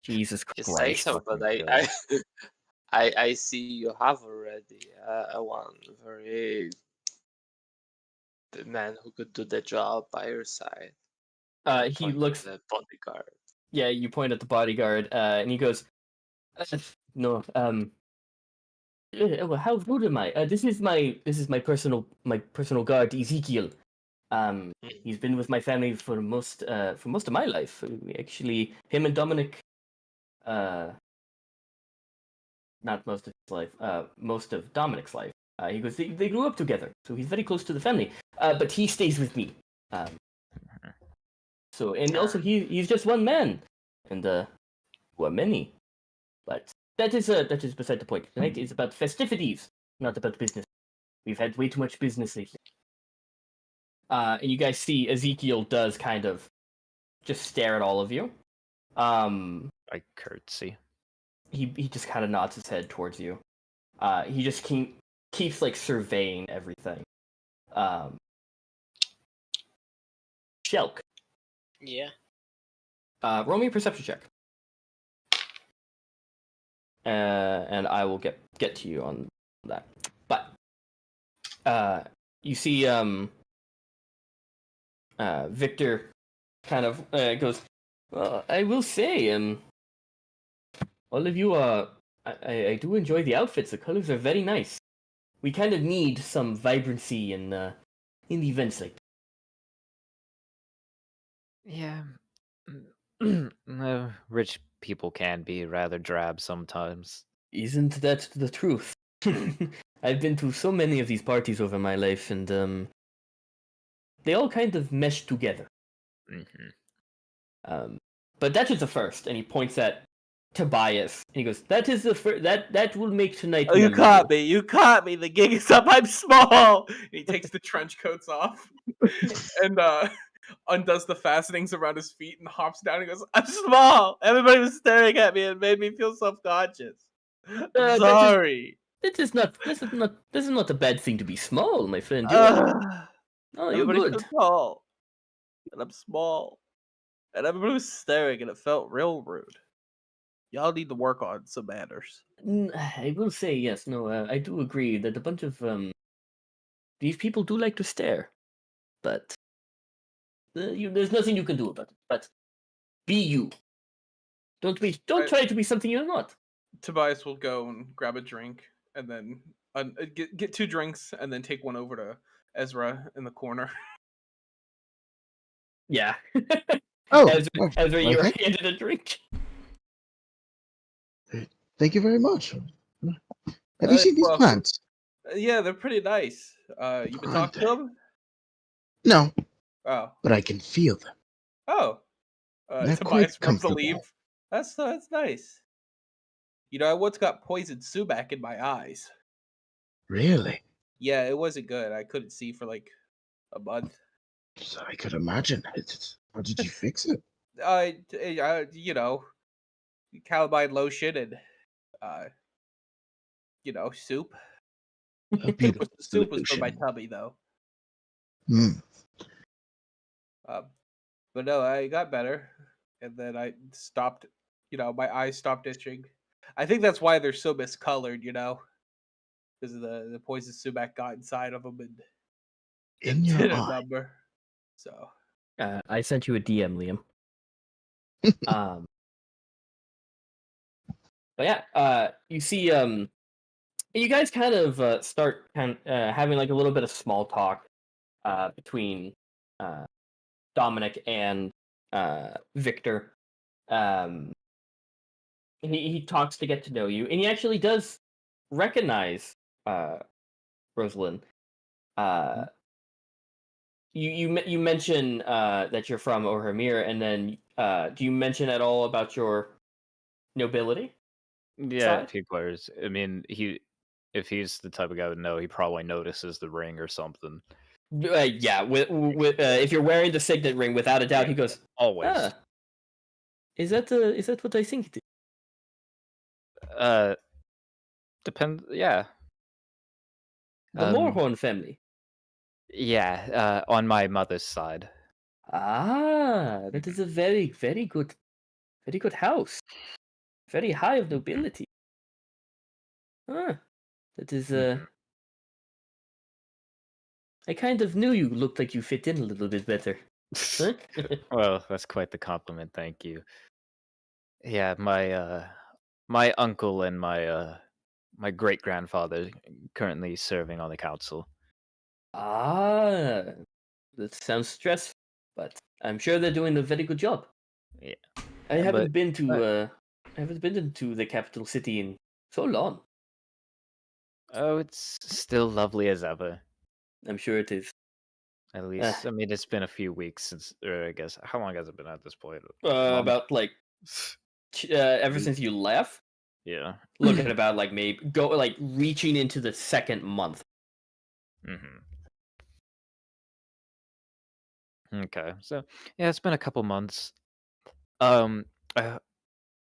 Jesus
You
Christ.
say so, but I see you have already one very man who could do the job by your side.
He looks
at the bodyguard.
Yeah, you point at the bodyguard, and he goes, "No, well, how rude am I? This is my personal guard, Ezekiel. He's been with my family for most of my life. Actually, him and Dominic, not most of his life, most of Dominic's life. He goes, they grew up together, so he's very close to the family. But he stays with me. So, and also he's just one man, and well, many. But that is beside the point. Tonight is about festivities, not about business. We've had way too much business lately. And you guys see Ezekiel does kind of just stare at all of you.
I curtsy.
He just kind of nods his head towards you. He just keeps like surveying everything. Shelk.
Yeah.
Roll me a perception check. And I will get to you on that. But you see Victor kind of goes, well, I will say, all of you I do enjoy the outfits. The colors are very nice. We kind of need some vibrancy in the events like that.
Yeah. Rich people can be rather drab sometimes.
Isn't that the truth? I've been to so many of these parties over my life, and they all kind of mesh together.
Mm-hmm.
But that is the first, and he points at Tobias, and he goes, "That is the first. That will make tonight."
Oh, you caught me! You caught me! The gig is up. I'm small. And he takes the trench coats off, and undoes the fastenings around his feet and hops down and goes, "I'm small. Everybody was staring at me and made me feel self-conscious. I'm sorry."
This is not a bad thing to be small, my friend. You're
Everybody's
good.
so tall, and I'm small, and everybody was staring, and it felt real rude. Y'all need to work on some manners.
I will say yes. No, I do agree that a bunch of these people do like to stare, but there's nothing you can do about it. But be you. Don't try to be something you're not.
Tobias will go and grab a drink, and then get 2 drinks, and then take one over to Ezra in the corner.
Yeah.
Oh,
Ezra,
okay.
you're handed a drink.
Thank you very much. Have you seen these
Well,
plants?
yeah, they're pretty nice. You been talking to them?
No,
Oh,
but I can feel them.
oh.
They're
Tobias
quite
rubs the
comfortable.
leaf. That's nice. You know, I once got poisoned sumac in my eyes.
Really?
Yeah, it wasn't good. I couldn't see for like a month.
So I could imagine. How did you fix it?
You know, calamine lotion and you know, soup.
A beautiful
Soup was for my
solution.
tummy though.
Mm.
But no, I got better, and then I stopped. You know, my eyes stopped itching. I think that's why they're so miscolored. You know, because the poison sumac got inside of them and
In your
did a
eye.
number. So
I sent you a DM, Liam. But yeah, you see, you guys kind of start having like a little bit of small talk between Dominic and Victor. He talks to get to know you, and he actually does recognize Rosalind. You mention that you're from Ohermir, and then do you mention at all about your nobility?
Yeah,
Side?
Pigwares. I mean, if he's the type of guy to know, he probably notices the ring or something.
Yeah, if you're wearing the signet ring, without a doubt, he goes,
Always.
"Ah, is that what I think it is?"
Depends. Yeah.
The Morhorn family.
Yeah, on my mother's side.
Ah, that is a very, very good house. Very high of nobility. Ah, that is I kind of knew you looked like you fit in a little bit better. Huh?
Well, that's quite the compliment. Thank you. Yeah, my uncle and my great grandfather currently serving on the council.
Ah, that sounds stressful, but I'm sure they're doing a very good job.
Yeah,
I haven't
but
been to the capital city in so long.
oh, it's still lovely as ever.
I'm sure it is.
At least, I mean, it's been a few weeks since, or I guess, how long has it been at this point?
About like ever since you left.
Yeah.
Looking about like maybe reaching into the second month.
Mm-hmm. Okay, so yeah, it's been a couple months. Um,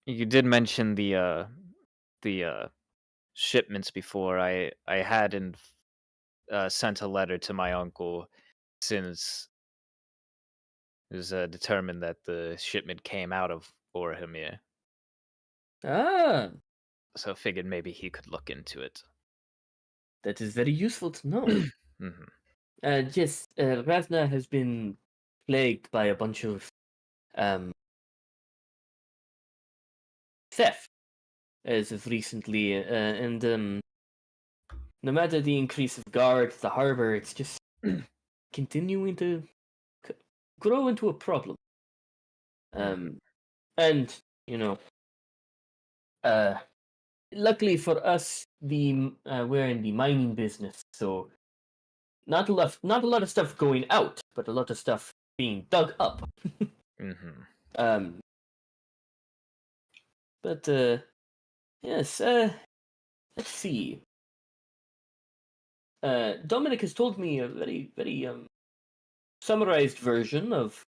you did mention the shipments before. I hadn't sent a letter to my uncle since it was determined that the shipment came out of Orhamir.
Ah,
So I figured maybe he could look into it.
that is very useful to know.
Mm-hmm.
Yes, Ravna has been plagued by a bunch of theft as of recently, and no matter the increase of guards, the harbor, it's just continuing to grow into a problem. And you know, luckily for us, we're in the mining business, so not a lot of stuff going out, but a lot of stuff being dug up.
Mm-hmm.
But yes, let's see. Dominic has told me a very, very summarized version of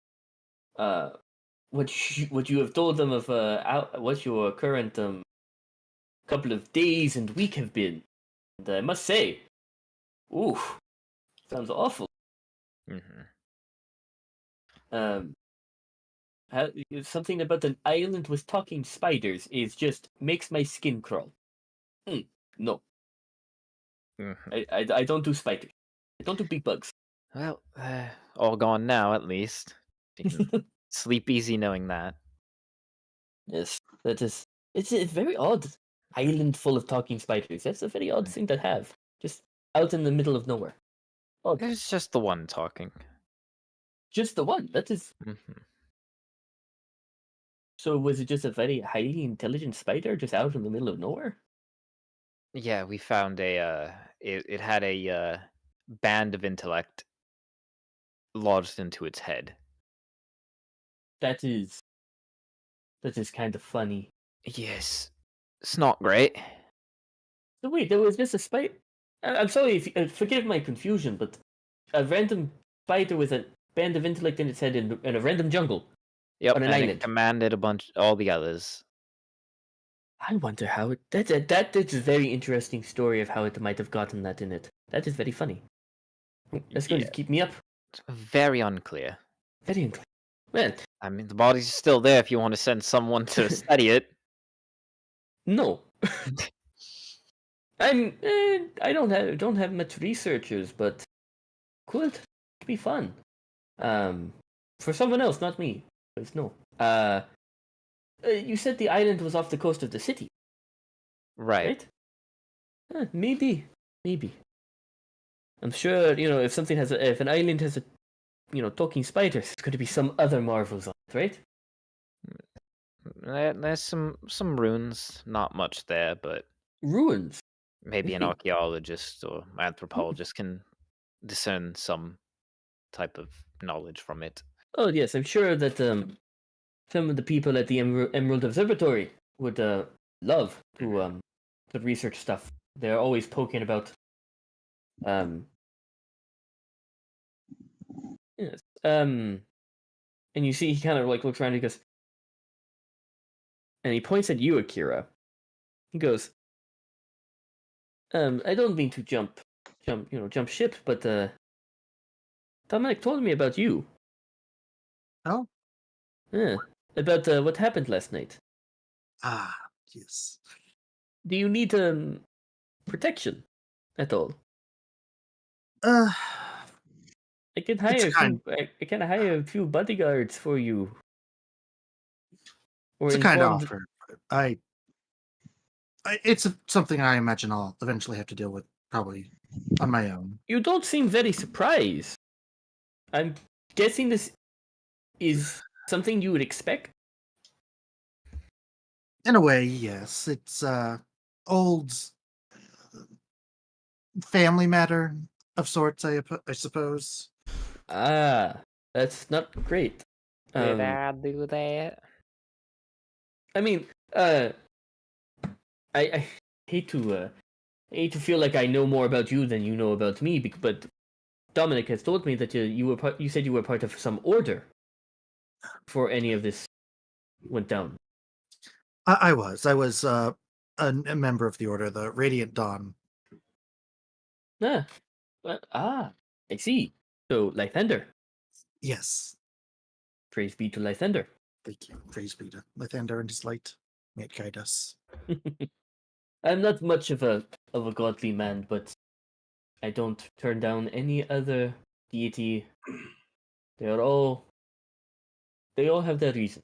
what you have told them of what your current couple of days and week have been. And I must say, ooh, sounds awful.
Mm-hmm.
Something about an island with talking spiders is just makes my skin crawl. No,
Mm-hmm.
I don't do spiders. I don't do big bugs.
Well, all gone now at least. You can sleep easy knowing that.
Yes, that is. It's a very odd island full of talking spiders. That's a very odd thing to have, just out in the middle of nowhere. Odd.
It's just the one talking.
Just the one. That is.
Mm-hmm.
So was it just a very highly intelligent spider just out in the middle of nowhere?
Yeah, we found it had a band of intellect lodged into its head.
That is kind of funny.
Yes, it's not great.
So wait, there was just a spider. I'm sorry if forgive my confusion, but a random spider with a band of intellect in its head in a random jungle
Yep,
on an
and it
island.
commanded all the others.
I wonder how it. That is a very interesting story of how it might have gotten that in it. That is very funny. That's going to keep me up.
It's very unclear.
Very unclear. Well,
I mean, the body's still there if you want to send someone to study it.
No. I don't have much researchers, but could be fun. For someone else, not me. Because no. You said the island was off the coast of the city,
Right?
maybe. I'm sure if an island has talking spiders, there's going to be some other marvels on it, right?
There's some ruins, not much there, but
Ruins.
maybe an archaeologist or anthropologist can discern some type of knowledge from it.
Oh yes, I'm sure that some of the people at the Emerald Observatory would love to research stuff. They're always poking about. Yes. And you see, he kind of like looks around. And he goes, and he points at you, Akira. He goes, I don't mean to jump ship, but Dominic told me about you.
Oh?
Yeah, about what happened last night.
Ah, yes.
Do you need protection at all? I can hire I can hire a few bodyguards for you.
It's a kind offer. It's something I imagine I'll eventually have to deal with, probably on my own.
You don't seem very surprised. I'm guessing this is something you would expect.
In a way, yes. It's old family matter of sorts, I suppose.
Ah, that's not great.
Did I do that?
I mean, I hate to feel like I know more about you than you know about me, but Dominic has told me that you said you were part of some order before any of this went down.
I was a member of the order, the Radiant Dawn.
I see. So Lythander.
Yes.
Praise be to Lythander.
Thank you. Praise be to Lythander and his light. May it guide us.
I'm not much of a godly man, but I don't turn down any other deity. They all have their reason.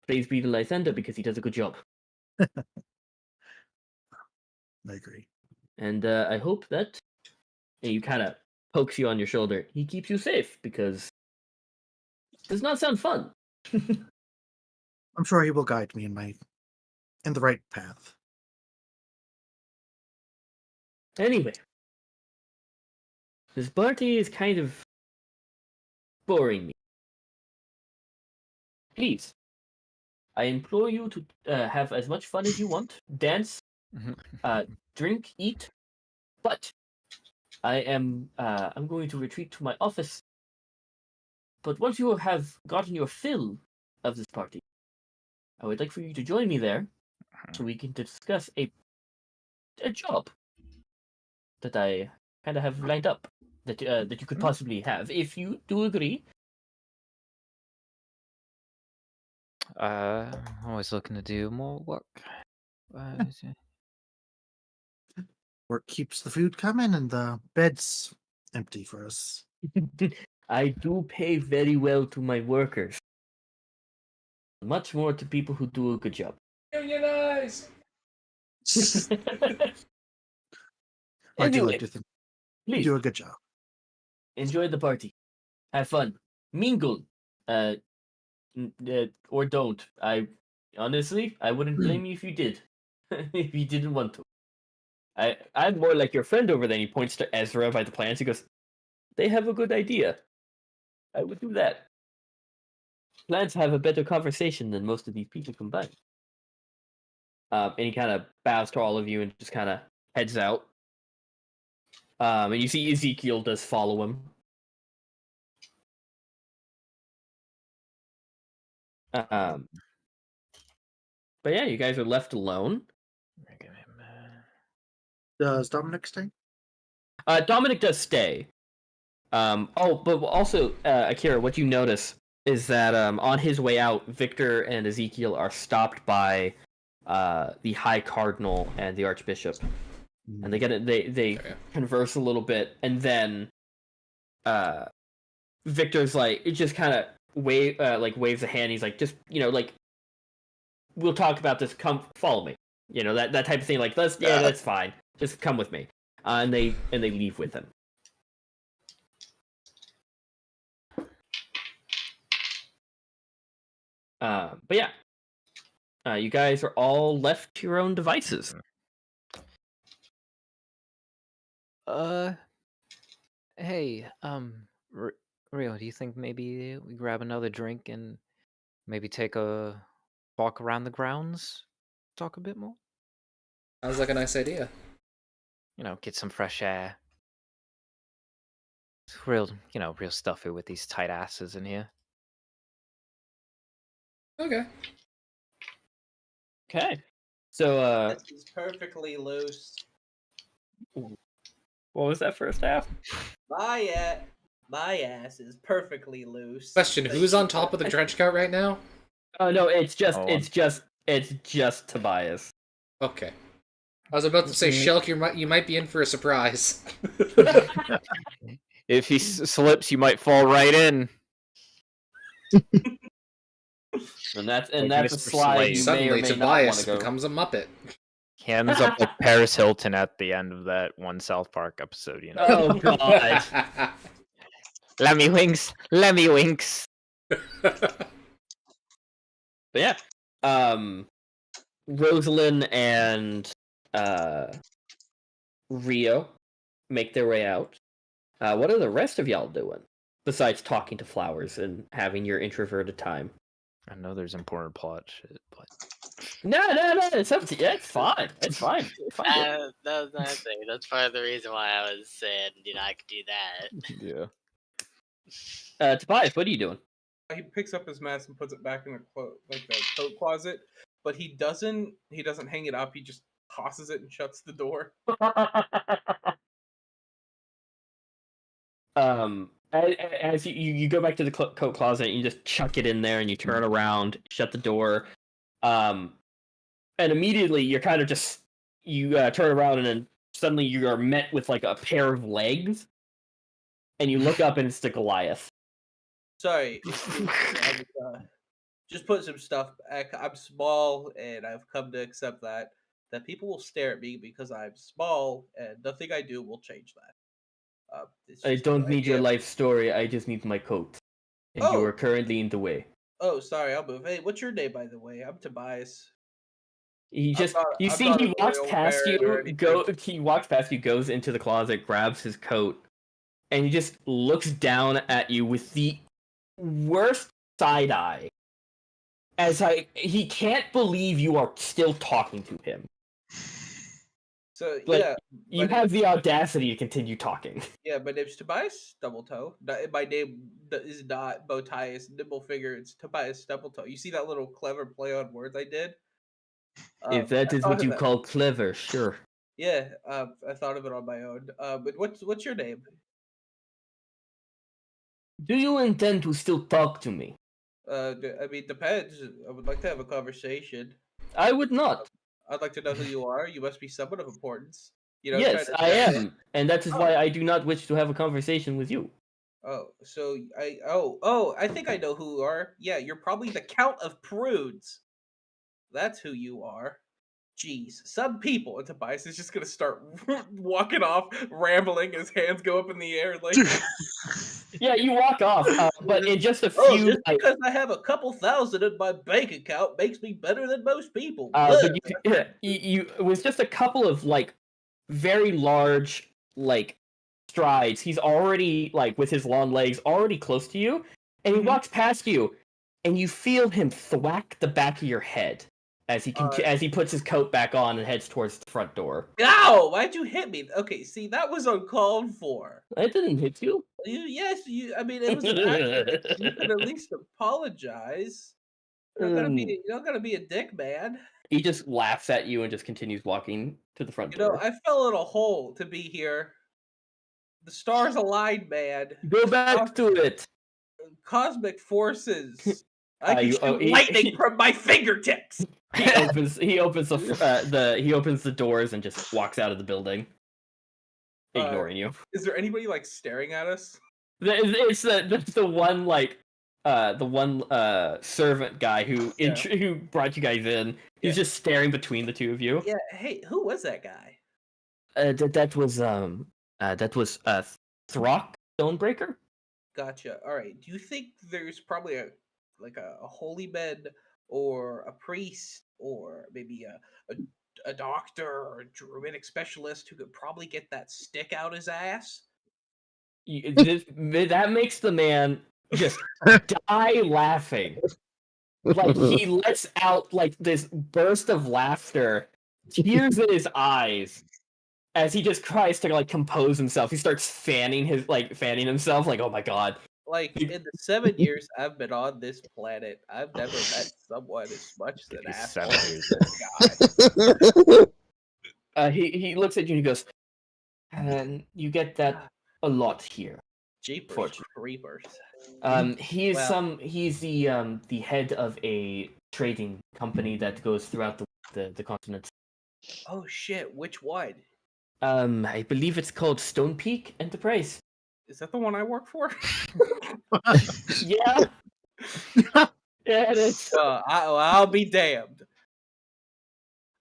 Praise be to Lysander because he does a good job.
I agree.
And I hope that he kind of pokes you on your shoulder. He keeps you safe because it does not sound fun.
I'm sure he will guide me in the right path.
Anyway, this party is kind of boring me. Please, I implore you to have as much fun as you want, dance, drink, eat, but I'm going to retreat to my office. But once you have gotten your fill of this party, I would like for you to join me there, so we can discuss a job that I kind of have lined up that you could possibly have, if you do agree.
Always looking to do more work.
Work keeps the food coming and the bed's empty for us.
I do pay very well to my workers. Much more to people who do a good job.
Unionize!
I do like to think you do a good job.
Enjoy the party. Have fun. Mingle. Or don't. Honestly, I wouldn't blame you if you did. If you didn't want to. I'm more like your friend over there. He points to Ezra by the plants. He goes, they have a good idea. I would do that. Plants have a better conversation than most of these people combined. And he kind of bows to all of you and just kind of heads out. And you see Ezekiel does follow him. But yeah, you guys are left alone.
Does Dominic stay?
Dominic does stay. But also, Akira, what you notice is that on his way out, Victor and Ezekiel are stopped by the High Cardinal and the Archbishop, and they converse a little bit, and then Victor's like, it just kind of waves a hand. He's like, just we'll talk about this. Come follow me. That type of thing. Like, that's fine. Just come with me. And they leave with him. But yeah, you guys are all left to your own devices.
Hey, Rio, do you think maybe we grab another drink and maybe take a walk around the grounds, talk a bit more?
Sounds like a nice idea.
Get some fresh air. It's real stuffy with these tight asses in here.
Okay.
So,
This is perfectly loose.
what was that first half?
My ass is perfectly loose.
Question: who's on top of the trench coat right now?
Oh no, it's just Tobias.
Okay. I was about to say, Shelk, you might be in for a surprise.
If he slips, you might fall right in.
And that's a slide.
Suddenly, Tobias becomes a Muppet.
He ends up like Paris Hilton at the end of that one South Park episode.
Oh God!
Let me winks.
But yeah, Rosalind and Rio make their way out. What are the rest of y'all doing besides talking to flowers and having your introverted time?
I know there's important plot shit, but
No, it's up to you. It's fine. It's fine. It's fine.
That was my thing. That's part of the reason why I was saying, I could do that.
Yeah.
Tobias, what are you doing?
He picks up his mask and puts it back in the coat closet, but he doesn't hang it up. He just tosses it and shuts the door.
As you go back to the coat closet, you just chuck it in there, and you turn around, shut the door, and immediately you're kind of just turn around, and then suddenly you are met with like a pair of legs, and you look up, and it's the Goliath.
Sorry, just put some stuff back. I'm small, and I've come to accept that people will stare at me because I'm small, and nothing I do will change that.
I don't need your life story. I just need my coat, and you are currently in the way.
Oh, sorry, I'll move. Hey, what's your name, by the way? I'm Tobias.
He just he walks past you. He walks past you, goes into the closet, grabs his coat, and he just looks down at you with the worst side eye. He can't believe you are still talking to him.
So
but you have the audacity to continue talking.
Yeah, my name's Tobias Doubletoe. My name is not Botias Nimblefinger. It's Tobias Doubletoe. You see that little clever play on words I did?
If that is what you call clever, sure.
Yeah, I thought of it on my own. But what's your name?
Do you intend to still talk to me?
I mean, depends. I would like to have a conversation.
I would not.
I'd like to know who you are. You must be someone of importance.
Yes, I am, and that is why I do not wish to have a conversation with you.
Oh, so I think I know who you are. Yeah, you're probably the Count of Prudes. That's who you are. Jeez, some people. And Tobias is just gonna start walking off, rambling. His hands go up in the air like.
Yeah, you walk off, but in just a few.
Just because I have a couple thousand in my bank account makes me better than most people.
But you with just a couple of like very large like strides, he's already like with his long legs already close to you, and he walks past you, and you feel him thwack the back of your head as he puts his coat back on and heads towards the front door.
Ow! Why'd you hit me? Okay, see, that was uncalled for.
I didn't hit you.
Yes, I mean, it was an accident. You could at least apologize. You're not gonna be a dick, man.
He just laughs at you and just continues walking to the front door.
I fell in a hole to be here. The stars aligned, man.
Go back to it.
Cosmic forces. I can shoot lightning from my fingertips.
He opens the doors and just walks out of the building, ignoring you.
Is there anybody like staring at us?
It's the one like the one servant guy who brought you guys in. He's just staring between the two of you.
Yeah. Hey, who was that guy?
That was Throck Stonebreaker.
Gotcha. All right. Do you think there's probably a holy man or a priest or maybe a doctor or a druidic specialist who could probably get that stick out his ass?
That makes the man just die laughing. Like he lets out like this burst of laughter, tears in his eyes, as he just tries to like compose himself. He starts fanning himself like, oh my god.
Like in the 7 years I've been on this planet, I've never met someone as much as an asshole as
guy. He looks at you and he goes, and you get that a lot here.
Jeepers creepers.
He's the head of a trading company that goes throughout the continent.
Oh shit, which one?
I believe it's called Stone Peak Enterprise.
Is that the one I work for?
Yeah. Yeah, it is.
I'll be damned.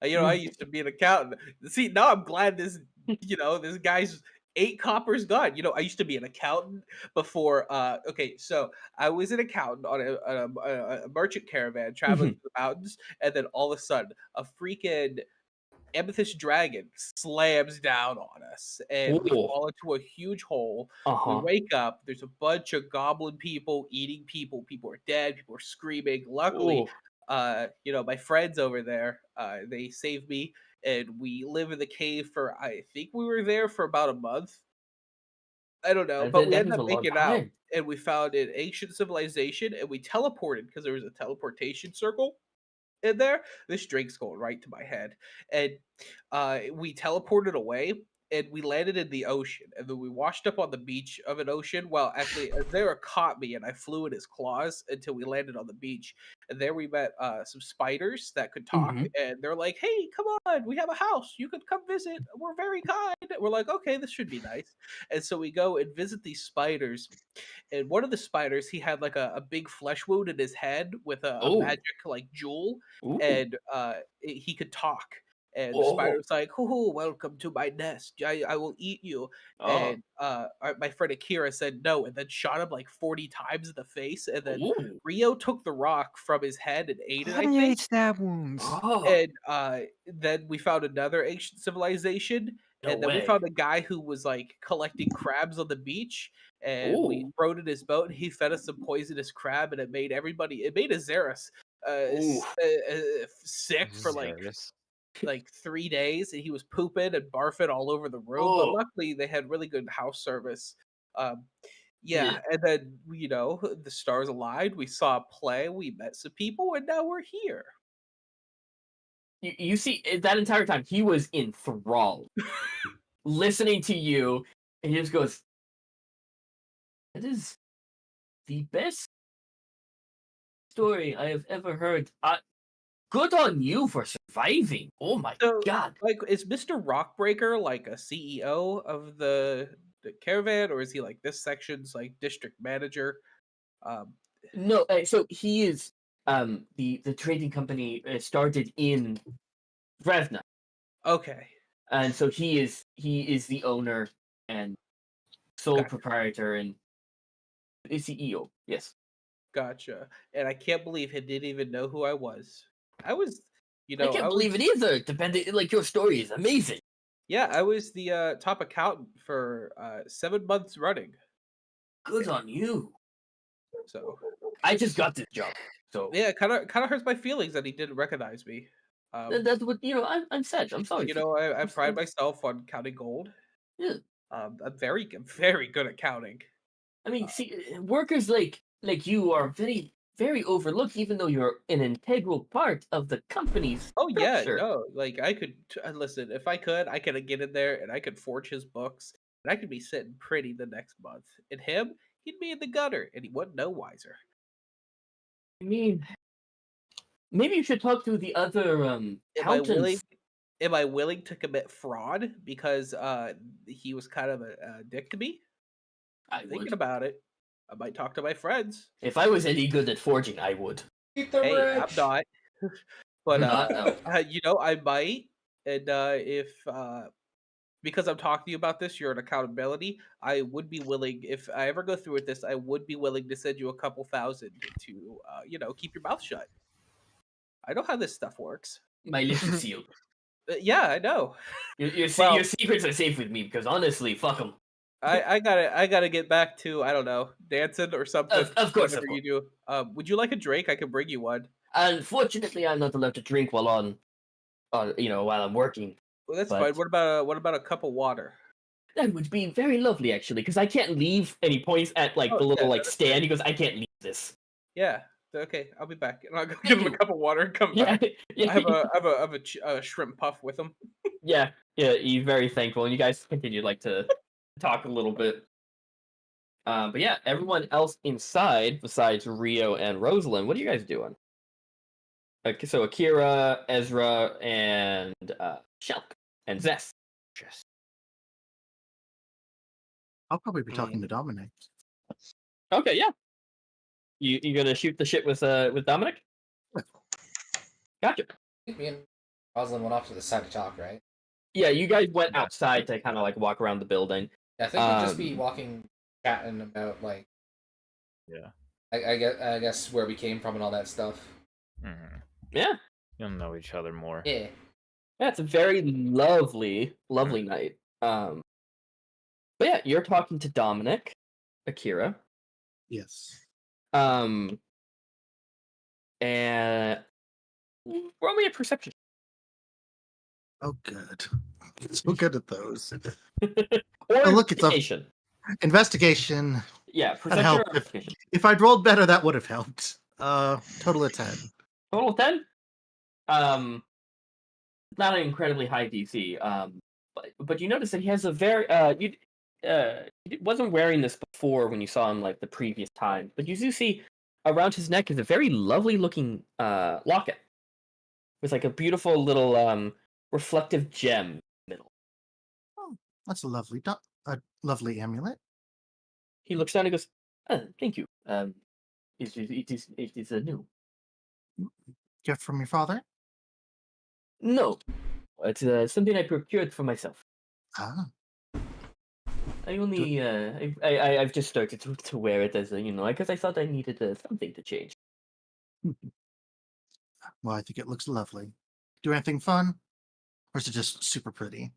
I used to be an accountant. See, now I'm glad this guy's 8 coppers gone. I used to be an accountant before. Okay, so I was an accountant on a merchant caravan traveling through the mountains, and then all of a sudden, a freaking amethyst dragon slams down on us, and we fall into a huge hole. We wake up. There's a bunch of goblin people eating people. People are dead. People are screaming. Luckily, my friends over there, they saved me, and we live in the cave for, I think we were there for about a month. I don't know, but we
That
ended
is
up
a long
making out,
time.
and we found an ancient civilization, and we teleported because there was a teleportation circle in there. This drink's going right to my head. And we teleported away and we landed in the ocean. And then we washed up on the beach of an ocean. Well, actually, Azera caught me and I flew in his claws until we landed on the beach. And there we met some spiders that could talk.
Mhm.
And they're like, hey, come on, we have a house. You could come visit. We're very kind. We're like, okay, this should be nice. And so we go and visit these spiders, and one of the spiders, he had like a big flesh wound in his head with a
Oh.
magic like jewel,
Ooh.
and he could talk. And the spider
Oh.
was like, "Hoo, welcome to my nest. I will eat you."
Oh.
And my friend Akira said no, and then shot him like 40 times in the face. And then
Ooh.
Rio took the rock from his head and ate it, I
Honey
think.
ate stab wounds.
Oh.
And then we found another ancient civilization,
No
and then we
way.
found a guy who was like collecting crabs on the beach, and we
Ooh.
rode in his boat, and he fed us some poisonous crab, and it made Azaris
Ooh.
sick for
Zerus.
like 3 days, and he was pooping and barfing all over the room. But
Oh.
luckily, they had really good house service. Um,
Yeah.
yeah, and then the stars aligned. We saw a play, we met some people, and now we're here.
You see, that entire time he was enthralled, listening to you, and he just goes, "That is the best story I have ever heard. Good on you for surviving. Oh my
So,
god."
like, is Mr. Rockbreaker like a CEO of the caravan, or is he like this section's like district manager? Um,
No, so he is the trading company started in Fresno,
okay,
and so he is the owner and sole
gotcha,
proprietor and the CEO. Yes.
gotcha. And I can't believe he didn't even know who I was. I was,
I can't
I was,
believe it either. Depending, like your story is amazing.
yeah, I was the top accountant for 7 months running.
Good on you.
So
I just got this job, so
yeah, kind of hurts my feelings that he didn't recognize me.
that's what I'm sad. I'm sorry.
I pride myself on counting gold.
Yeah.
I'm very good at counting.
I mean, see, workers like you are very very overlooked, even though you're an integral part of the company's
Oh yeah,
structure.
no, like I could listen if I could get in there and I could forge his books and I could be sitting pretty the next month. And him, he'd be in the gutter and he wouldn't know wiser.
I mean, maybe you should talk to the other
Am I willing?
accountants.
Am I willing to commit fraud because he was kind of a dick to me?
I
Thinking
would.
about it, I might talk to my friends.
If I was any good at forging, I would.
Keep the
Hey, I'm
rich.
not, but
Not no.
I might. And if because I'm talking to you about this, you're an accountability. I would be willing, if I ever go through with this, I would be willing to send you a couple thousand to, keep your mouth shut. I know how this stuff works.
My lips are sealed.
Yeah, I know.
Your
Well,
secrets are safe with me because honestly, fuck them.
I gotta get back to, I don't know, dancing or something.
Of course,
Whatever
of course.
you do. Would you like a drink? I can bring you one.
Unfortunately, I'm not allowed to drink while while I'm working.
Well, that's
But
fine. What about a cup of water?
that would be very lovely, actually, because I can't leave. And he points at like
Oh
the little
yeah,
like
that's
stand.
fine.
He goes, "I can't leave this."
Yeah. Okay, I'll be back, and I'll go
Thank
give him a
you.
cup of water and come
Yeah,
back.
yeah,
I have a shrimp puff with him.
yeah. He's very thankful, and you guys continue like to talk a little bit. But yeah, everyone else inside besides Rio and Rosalind, what are you guys doing? Okay, so Akira, Ezra, and Shelk and Zess.
Yes.
I'll probably be talking to Dominic.
Okay, yeah. You gonna shoot the shit with Dominic? Gotcha.
Me and Rosalind went off to the side to talk, right?
Yeah, you guys went outside to kind of like walk around the building.
Yeah, I think we'd just be walking, chatting about like,
Yeah.
I guess where we came from and all that stuff.
Mm-hmm.
Yeah.
You'll know each other more.
Yeah.
Yeah, it's a very lovely night. But yeah, you're talking to Dominic, Akira.
Yes.
And roll me a perception.
Oh, good. So good at those.
Or
Oh, look, it's a
investigation.
investigation.
Yeah,
That
perception or
helped.
investigation.
If I'd rolled better, that would have helped. Total of 10.
Total 10? Not an incredibly high DC. But you notice that he has a very he wasn't wearing this before when you saw him like the previous time, but you do see around his neck is a very lovely looking locket with like a beautiful little reflective gem in the middle.
Oh, that's a lovely amulet.
He looks down and goes, "Oh, thank you. It is new.
Gift from your father?
No, it's something I procured for myself.
Ah.
I only I've just started to wear it as a because I thought I needed something to change.
Well, I think it looks lovely. Do anything fun? Or is it just super pretty?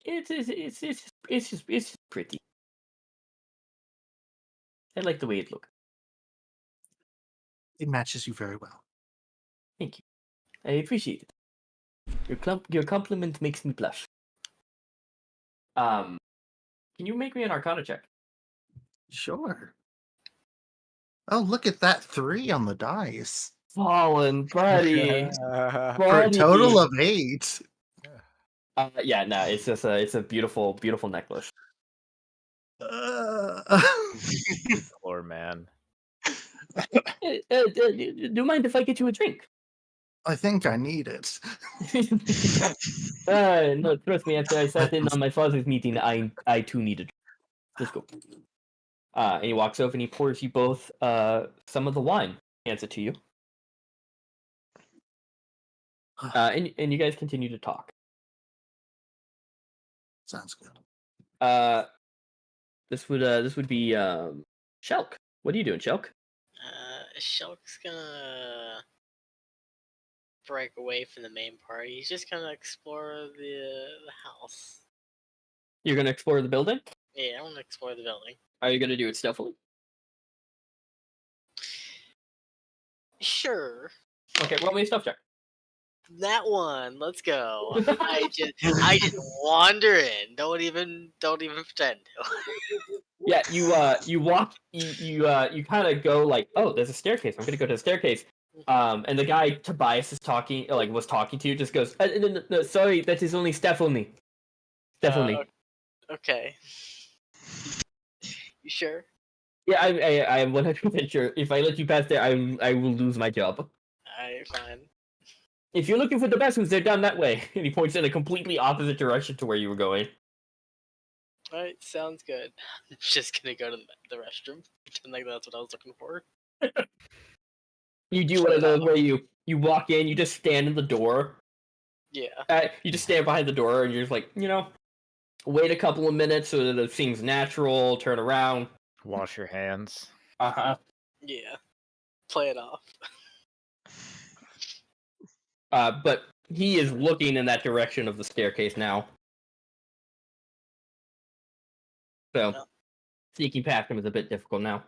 It's just pretty. I like the way it looks.
It matches you very well.
Thank you. I appreciate it. Your compliment makes me blush. Can you make me an Arcana check?
Sure. Oh, look at that 3 on the dice.
Fallen, buddy.
For a total of 8.
Yeah, no, it's just a beautiful, beautiful necklace.
Poor man.
Do you mind if I get you a drink?
I think I need it.
No, trust me. After I sat in on my father's meeting, I too needed. Let's go. And he walks over and he pours you both some of the wine. Hands it to you. And you guys continue to talk.
Sounds good.
This would be Shelk. What are you doing, Shelk?
Shulk's gonna break away from the main party. He's just gonna explore the house.
You're gonna explore the building?
Yeah, I want to explore the building.
Are you gonna do it stealthily?
Sure.
Okay, roll me a stealth check.
That one. Let's go. I just wander in. Don't even pretend to.
Yeah, you walk. You kind of go like, oh, there's a staircase. I'm gonna go to the staircase. And the guy Tobias was talking to you. Just goes, no, sorry, that is only Stephanie. Stephanie.
Okay. You sure?
Yeah, I'm 100% sure. If I let you pass there, I will lose my job.
Alright, fine.
If you're looking for the best ones, they're down that way. And he points in a completely opposite direction to where you were going.
Alright, sounds good. I'm just gonna go to the restroom. Pretend like that's what I was looking for.
You do one of those where you walk in, you just stand in the door.
Yeah.
You just stand behind the door and you're just like, wait a couple of minutes so that it seems natural, turn around.
Wash your hands.
Uh-huh.
Yeah. Play it off.
But he is looking in that direction of the staircase now. So, sneaking past him is a bit difficult now.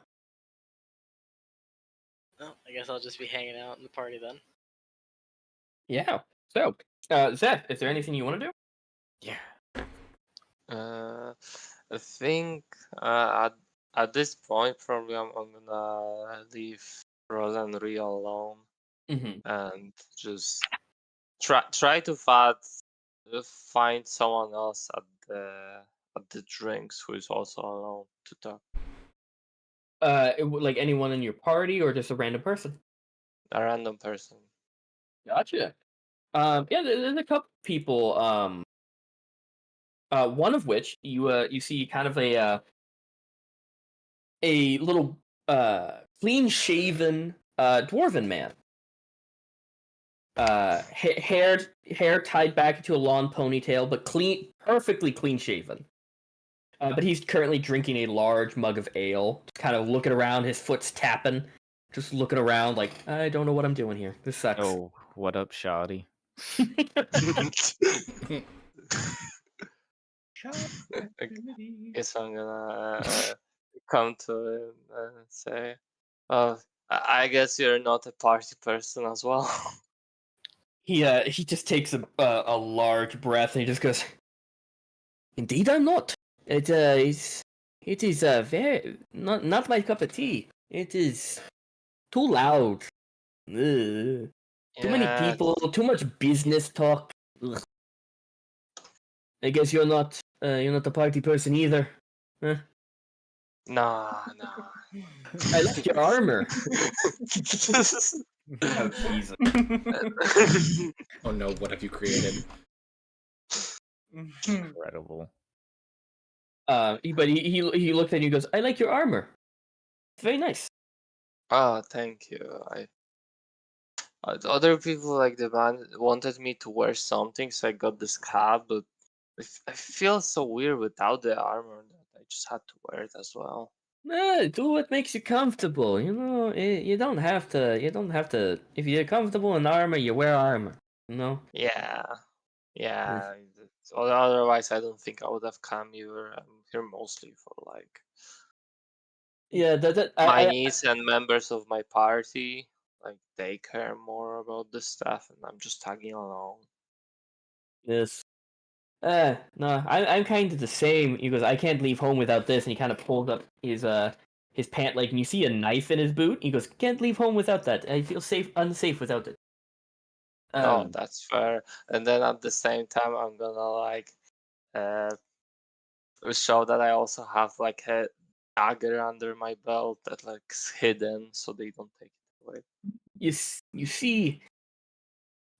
Well, I guess I'll just be hanging out in the party then.
Yeah. So, Zeth, is there anything you want to do?
Yeah.
I think at this point probably I'm gonna leave Rosa and Rio alone and just try to find someone else at the drinks who is also alone to talk.
Like anyone in your party or just a random person?
A random person.
Gotcha. Yeah, there's a couple people. One of which you see kind of a little clean shaven dwarven man. Hair tied back into a long ponytail, but perfectly clean shaven. But he's currently drinking a large mug of ale, just kind of looking around, his foot's tapping, just looking around like, I don't know what I'm doing here. This sucks.
Oh, what up, shoddy?
Guess I'm gonna come to him and say, "Oh, I guess you're not a party person as well."
He just takes a large breath and he just goes, "Indeed, I'm not. It is very not my cup of tea. It is too loud. Ugh. Too many
Yeah,
people. Too much business talk. Ugh. I guess you're not a party person either. Huh?
nah.
I like your armor. Oh Jesus!
Oh no, what have you created?
Incredible.
He looked at you and goes, "I like your armor. It's very nice."
Oh, thank you. Other people like wanted me to wear something, so I got this cap, but I feel so weird without the armor that I just had to wear it as well.
Do what makes you comfortable. You know, you don't have to. You don't have to. If you're comfortable in armor, you wear armor. You know.
Yeah,
Yes.
yeah. Otherwise, I don't think I would have come here. I'm here mostly for like
Yeah, that
my niece and members of my party. Like they care more about this stuff, and I'm just tagging along.
yes. No, I'm kind of the same. He goes, "I can't leave home without this," and he kind of pulled up his pant leg, and you see a knife in his boot. He goes, "Can't leave home without that. I feel unsafe without it."
Oh, that's fair. And then at the same time, I'm gonna like uh show that I also have like a dagger under my belt that like is hidden, so they don't take it away.
You see,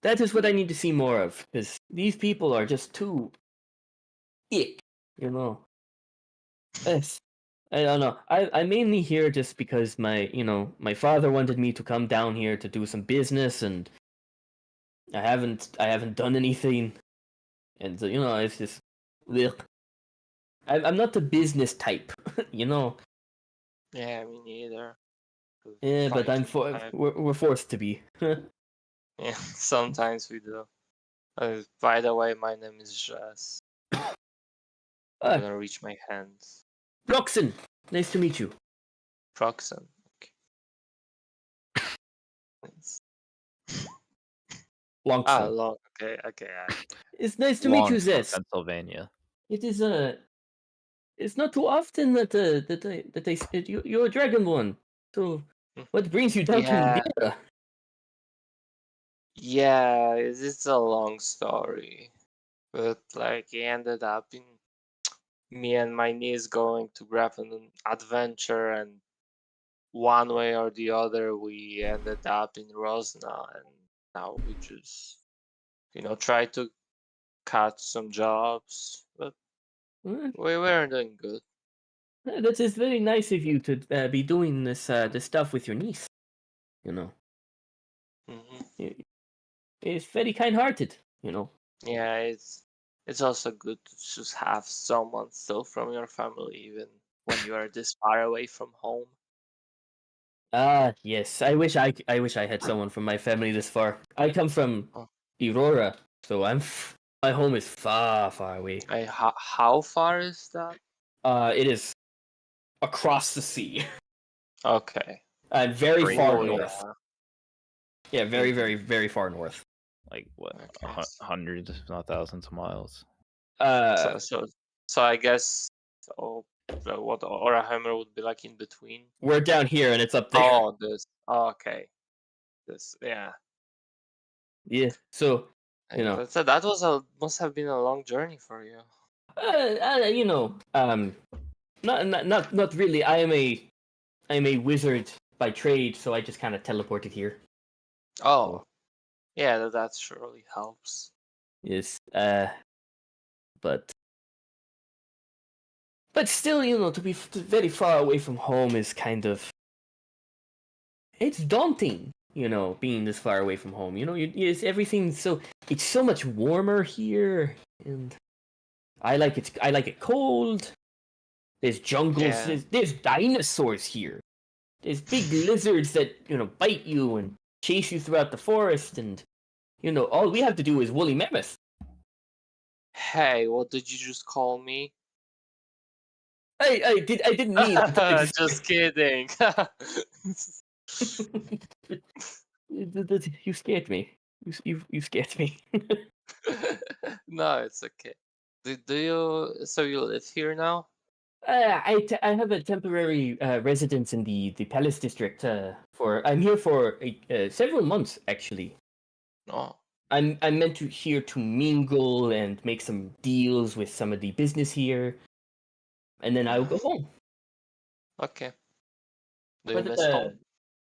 that is what I need to see more of, because these people are just too ick, you know. Yes. I don't know. I'm mainly here just because my father wanted me to come down here to do some business, and I haven't done anything, and so, it's just, ugh. I'm not the business type, you know.
Yeah, me neither.
Yeah, but
Trying to
we're forced to be.
yeah, sometimes we do. By the way, my name is Jess. I'm gonna reach my hands.
Roxon, nice to meet you.
Proxon.
Longson.
Long. Okay.
It's nice to meet you,
Long from
Zest.
Pennsylvania.
It is it's not too often you're a Dragonborn. So what brings you down to
Yeah.
Nedera?
Yeah, it's a long story, but like it ended up in me and my niece going to grab an adventure, and one way or the other, we ended up in Rosna, and now we just, try to catch some jobs, but we were doing good.
That is very nice of you to be doing this stuff with your niece. You know, it's very kind-hearted. You know.
Yeah, it's also good to just have someone still from your family, even when you are this far away from home.
Yes. I wish I had someone from my family this far. I come from Aurora, so my home is far, far away.
How far is that?
It is across the sea.
Okay.
Very far north. Yeah, very,
Mhm.
very, very far north.
Like what? Hundreds, if not thousands of miles.
So I guess what Orahammer would be like in between.
We're down here and it's up there.
Oh, this. Oh, okay. This. Yeah.
Yeah. So
That must have been a long journey for you.
Not really. I am a wizard by trade, so I just kind of teleported here.
Oh, yeah, that surely helps.
Yes. But still, to be very far away from home is kind of, it's daunting. Being this far away from home. Everything's it's so much warmer here, and I like it cold. There's jungles.
Yeah.
There's dinosaurs here. There's big lizards that bite you and chase you throughout the forest, and all we have to do is woolly mammoth.
Hey, what did you just call me?
I didn't mean.
Just kidding.
You scared me. You scared me.
No, it's okay. Do you? So you live here now?
I have a temporary residence in the Palace District. I'm here for several months actually.
Oh,
I'm meant to here to mingle and make some deals with some of the business here, and then I'll go home.
okay. Do you
But
miss home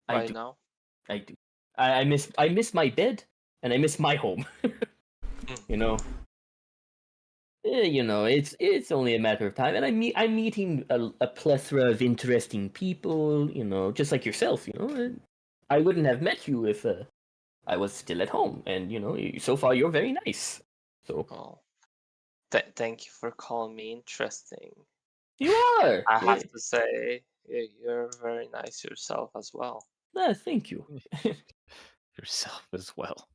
I
right
do.
now?
I do. I miss my bed and I miss my home. You know. It's only a matter of time, and I'm meeting a plethora of interesting people. Just like yourself. I wouldn't have met you if I was still at home, and so far you're very nice. So
Oh, thank you for calling me interesting.
you are.
I have to say, you're very nice yourself as well.
Thank you.
Yourself as well.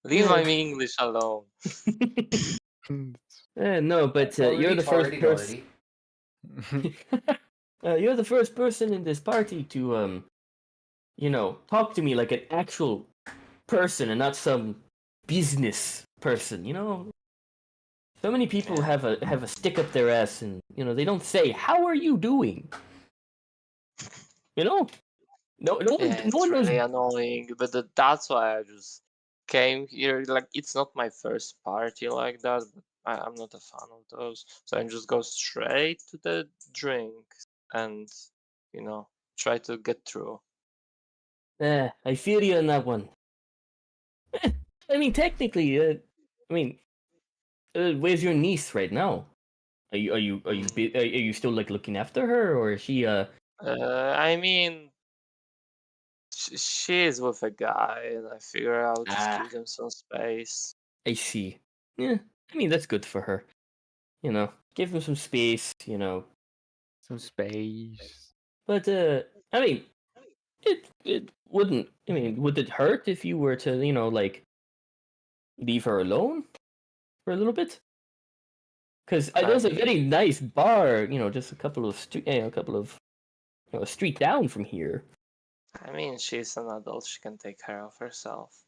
Leave my English alone.
No, but you're the first person. You're the first person in this party to talk to me like an actual person and not some business person. So many people have a stick up their ass, and they don't say, "How are you doing?" No
It's
one knows.
really annoying, but that's why I just came here. Like, it's not my first party like that. But I'm not a fan of those, so I just go straight to the drink and try to get through.
I feel you on that one. I mean, technically, where's your niece right now? Are you still like looking after her, or is she
I mean, she is with a guy, and I figure I'll just give them some space.
I see. Yeah, I mean that's good for her. Give him some space.
Some space.
But I mean, it wouldn't. I mean, would it hurt if you were to like leave her alone for a little bit? Because there's a very nice bar. Just a couple of a street down from here.
I mean, she's an adult; she can take care of herself.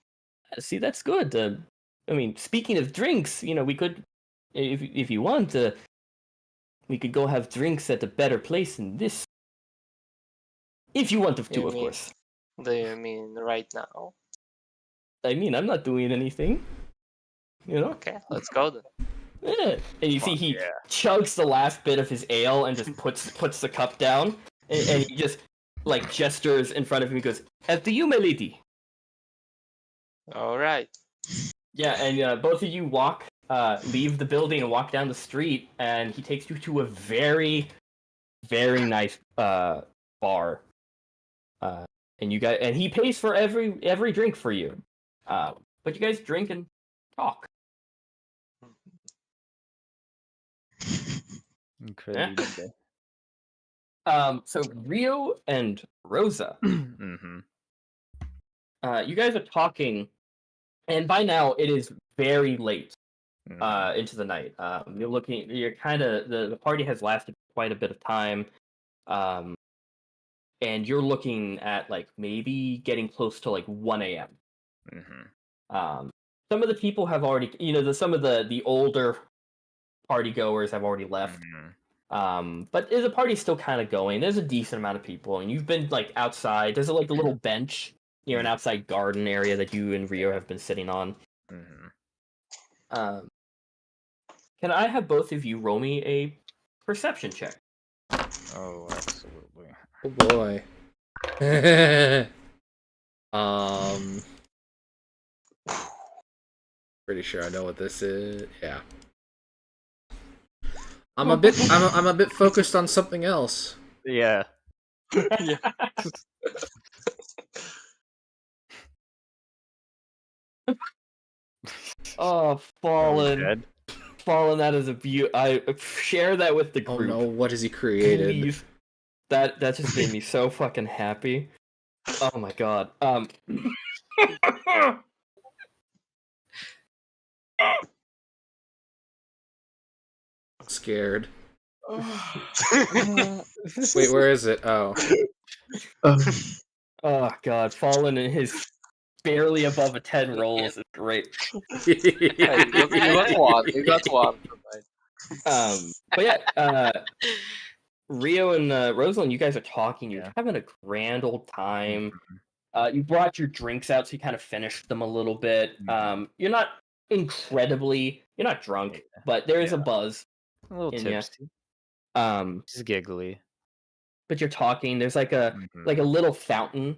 See, that's good. I mean, speaking of drinks, we could, if you want, we could go have drinks at a better place than this. If you want to, of course.
Do you mean right now?
I mean, I'm not doing anything.
Okay, let's go then.
Yeah. And you see, he chugs the last bit of his ale and just puts the cup down, and he just like gestures in front of him. He goes, "After you, my lady."
All right.
Yeah, and both of you leave the building and walk down the street, and he takes you to a very, very nice bar. And he pays for every drink for you. But you guys drink and talk.
Incredible.
So Rio and Rosa,
Mm-hmm.
You guys are talking, and by now it is very late into the night. You're kind of the party has lasted quite a bit of time, and you're looking at like maybe getting close to like 1 a.m.
Mm-hmm.
Some of the people have already, some of the older party goers have already left.
Mm-hmm.
But the party's still kind of going. There's a decent amount of people, and you've been like outside. There's like a little bench near an outside garden area that you and Rio have been sitting on.
Mm-hmm.
Can I have both of you roll me a perception check?
Oh, absolutely.
Oh boy. Pretty sure I know what this is. Yeah. I'm a bit focused on something else.
Yeah.
Yeah.
Oh, Fallen. Fallen, that is a beaut. I share that with the group.
Oh no, what has he created?
Please. That just made me so fucking happy. Oh my god.
Scared. Wait, where is it? Oh.
Oh god, Fallen in his barely above a 10 rolls is great.
Hey, you got one. You got one.
But yeah, Rio and Rosalind, you guys are talking. You're having a grand old time. You brought your drinks out, so you kind of finished them a little bit. You're not you're not drunk, but there is a buzz.
A little
in ya.
tipsy. Just giggly.
But you're talking. There's like a little fountain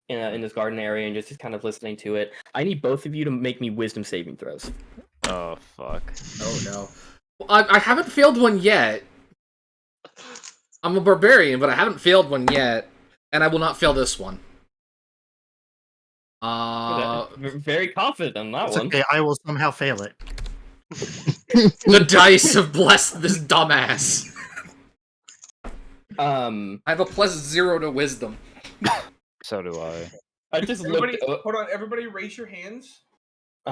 in this garden area, and just kind of listening to it. I need both of you to make me wisdom saving throws.
Oh fuck.
Oh no. I haven't failed one yet. I'm a barbarian, but I haven't failed one yet, and I will not fail this one.
Very confident on that one.
Okay, I will somehow fail it.
The dice have blessed this dumbass.
I
have a +0 to wisdom.
So do I.
I just
everybody, hold on, everybody raise your hands.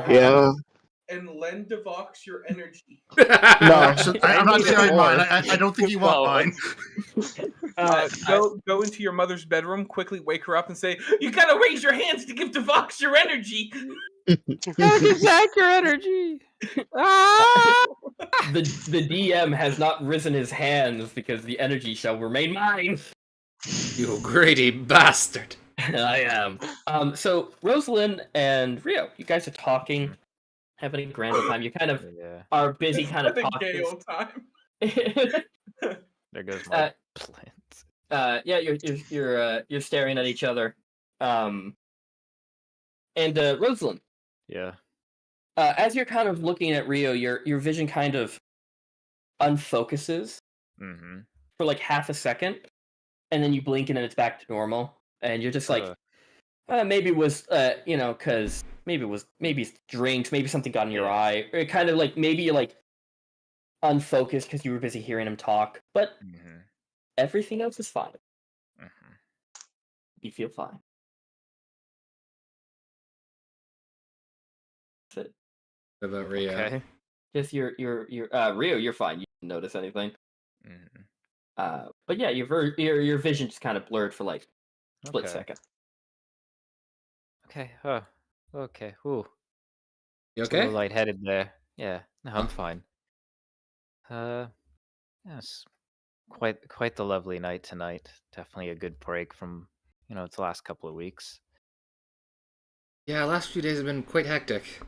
Yeah.
And lend Devox your energy.
No, I'm not sharing mine. I don't think you want mine.
Go into your mother's bedroom, quickly wake her up, and say, "You gotta raise your hands to give Devox your energy."
Exact your energy.
The DM has not risen his hands because the energy shall remain mine.
You greedy bastard.
I am. So Rosalind and Rio, you guys are talking, having a grand old time. You kind of are busy, kind of talking.
Gay old time.
There goes my plans.
Yeah, you're staring at each other. And Rosalind.
Yeah.
As you're kind of looking at Rio, your vision kind of unfocuses for like half a second, and then you blink and then it's back to normal, and you're just like, maybe it was because maybe it's drinks, maybe something got in your eye, or kind of like maybe you're like unfocused because you were busy hearing him talk, but everything else is fine. You feel fine. That's it.
What about Rio?
Okay.
Just your Rio, you're fine. You didn't notice anything. But yeah, your vision just kind of blurred for like a split second.
Okay. Okay. Ooh.
You
A
okay?
little lightheaded there. Yeah. No, I'm fine. Yes. Quite the lovely night tonight. Definitely a good break from the last couple of weeks.
Yeah, last few days have been quite hectic.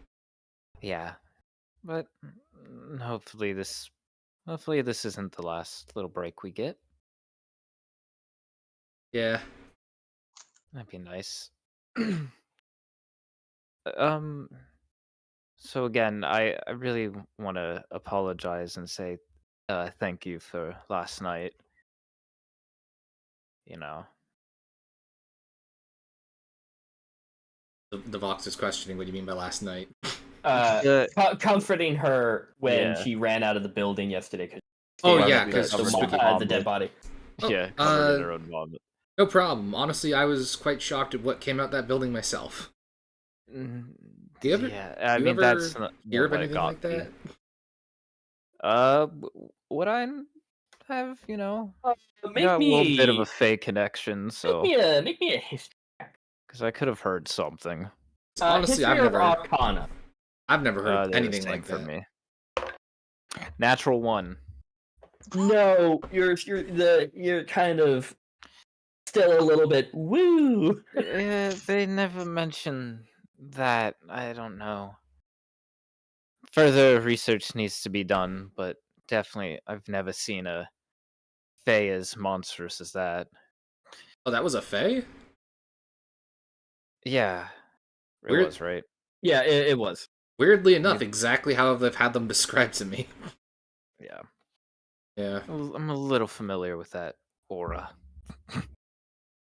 Yeah. But hopefully this isn't the last little break we get.
Yeah.
That'd be nice. So again, I really want to apologize and say thank you for last night.
The Vox is questioning what do you mean by last night.
Comforting her when
Yeah.
she ran out of the building yesterday.
Because
the dead body.
Yeah, covered in her own vomit.
No problem. Honestly, I was quite shocked at what came out that building myself. Do you ever?
I mean, that's
hear of
what
anything
got
like that?
Would I have
Make
got a little bit of
me
a fake connection? So
make me a history check.
because I could have heard something.
Honestly,
History of Arcana.
I've never heard
They're the
anything
same
like
for
that.
me. Natural 1.
No, you're kind of still a little bit woo.
They never mention that. I don't know. Further research needs to be done, but definitely I've never seen a Fae as monstrous as that.
Oh, that was a Fae?
Yeah. It
Weird.
was, right?
Yeah, it was.
Weirdly enough, exactly how they've had them described to me.
Yeah.
Yeah.
I'm a little familiar with that aura.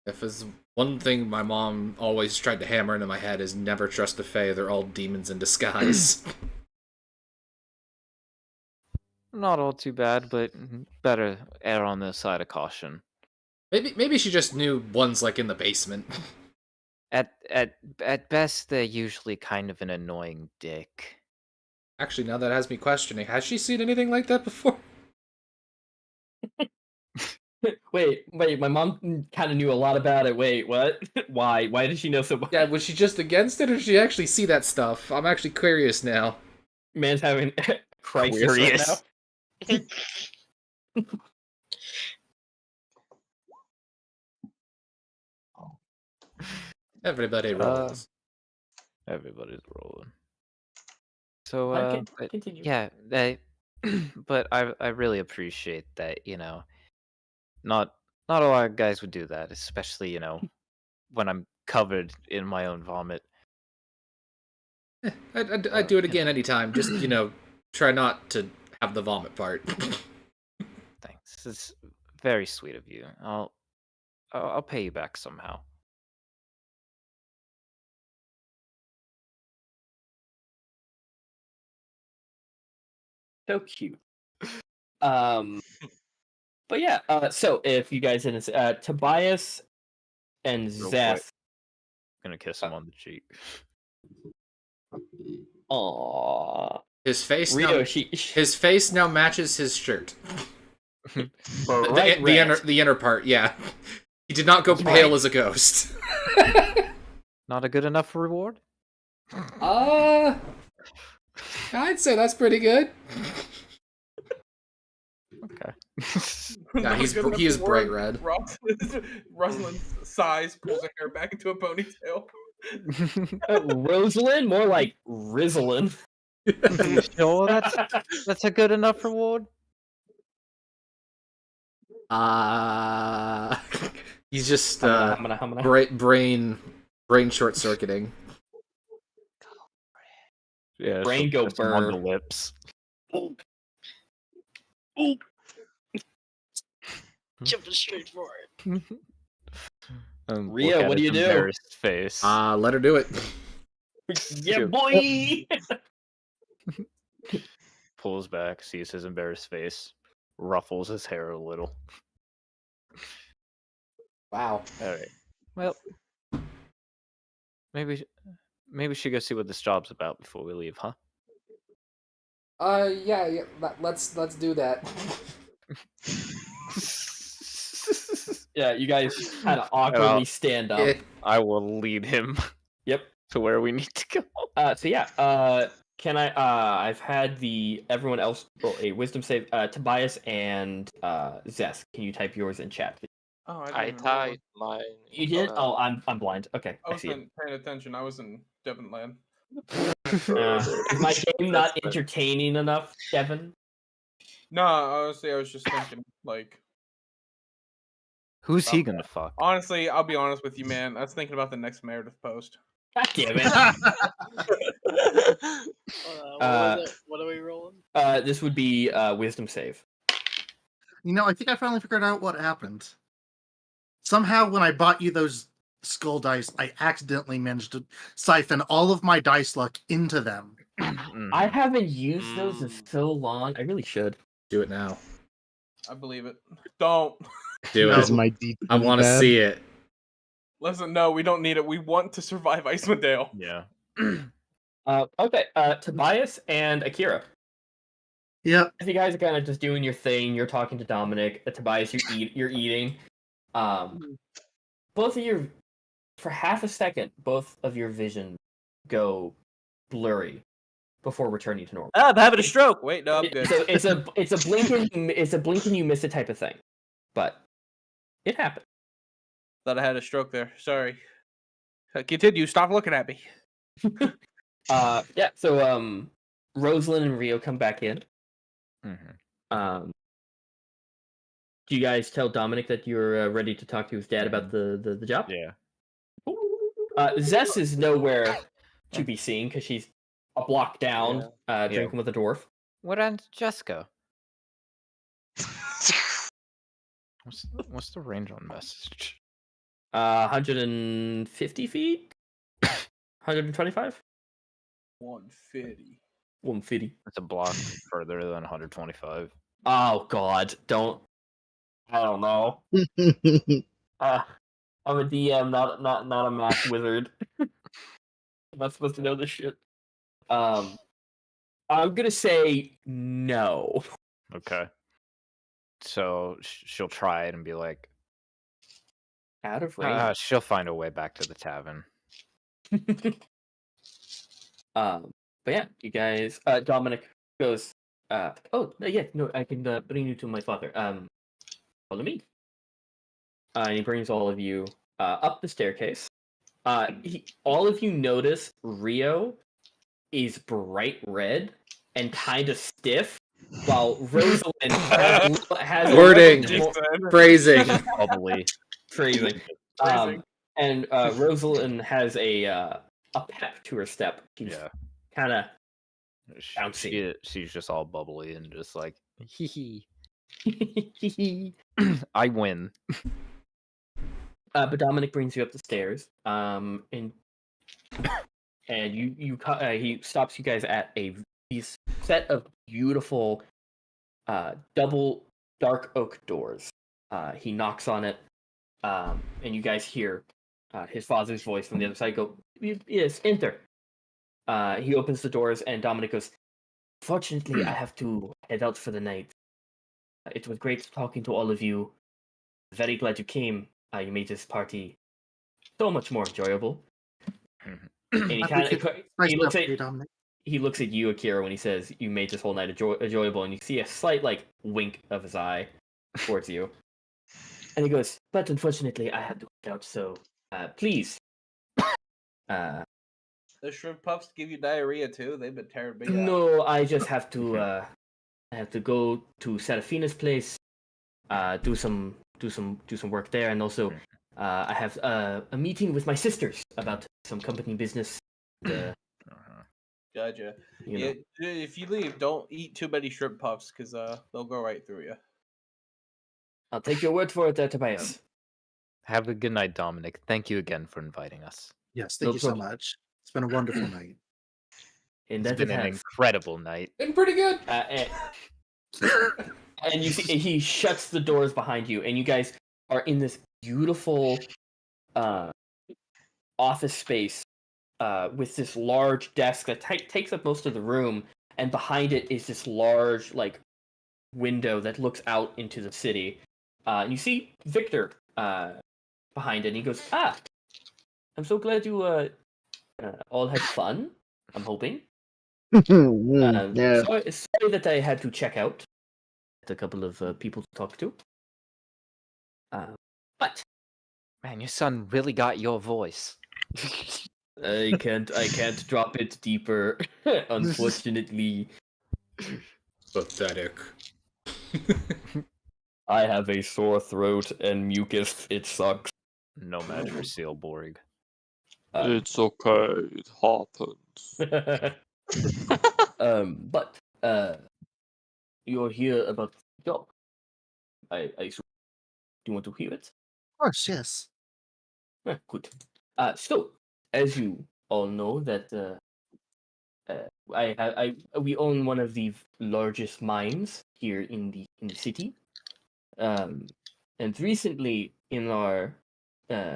If there's one thing my mom always tried to hammer into my head is never trust the Fae, they're all demons in disguise.
Not all too bad, but better err on the side of caution.
Maybe she just knew one's like in the basement.
At best, they're usually kind of an annoying dick.
Actually, now that has me questioning, has she seen anything like that before?
Wait, my mom kind of knew a lot about it. Wait, what? Why? Why did she know so much?
Yeah, was she just against it, or did she actually see that stuff? I'm actually curious now.
Man's having crisis right now.
Everybody rolls.
Everybody's rolling. So,
continue.
yeah, but I really appreciate that. Not not a lot of guys would do that, especially when I'm covered in my own vomit.
I'd do it again anytime. Just try not to have the vomit part.
Thanks. It's very sweet of you. I'll pay you back somehow.
So cute. But yeah. So if you guys didn't, Tobias and
Real quick.
Zeth.
Gonna kiss him on the cheek.
Aww.
His face
Rio,
now. His face now matches his shirt. The inner part, yeah. He did not go pale as a ghost.
Not a good enough reward?
I'd say that's pretty good.
Okay.
Yeah, he is bright red.
Rosalind sighs, pulls her hair back into a ponytail.
Rosalind? More like Rizzlin.
You sure that's a good enough reward?
He's just
humana.
brain short circuiting.
Yeah,
brain go
burr on the
burr.
lips.
Jumping straight for it.
Rio, what do you do?
Embarrassed face.
Let her do it.
Yeah, boy.
Pulls back, sees his embarrassed face, ruffles his hair a little.
Wow.
All right. Well, maybe we should go see what this job's about before we leave, huh?
Yeah. Let's do that.
Yeah, you guys kind of awkwardly stand up.
I will lead him.
Yep.
To where we need to go.
So yeah. Can I? I've had everyone else roll a wisdom save. Tobias and Zeth. Can you type yours in chat, please?
Oh,
I typed mine.
You did? Oh, I'm blind. Okay,
I
I see it.
wasn't paying attention. I was in Devon land.
Is my game not entertaining enough, Kevin?
No, honestly, I was just thinking, like...
Who's he gonna fuck?
Honestly, I'll be honest with you, man. I was thinking about the next Meredith post.
God damn it.
What are we rolling?
This would be wisdom save.
I think I finally figured out what happened. Somehow, when I bought you those skull dice, I accidentally managed to siphon all of my dice luck into them.
I haven't used those in so long. I really should.
Do it now.
I believe it. Don't.
Do it.
My D
I want to see it.
Listen, no, we don't need it. We want to survive Icewind Dale.
Yeah.
Okay. Tobias and Akira.
Yep.
If you guys are kind of just doing your thing, you're talking to Dominic. Tobias, you're eating. Both of your, for half a second, both of your vision go blurry before returning to normal.
I'm having a stroke. Wait, no, I'm good.
So it's a blink and you miss it type of thing, but it happened.
Thought I had a stroke there. Sorry. Continue. Stop looking at me.
Yeah. So Rosalind and Rio come back in.
Mm-hmm.
Do you guys tell Dominic that you're ready to talk to his dad about the job?
Yeah.
Zess is nowhere to be seen because she's a block down, drinking with a dwarf.
Where did Jess go? What's the range on message?
150 feet? 125?
150.
150.
It's a block further than 125.
Oh God! I don't know. I'm a DM, not a math wizard. I'm not supposed to know this shit. I'm gonna say no.
Okay. So she'll try it and be like,
out of range.
she'll find a way back to the tavern.
But yeah, you guys. Dominic goes. Oh yeah, no, I can bring you to my father. Follow me. And he brings all of you up the staircase. All of you notice Rio is bright red and kind of stiff, while Rosalind has
Wording, phrasing,
Bubbly.
phrasing. And Rosalind has a pep to her step. She's kind of bouncy.
She's just all bubbly and just like, hee hee. I win.
But Dominic brings you up the stairs, and he stops you guys at a set of beautiful double dark oak doors. He knocks on it, and you guys hear his father's voice from the other side go, "Yes, enter." He opens the doors, and Dominic goes, "Fortunately, I have to head out for the night. It was great talking to all of you. Very glad you came. You made this party so much more enjoyable." And he looks at you, Akira, when he says you made this whole night enjoyable, and you see a slight wink of his eye towards you. And he goes, "But unfortunately, I have to head out. So please."
The shrimp puffs give you diarrhea too. They've been tearing me up.
No, I just have to. I have to go to Serafina's place, do some work there, and also I have a meeting with my sisters about some company business.
Gotcha. Yeah, if you leave, don't eat too many shrimp puffs because they'll go right through you.
I'll take your word for it, Tobias.
Have a good night, Dominic. Thank you again for inviting us.
Yes, thank you so much. It's been a wonderful night.
It's been an incredible night.
Been pretty good.
And you see he shuts the doors behind you, and you guys are in this beautiful office space with this large desk that takes up most of the room, and behind it is this large window that looks out into the city. And you see Victor behind it, and he goes, I'm so glad you all had fun, I'm hoping.
Yeah.
Sorry that I had to check out. A couple of people to talk to. But
man, your son really got your voice.
I can't drop it deeper, unfortunately.
Pathetic.
I have a sore throat and mucus. It sucks.
No match for Sealborg.
It's okay. It happens.
But you're here about the job. I do you want to hear it?
Of course, yes.
Good. So, as you all know, that we own one of the largest mines here in the city. And recently, in our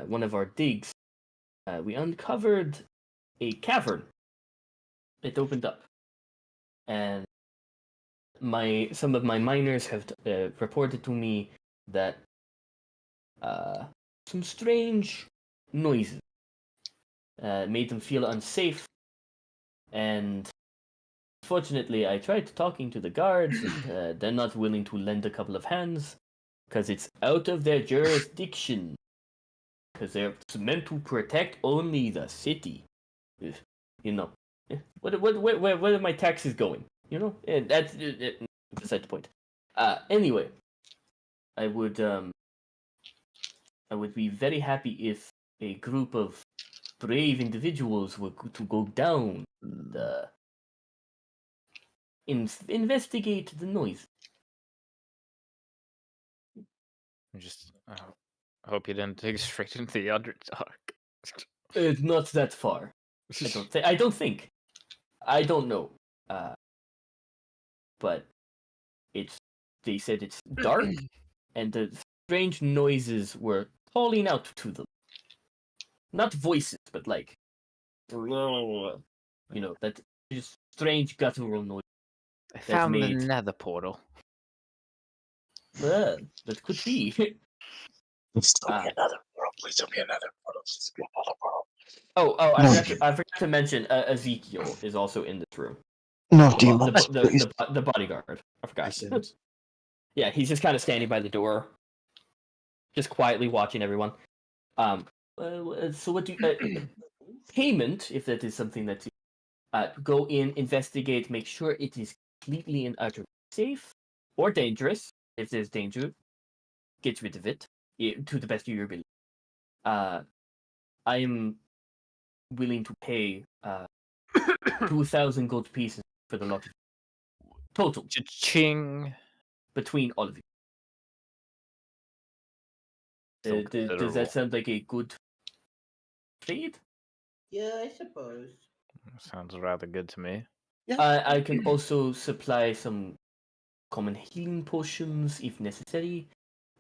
one of our digs, we uncovered a cavern. It opened up, and some of my miners have reported to me that some strange noises made them feel unsafe, and unfortunately I tried talking to the guards, and they're not willing to lend a couple of hands because it's out of their jurisdiction, because they're meant to protect only the city. You know, where are my taxes going? You know, that's beside the point. Anyway, I would be very happy if a group of brave individuals were to go down and investigate the noise.
I hope you didn't take it straight into the Underdark.
It's not that far. I don't think. I don't know. But they said it's dark, and the strange noises were calling out to them. Not voices, but that just strange guttural noise.
I found the nether portal.
That could be.
Please don't be another world. Please don't be another world. Please be another world.
Oh, I forgot to mention Ezekiel is also in this room.
No
The
demons.
the bodyguard. I forgot. Yeah, he's just kind of standing by the door, just quietly watching everyone. So what do you payment, if that is something that you go in, investigate, make sure it is completely and utterly safe or dangerous. If there's danger, get rid of it to the best of your ability. I am willing to pay 2,000 gold pieces for the lot of total.
Cha-ching.
Between all of you. Does that sound like a good trade?
Yeah, I suppose.
Sounds rather good to me.
I can also supply some common healing potions if necessary.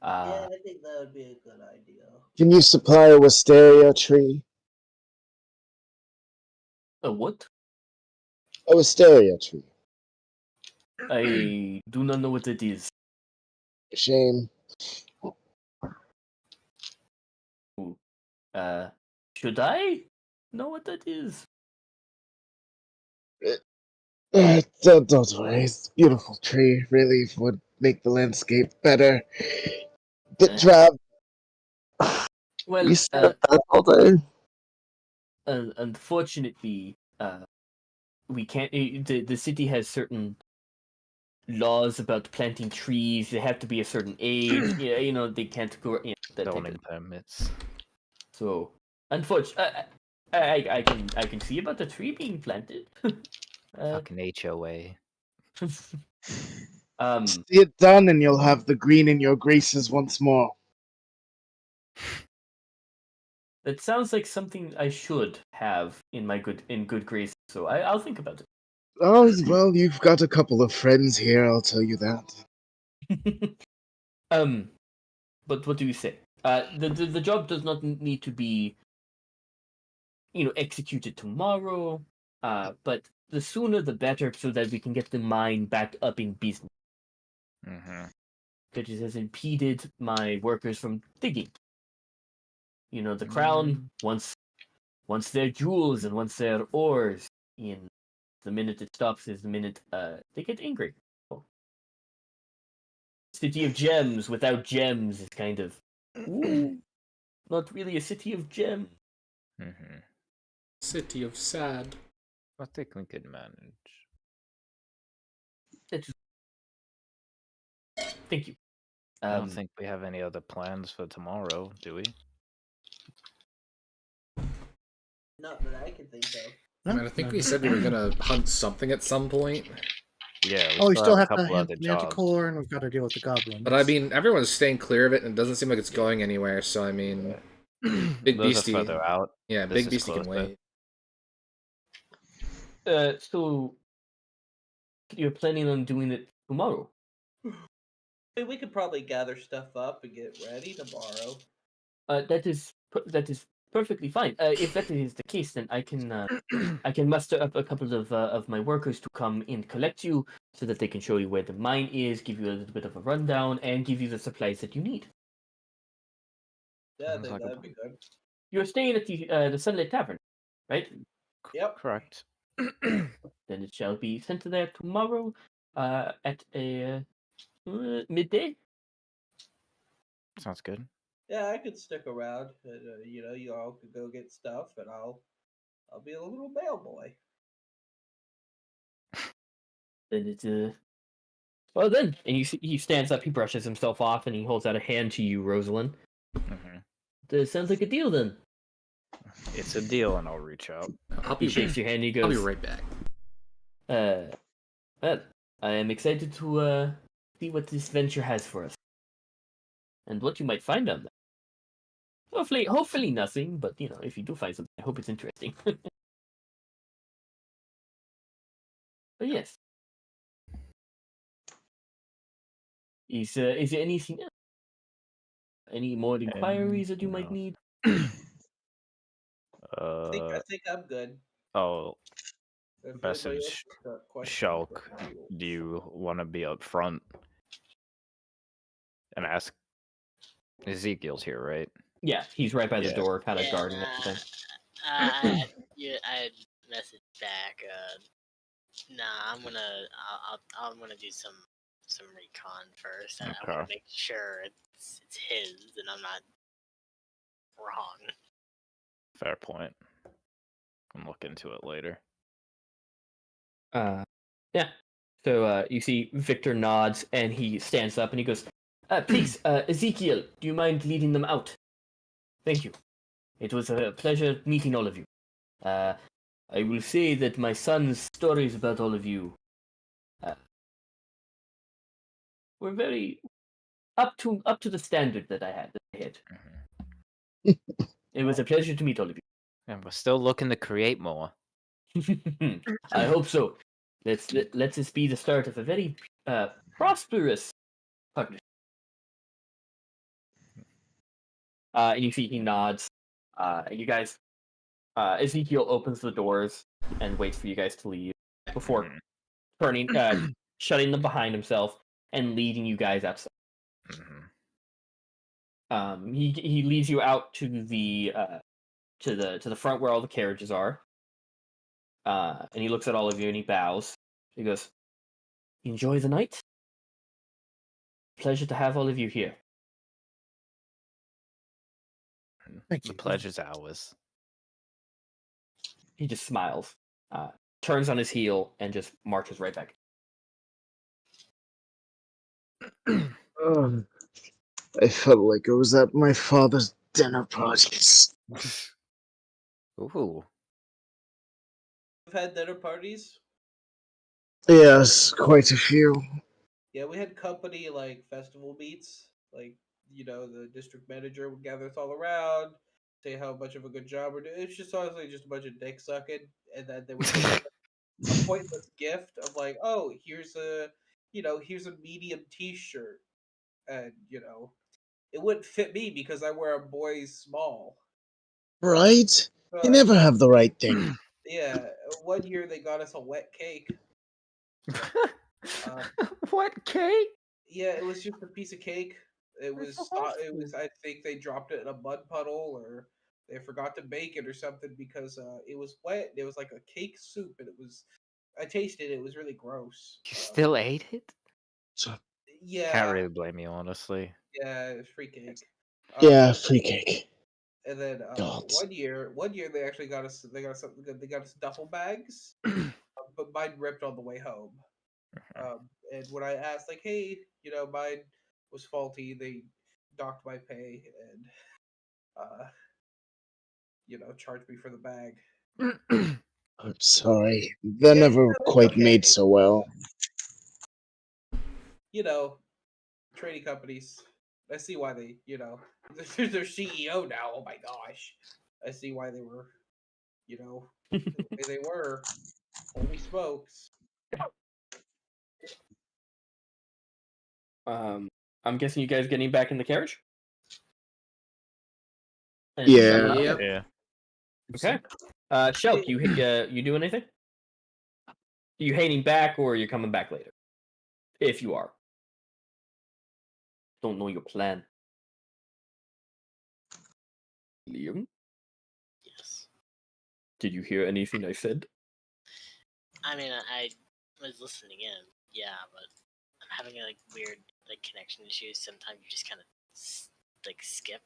Yeah, I think that would be a good idea.
Can you supply a wisteria tree?
A what?
A wisteria tree.
I do not know what it is.
Shame.
Should I know what that is?
Don't worry. It's a beautiful tree. Really would make the landscape better. Bit drab.
Well,
We stare at that all day.
Unfortunately, we can't. The city has certain laws about planting trees. They have to be a certain age. Yeah, they can't go.
Zoning permits.
So, unfortunately, I can see about the tree being planted.
Fucking HOA.
See it done, and you'll have the green in your graces once more.
That sounds like something I should have in good graces. So I'll think about it.
Oh, well, you've got a couple of friends here, I'll tell you that.
But what do you say? The job does not need to be, executed tomorrow. But the sooner the better, so that we can get the mine back up in business.
Mm-hmm.
Because it has impeded my workers from digging. The crown once their jewels and once their ores in. The minute it stops is the minute they get angry. City of gems without gems is kind of not really a city of gems.
Mm-hmm.
City of sad.
I think we could manage.
Thank you.
I don't think we have any other plans for tomorrow, do we?
Not that I can think of.
I mean, I think we said we were gonna hunt something at some point.
Yeah.
We still have
a
to
couple
hunt
other
the
jobs.
manticore, and we've got to deal with the goblins.
But I mean, everyone's staying clear of it, and it doesn't seem like it's going anywhere. So I mean, Big
Those
Beastie
are further out.
Yeah,
This
Big
is
Beastie can
closer.
wait.
So you're planning on doing it tomorrow?
We could probably gather stuff up and get ready tomorrow.
That is perfectly fine. If that is the case, then I can muster up a couple of my workers to come and collect you, so that they can show you where the mine is, give you a little bit of a rundown, and give you the supplies that you need.
Yeah, I think that'd be good.
You're staying at the Sunlit Tavern, right?
Yep.
Correct.
Then it shall be sent to there tomorrow at a midday.
Sounds good.
Yeah, I could stick around. And, you all could go get stuff, and I'll be a little mail boy.
Then it's well then, and he stands up, he brushes himself off, and he holds out a hand to you, Rosalind.
Mm-hmm.
That sounds like a deal then.
It's a deal, and I'll reach out.
He shakes your hand. He goes,
I'll be right back.
Well, I am excited to see what this venture has for us, and what you might find on there. Hopefully nothing, but if you do find something, I hope it's interesting. But yes, is there anything else? Any more inquiries that you might need?
I think I'm good.
Oh,
If
message
got questions,
Shulk. Do you want to be up front? And ask. Ezekiel's here, right?
Yeah, he's right by the
Yeah.
door, kind of guarding everything.
I messaged back. Nah, I'm gonna do some recon first. I want
Okay.
to make sure it's his and I'm not wrong.
Fair point. I'll look into it later.
Yeah. So you see Victor nods and he stands up and he goes, please, Ezekiel, do you mind leading them out? Thank you. It was a pleasure meeting all of you. I will say that my son's stories about all of you were very up to the standard that I had. It was a pleasure to meet all of you.
And we're still looking to create more.
I hope so. Let this be the start of a very prosperous partnership. And you see he nods. You guys, Ezekiel opens the doors and waits for you guys to leave before turning, shutting them behind himself and leading you guys outside. He leads you out to the front where all the carriages are. And he looks at all of you and he bows. He goes, "Enjoy the night. Pleasure to have all of you here."
Thank
The
you.
pleasure's ours.
He just smiles, turns on his heel, and just marches right back.
I felt like I was at my father's dinner parties.
Ooh.
We've had dinner parties.
Yes, quite a few.
Yeah, we had company like festival meets. Like, the district manager would gather us all around, say how much of a good job we're doing. It's just honestly just a bunch of dick sucking, and then they would give us a pointless gift of like, oh, here's a medium T-shirt, and it wouldn't fit me because I wear a boy's small.
Right? They never have the right thing.
Yeah, one year they got us a wet cake.
What cake?
Yeah, it was just a piece of cake. It was I think they dropped it in a mud puddle or they forgot to bake it or something because it was wet. It was like a cake soup, and I tasted it. It was really gross.
You still ate it?
Yeah.
Can't really blame you, honestly.
Yeah, it was free cake.
Yeah, free cake.
And then
God.
one year they actually got us. They got us something good. They got us duffel bags, but mine ripped on the way home. And when I asked, like, hey, mine was faulty, they docked my pay and, charged me for the bag.
I'm sorry. They're never quite made so well.
Trading companies. I see why they, there's their CEO now. Oh my gosh. I see why they were, the way they were. Holy smokes.
I'm guessing you guys getting back in the carriage?
Yeah.
Yep.
Yeah.
Okay. Shelk, you do anything? You heading back or you're coming back later? If you are. Don't know your plan. Liam?
Yes.
Did you hear anything I said?
I mean, I was listening in, yeah, but I'm having weird connection issues. Sometimes you just kind of skip.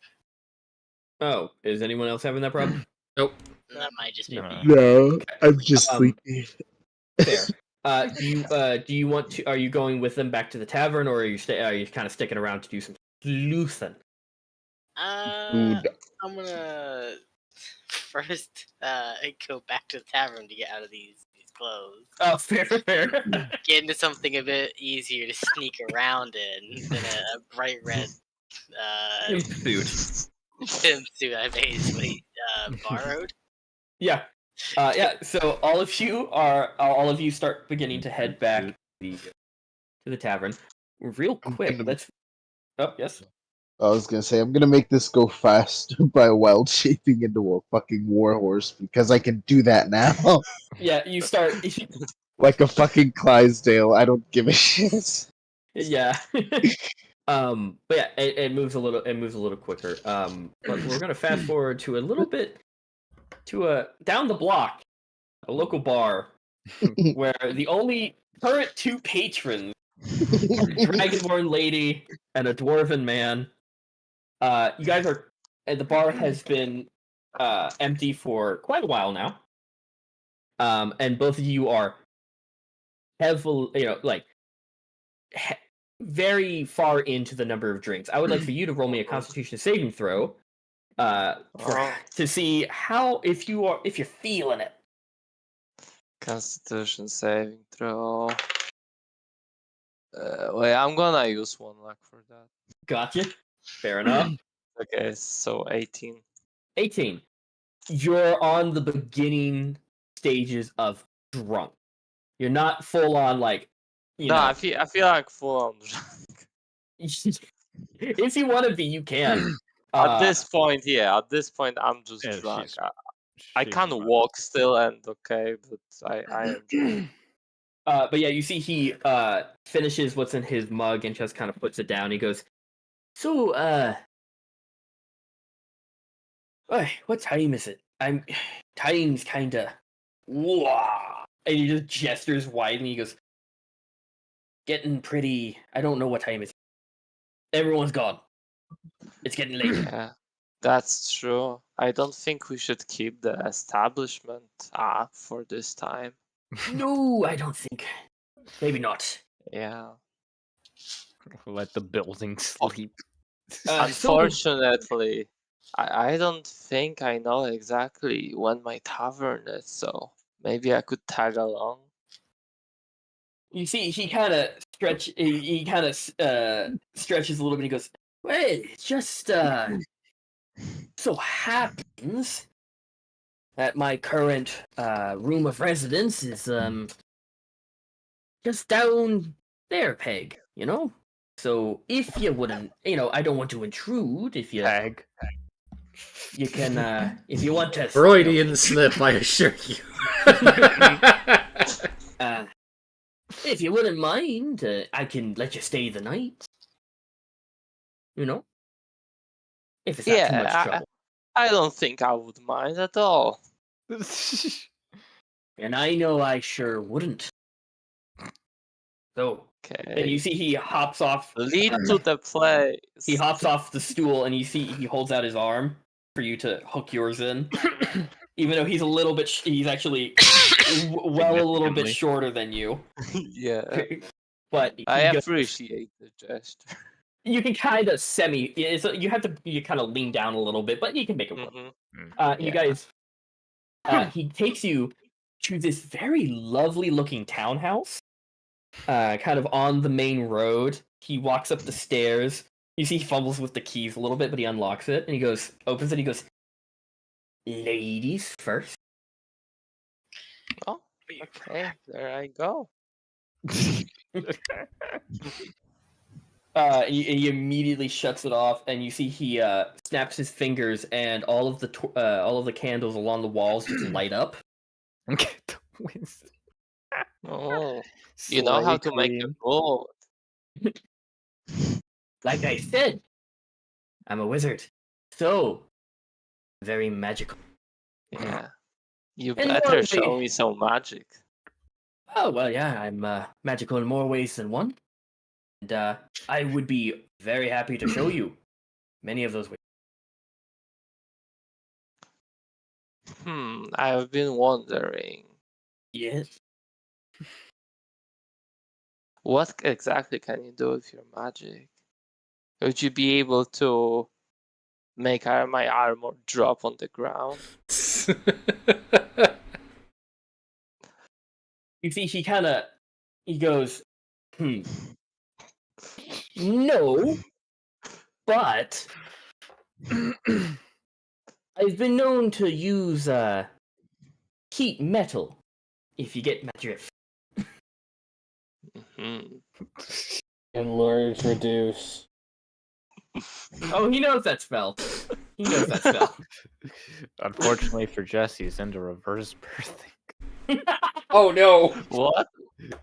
Oh, is anyone else having that problem?
Nope.
And that might just be me.
No, I'm just sleepy.
Fair. Do you want to? Are you going with them back to the tavern, or are you kind of sticking around to do some sleuthing?
I'm gonna first go back to the tavern to get out of these clothes.
Oh, fair.
Get into something a bit easier to sneak around in than a bright red
suit.
pimp suit I basically borrowed.
Yeah. So all of you start beginning to head back to the tavern. Real quick, let's. Oh yes.
I was gonna say, I'm gonna make this go fast by wild shaping into a fucking warhorse because I can do that now.
Yeah, you start.
Like a fucking Clydesdale. I don't give a shit.
Yeah. But yeah, it moves a little. It moves a little quicker. But we're gonna fast forward to a little bit to down the block, a local bar where the only current two patrons, a dragonborn lady and a dwarven man. You guys are. The bar has been empty for quite a while now. And both of you are heavily, very far into the number of drinks. I would like for you to roll me a Constitution saving throw, to see if you're feeling it.
Constitution saving throw. Wait, I'm gonna use 1 luck for that.
Gotcha. Fair enough.
Okay, so 18.
18. You're on the beginning stages of drunk. You're not full on like.
I feel like full on drunk.
If you want to be, you can.
At this point, I'm just drunk. I can't walk still, and okay, but I am drunk.
But yeah, you see he finishes what's in his mug and just kind of puts it down. He goes, "So, what time is it? Time's kinda, whoa." And he just gestures wide, and he goes, "Getting pretty. I don't know what time it is. Everyone's gone. It's getting late."
Yeah, that's true. I don't think we should keep the establishment for this time.
No, I don't think. Maybe not.
Yeah.
Let the building sleep.
Unfortunately, I don't think I know exactly when my tavern is, so maybe I could tag along.
You see, he kind of stretches a little bit. He goes, "Well, it just so happens that my current room of residence is just down there, peg. So if you wouldn't, I don't want to intrude. If you
peg,
you can if you want to.
Freudian slip, I assure you.
If you wouldn't mind, I can let you stay the night. If it's not too much trouble.
I don't think I would mind at all.
And I know I sure wouldn't. So,
okay.
And you see he hops off.
Lead to the place.
He hops off the stool, and you see he holds out his arm for you to hook yours in. Even though he's a little bit, he's actually a little bit shorter than you.
Yeah.
But
I appreciate the gesture.
You can kind of you kind of lean down a little bit, but you can make it work. You guys, he takes you to this very lovely looking townhouse, kind of on the main road. He walks up the stairs. You see he fumbles with the keys a little bit, but he unlocks it, and he opens it, he goes, "Ladies first."
Oh, okay, there I go.
He immediately shuts it off, and you see he snaps his fingers, and all of the candles along the walls just light up.
Oh, you know how to make a gold.
Like I said, I'm a wizard, so very magical.
Yeah, you better show me some magic.
Oh well, yeah, I'm magical in more ways than one. And I would be very happy to show you many of those ways.
I've been wondering.
Yes.
What exactly can you do with your magic? Would you be able to make my armor drop on the ground?
You see, he goes, no, but I've been known to use heat metal, if you get my drift.
Enlarge, reduce.
Oh, he knows that spell. He knows that spell.
Unfortunately for Jesse, he's into reverse birthing.
Oh no!
What?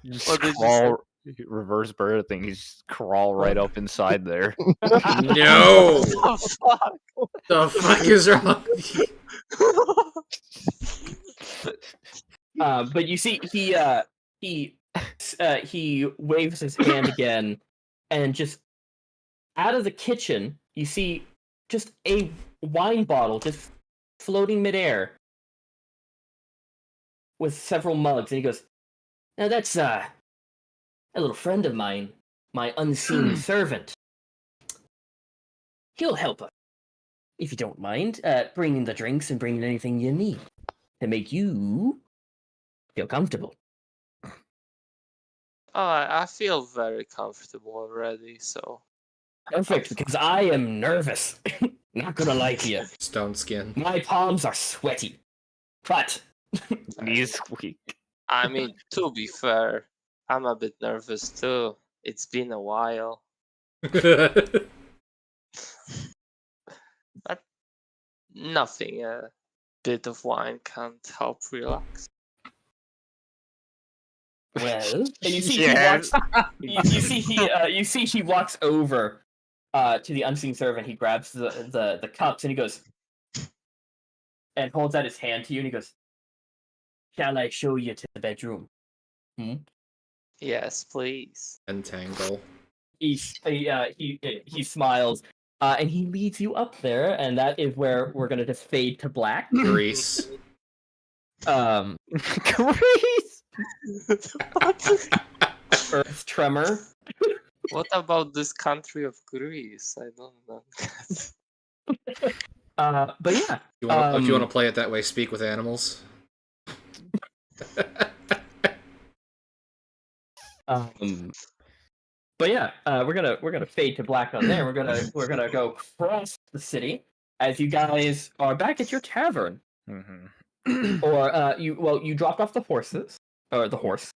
You reverse bird thing. You just crawl right up inside there.
No. The fuck is wrong?
But you see, he waves his hand again, and just out of the kitchen, you see just a wine bottle just floating midair with several mugs, and he goes, "Now that's a little friend of mine, my unseen servant. He'll help us, if you don't mind, bringing the drinks and bringing anything you need to make you feel comfortable."
Oh, I feel very comfortable already, so.
Perfect, because I am nervous. Not gonna lie to you.
Stone skin.
My palms are sweaty. But
he's weak.
I mean, to be fair, I'm a bit nervous too. It's been a while. But nothing. A bit of wine can't help relax.
Well, and you see he walks. You see he walks over to the unseen servant. He grabs the cups and he goes and holds out his hand to you and he goes, "Shall I show you to the bedroom?"
Yes, please.
Entangle.
He smiles and he leads you up there, and that is where we're gonna just fade to black.
Grease.
Grease.
Earth tremor.
What about this country of Greece? I don't know.
But yeah.
If you want to play it that way, speak with animals.
But yeah, we're gonna fade to black on there. We're gonna go across the city as you guys are back at your tavern. Or you dropped off the horses or the horse.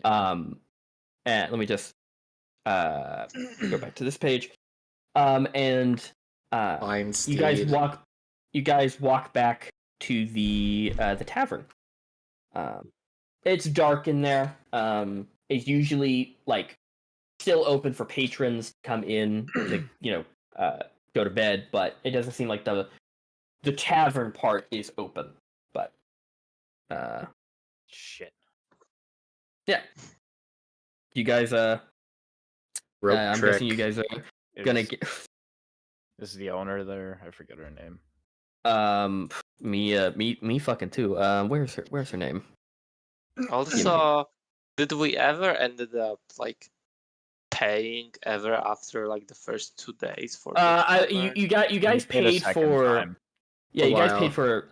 And let me just go back to this page. And you guys walk back to the tavern. It's dark in there. It's usually like still open for patrons to come in to go to bed, but it doesn't seem like the tavern part is open. But
shit.
Yeah. You guys I'm guessing you guys are gonna get.
This is the owner there. I forget her name.
Me fucking too. Where's her name?
Also, did we ever ended up like paying ever after like the first 2 days for?
You guys paid for.
Time.
Yeah, you guys paid for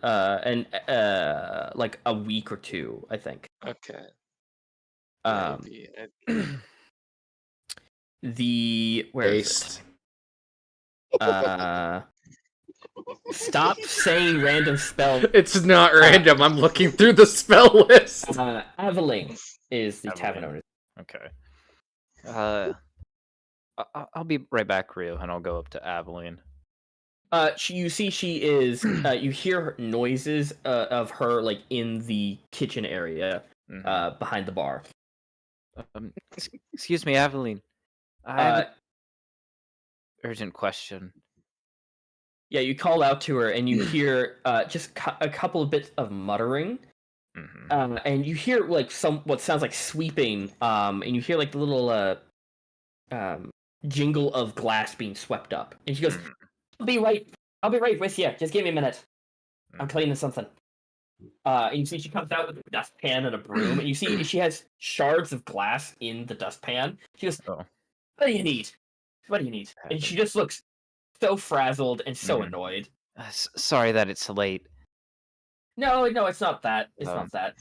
like a week or two, I think.
Okay.
Where is it? Stop saying random spell.
It's not random. I'm looking through the spell list.
Aveline is the tavern owner.
Okay. I'll be right back, Rio, and I'll go up to Aveline.
You see, she is. You hear noises of her like in the kitchen area, behind the bar.
Excuse me, Aveline. I have an urgent question.
Yeah, you call out to her, and you hear just a couple of bits of muttering, and you hear like what sounds like sweeping, and you hear like the little jingle of glass being swept up, and she goes, I'll be right with you. Just give me a minute. I'm cleaning something." And you see she comes out with a dustpan and a broom, and you see she has shards of glass in the dustpan. She goes, "What do you need? What do you need?" And she just looks so frazzled and so annoyed.
Sorry that it's late.
No, it's not that. It's not that.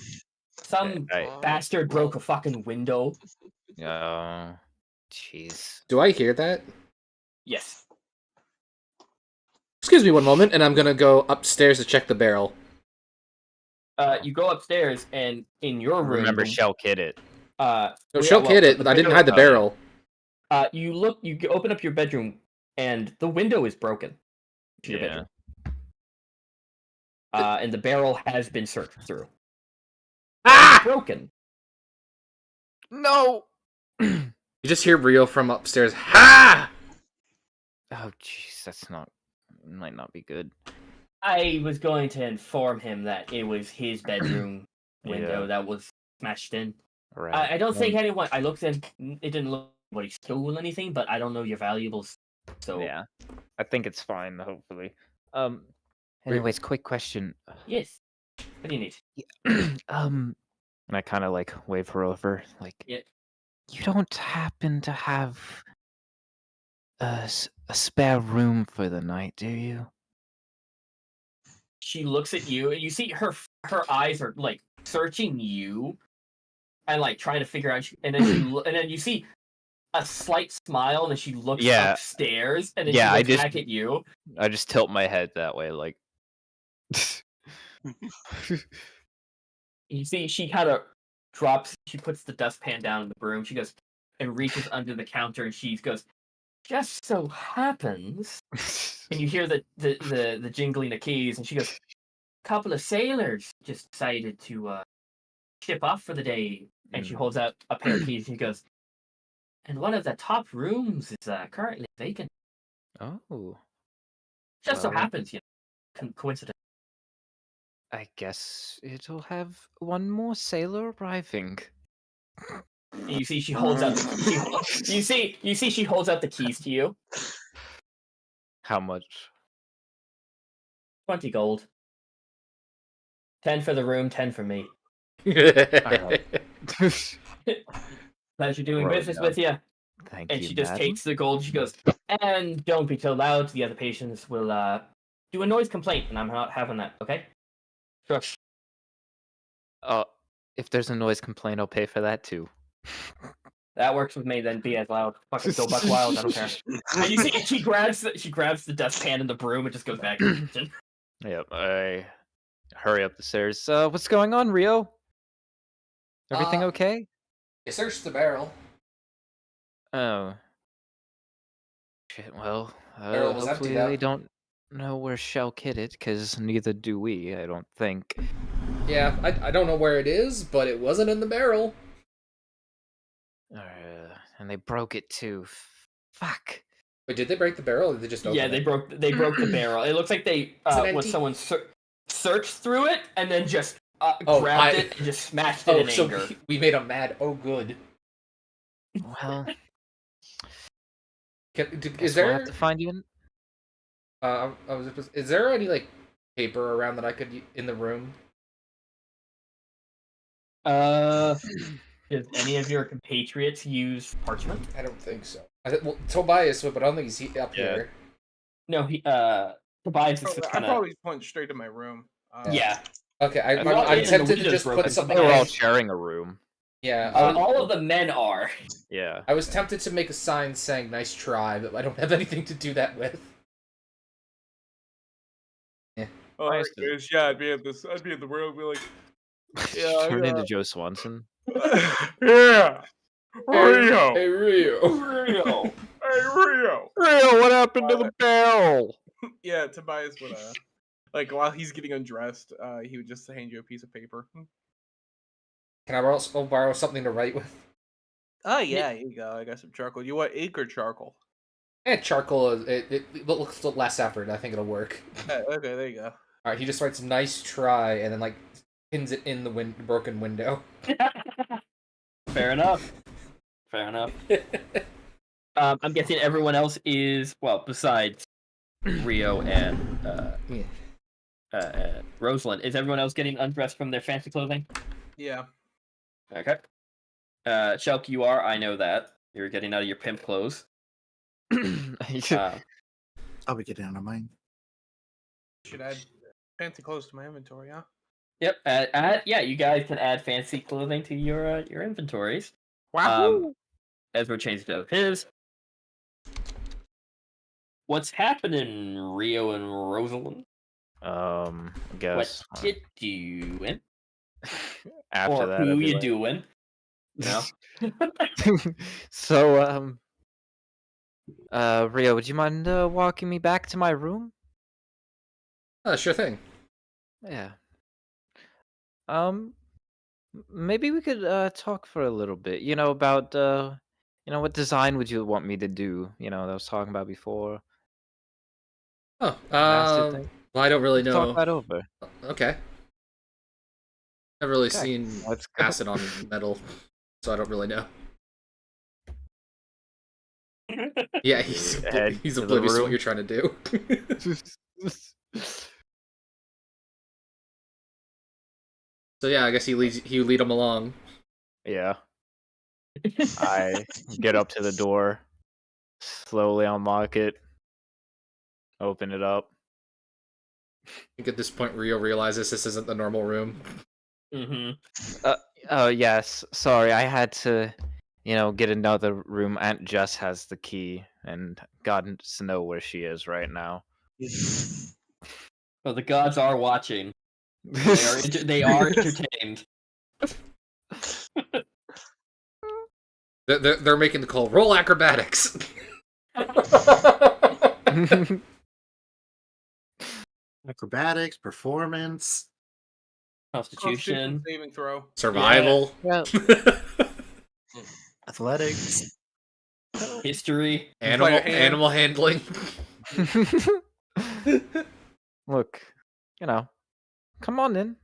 Some bastard broke a fucking window.
Oh, jeez.
Do I hear that?
Yes.
Excuse me one moment, and I'm gonna go upstairs to check the barrel.
You go upstairs, and in your room.
Remember, Shell hid it.
Shell hid it. I didn't hide the barrel.
You open up your bedroom, and the window is broken. To your bedroom. And the barrel has been searched through. It's broken.
No.
You just hear Rio from upstairs. Ha!
Oh, jeez, might not be good.
I was going to inform him that it was his bedroom window
Yeah.
that was smashed in.
Right.
I don't think anyone. I looked in. It didn't look like he stole anything, but I don't know your valuables. So
Yeah, I think it's fine. Hopefully. Anyways, quick question.
yes. What do you need?
And I kind of like wave her over. Like,
Yeah.
you don't happen to have a spare room for the night, do you?
She looks at you, and you see her eyes are like searching you, and like trying to figure out. And then and then you see a slight smile, and then she looks upstairs, and then she looks back at you.
I just tilt my head that way, like.
You see, she kind of drops. She puts the dustpan down in the broom. She goes and reaches under the counter, and she goes, "Just so happens," and you hear the jingling of keys, and she goes, "A couple of sailors just decided to ship off for the day," and she holds out a pair of keys, and she goes, "And one of the top rooms is currently vacant."
Oh.
Just so happens, coincidence.
I guess it'll have one more sailor arriving.
And you see, she holds out. You see, she holds out the keys to you.
How much?
20 gold. 10 for the room, 10 for me. Pleasure doing business with you.
Thank
and
you,
she just
madam.
takes the gold. She goes, and don't be too loud. The other patients will do a noise complaint, and I'm not having that. Okay? Sure.
If there's a noise complaint, I'll pay for that too.
That works with me. Then be as loud. Fucking go buck wild. I don't care. And you see, she grabs the dustpan and the broom and just goes back to the kitchen.
Yep. I hurry up the stairs. What's going on, Rio? Everything okay?
You searched the barrel.
Oh. Shit, well,
Barrel was
hopefully
emptied
they
out.
don't know where Shell hid it, because neither do we, I don't think.
Yeah, I don't know where it is, but it wasn't in the barrel.
And they broke it too. Fuck.
Wait, did they break the barrel, or did they just open it?
Yeah, they broke the barrel. It looks like they someone searched through it and then just grabbed it and just smashed it in anger.
We made them mad. Oh, good.
Well,
is there?
We'll have to find you in.
Is there any like paper around that I could in the room?
Does any of your compatriots use parchment?
I don't think so. Well, Tobias would, but I don't think he's up here.
No, Tobias is just
I
kind of.
probably went straight to my room.
Yeah.
Okay, I'm tempted to just put something.
They were all sharing a room.
Yeah,
all of the men are.
Yeah.
I was tempted to make a sign saying "nice try," but I don't have anything to do that with.
Yeah. Oh, guys, yeah, I'd be in the room, be like, yeah.
Turn into Joe Swanson.
Yeah. Rio.
Hey, Rio.
Rio. Hey, Rio.
Rio, what happened to the barrel?
Yeah, Tobias would like while he's getting undressed, he would just hand you a piece of paper.
Can I also borrow something to write with?
Oh yeah, here you go. I got some charcoal. You want ink or charcoal?
Charcoal. It looks less effort. I think it'll work.
Okay, there you go.
All right, he just writes "nice try" and then like pins it in the broken window.
Fair enough. Fair enough. I'm guessing everyone else is besides Rio and Rosalind. Is everyone else getting undressed from their fancy clothing?
Yeah.
Okay. Shelk, you are. I know that you're getting out of your pimp clothes.
I'll be getting out of mine.
Should add fancy clothes to my inventory, huh?
Yep. Yeah, you guys can add fancy clothing to your inventories.
Wahoo!
Ezra changed to his. What's happening, Rio and Rosalind?
I guess.
What you doing?
After
or
that,
who you doing? No.
So, Rio, would you mind walking me back to my room?
Sure thing.
Yeah. Maybe we could talk for a little bit. You know about what design would you want me to do? That I was talking about before.
Oh,
Acid thing.
well, I don't really
Let's talk
know.
that over.
Okay. Never really
Okay,
seen
let's go.
acid on metal, so I don't really know. Yeah, he's
Head
he's
to the
oblivious to what
room.
you're trying to do. So yeah, I guess you lead him along.
Yeah. I get up to the door, slowly unlock it, open it up.
I think at this point Rio realizes this isn't the normal room.
Oh yes, sorry, I had to, get another room. Aunt Jess has the key, and God to know where she is right now.
Well, the gods are watching. They are entertained.
They're making the call. Roll acrobatics.
Acrobatics, performance,
Constitution,
saving throw,
survival,
athletics,
history,
animal handling.
Look, come on in.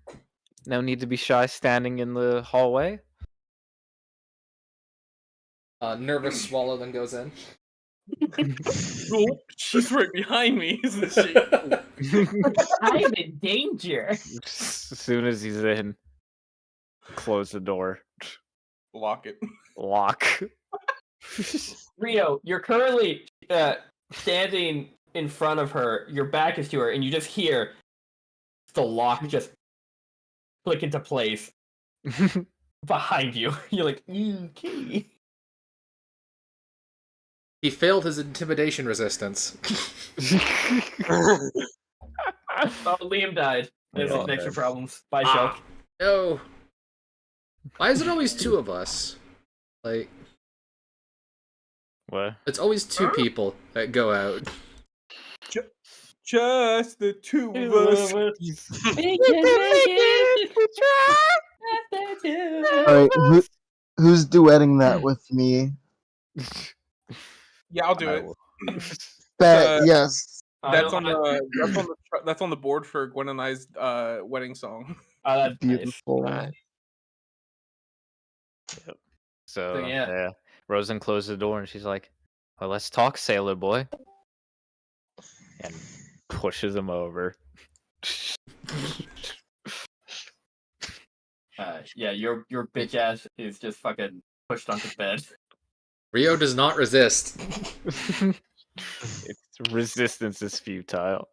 No need to be shy standing in the hallway.
Nervous swallow then goes in.
Oh, she's right behind me, isn't she?
I'm in danger.
As soon as he's in, close the door.
Lock it.
Lock.
Rio, you're currently standing in front of her. Your back is to her, and you just hear the lock just click into place behind you. You're like, okay.
He failed his intimidation resistance.
Oh, Liam died. There's some extra problems. Bye, Shulk.
No. Why is it always two of us? Like,
what?
It's always two people that go out.
Just the two of us.
Alright, who's duetting that with me?
Yeah, I'll do it.
Yes.
That's on the board for Gwen and I's wedding song.
Oh, that's
beautiful.
Nice.
Yep. So
yeah.
yeah, Rosen closed the door and she's like, "Well, let's talk, sailor boy," and pushes him over.
Yeah, your bitch ass is just fucking pushed onto the bed.
Rio does not resist.
Resistance is futile.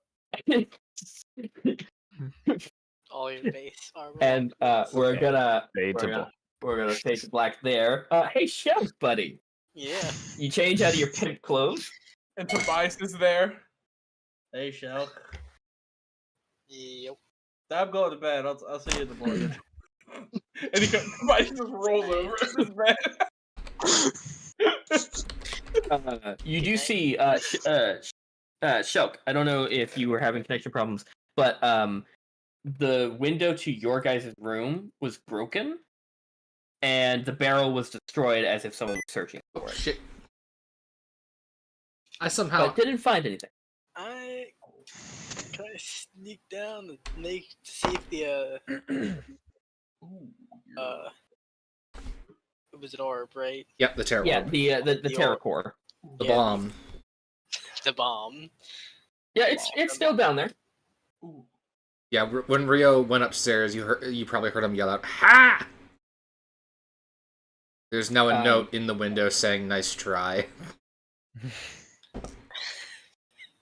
All your base armor.
And we're gonna take it black there. Hey, Shelf, buddy.
Yeah.
You change out of your pimp clothes.
And Tobias is there. Hey, Shell.
Yep.
I'm going to bed. I'll see you in the morning. And Tobias just rolls over in his bed.
You do see Shulk. I don't know if you were having connection problems, but the window to your guys' room was broken, and the barrel was destroyed as if someone was searching for it.
Shit. I somehow
didn't find anything.
Can I sneak down and see if the it was an orb, right?
Yep, the terror.
Yeah, the terror core.
The bomb.
The bomb.
Yeah, it's still down there.
Yeah, when Rio went upstairs, you probably heard him yell out, "Ha!" There's now a note in the window saying "Nice try."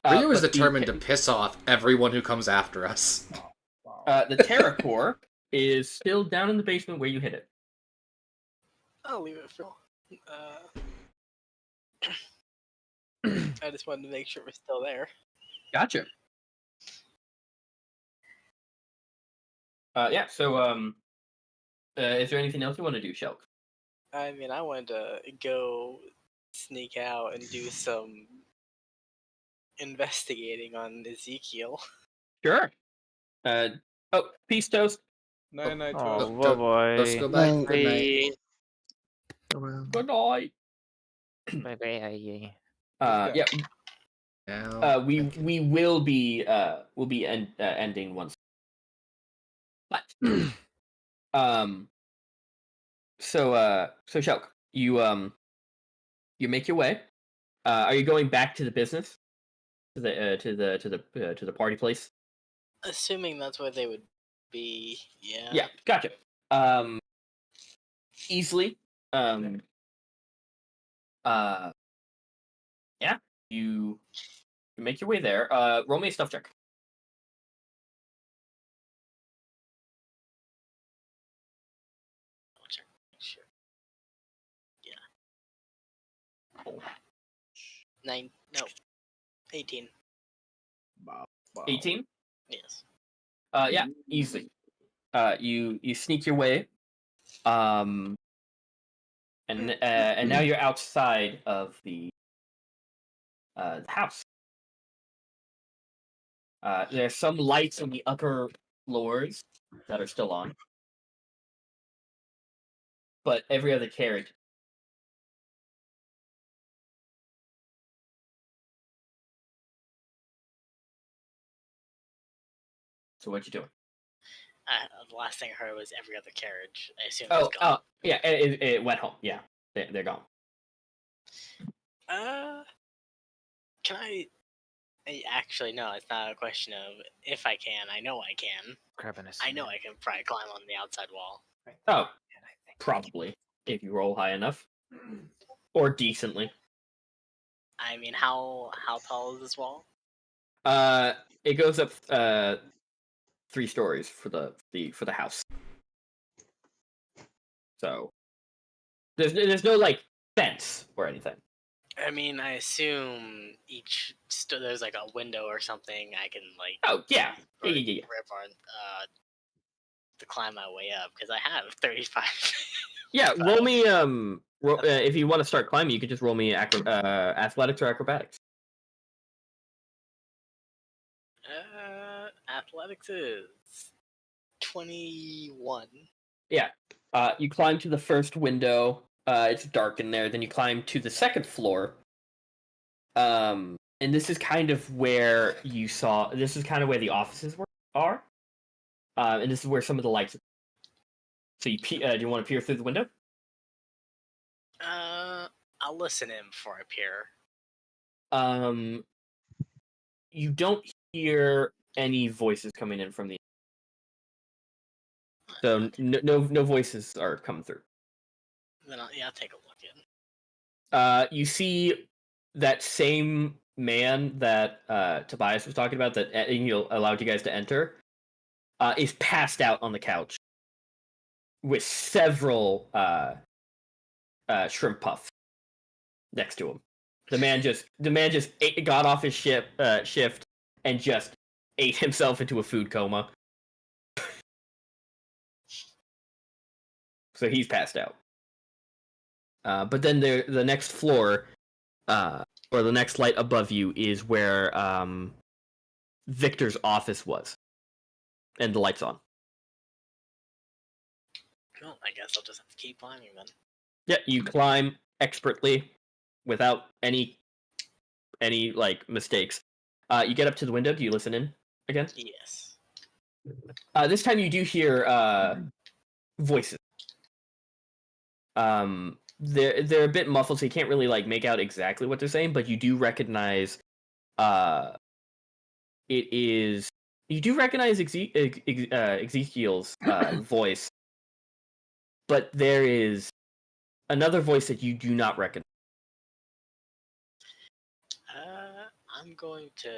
Rio is determined to piss off everyone who comes after us.
The terror core is still down in the basement where you hit it.
I'll leave it for. I just wanted to make sure it was still there.
Gotcha. Yeah. So, is there anything else you want to do, Shelk?
I mean, I wanted to go sneak out and do some investigating on Ezekiel.
Sure. Peace toast.
Night, night,
Oh,
toast.
bye bye.
Let's go back.
Night.
Good night.
Good night.
Bye-bye.
Yeah.
Now,
We will be ending once. But so Shulk, you make your way. Are you going back to the business? To the party place?
Assuming that's where they would be, yeah.
Yeah, gotcha. Easily. Yeah, you make your way there. Roll me a stuff check.
I'll check. Sure. Yeah. 18.
18?
Yes.
Yeah, easily. You sneak your way. And now you're outside of the house. There's some lights on the upper floors that are still on, but every other carriage. So what you doing?
The last thing I heard was every other carriage. I assume
Oh,
it's gone.
yeah, it went home. Yeah, they're gone.
Can actually, no, it's not a question of if I can. I know I can. I know I can probably climb on the outside wall.
Oh, probably, if you roll high enough. Or decently.
I mean, how tall is this wall?
It goes up 3 stories for the house. So there's no like fence or anything.
I mean, I assume each there's like a window or something I can like.
Oh yeah, yeah.
Rip on to climb my way up because I have 35.
Yeah, roll me if you want to start climbing, you could just roll me athletics or acrobatics.
Athletics is 21.
Yeah. You climb to the first window. It's dark in there. Then you climb to the second floor. And this is kind of where you saw. This is kind of where the offices are. And this is where some of the lights. So you do you want to peer through the window?
I'll listen in before I peer.
You don't hear any voices coming in from the. So no voices are coming through.
Then I'll take a look in.
You see that same man that Tobias was talking about that allowed you guys to enter is passed out on the couch with several shrimp puffs next to him. The man just got off his shift and just ate himself into a food coma. So he's passed out. But then the next floor, or the next light above you, is where Victor's office was, and the light's on.
Well, I guess I'll just have to keep climbing then.
Yeah, you climb expertly, without any like mistakes. You get up to the window. Do you listen in again?
Yes.
This time you do hear voices. They're a bit muffled, so you can't really like make out exactly what they're saying, but you do recognize you do recognize Ezekiel's voice, but there is another voice that you do not recognize.
I'm going to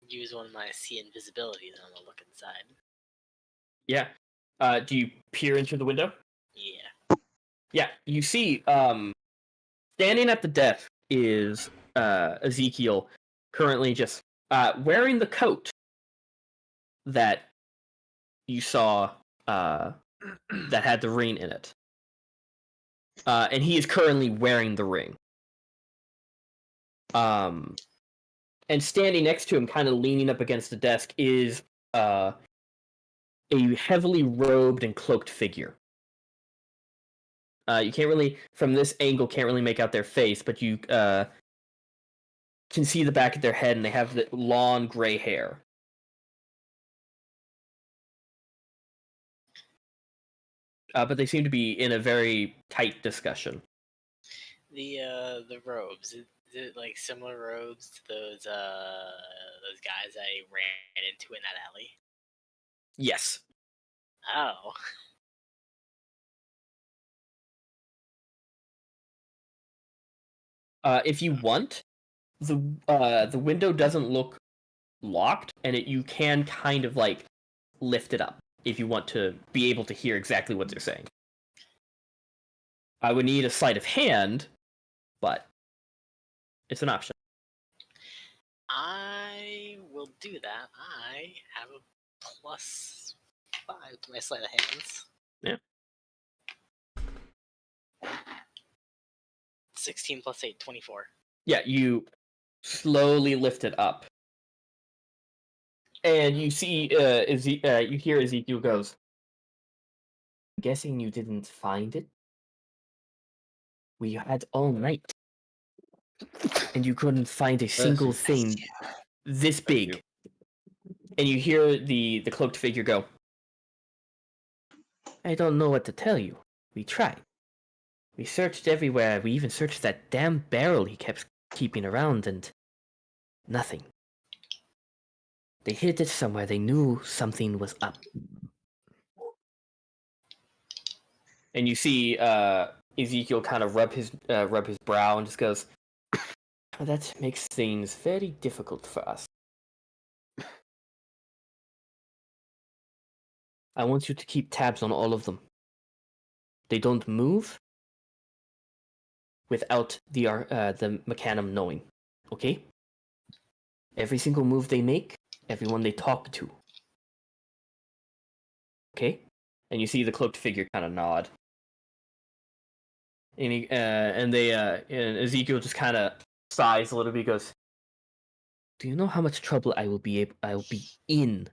use one of my see invisibility and I'm gonna look inside.
Yeah. Do you peer into the window?
Yeah.
Yeah, you see, standing at the desk is Ezekiel, currently just wearing the coat that you saw that had the ring in it. And he is currently wearing the ring. And standing next to him, kind of leaning up against the desk, is a heavily robed and cloaked figure. You can't really, from this angle, can't really make out their face, but you can see the back of their head, and they have the long gray hair. But they seem to be in a very tight discussion.
The robes. Is it like similar robes to those guys I ran into in that alley?
Yes.
Oh.
If you want, the window doesn't look locked, and you can kind of like lift it up if you want to be able to hear exactly what they're saying. I would need a sleight of hand, but it's an option.
I will do that. I have a +5 to my sleight of hands.
Yeah.
16 + 8, 24.
Yeah, you slowly lift it up. And you see, you hear Ezekiel goes, "I'm guessing you didn't find it? We had all night. And you couldn't find a single thing this big." And you hear the cloaked figure go, "I don't know what to tell you. We tried. We searched everywhere. We even searched that damn barrel he kept keeping around, and nothing. They hid it somewhere. They knew something was up." And you see Ezekiel kind of rub his brow and just goes, "That makes things very difficult for us. I want you to keep tabs on all of them. They don't move without the Mechanum knowing, okay? Every single move they make, everyone they talk to. Okay?" And you see the cloaked figure kind of nod. And and Ezekiel just kind of sighs a little bit. He goes, "Do you know how much trouble I will be in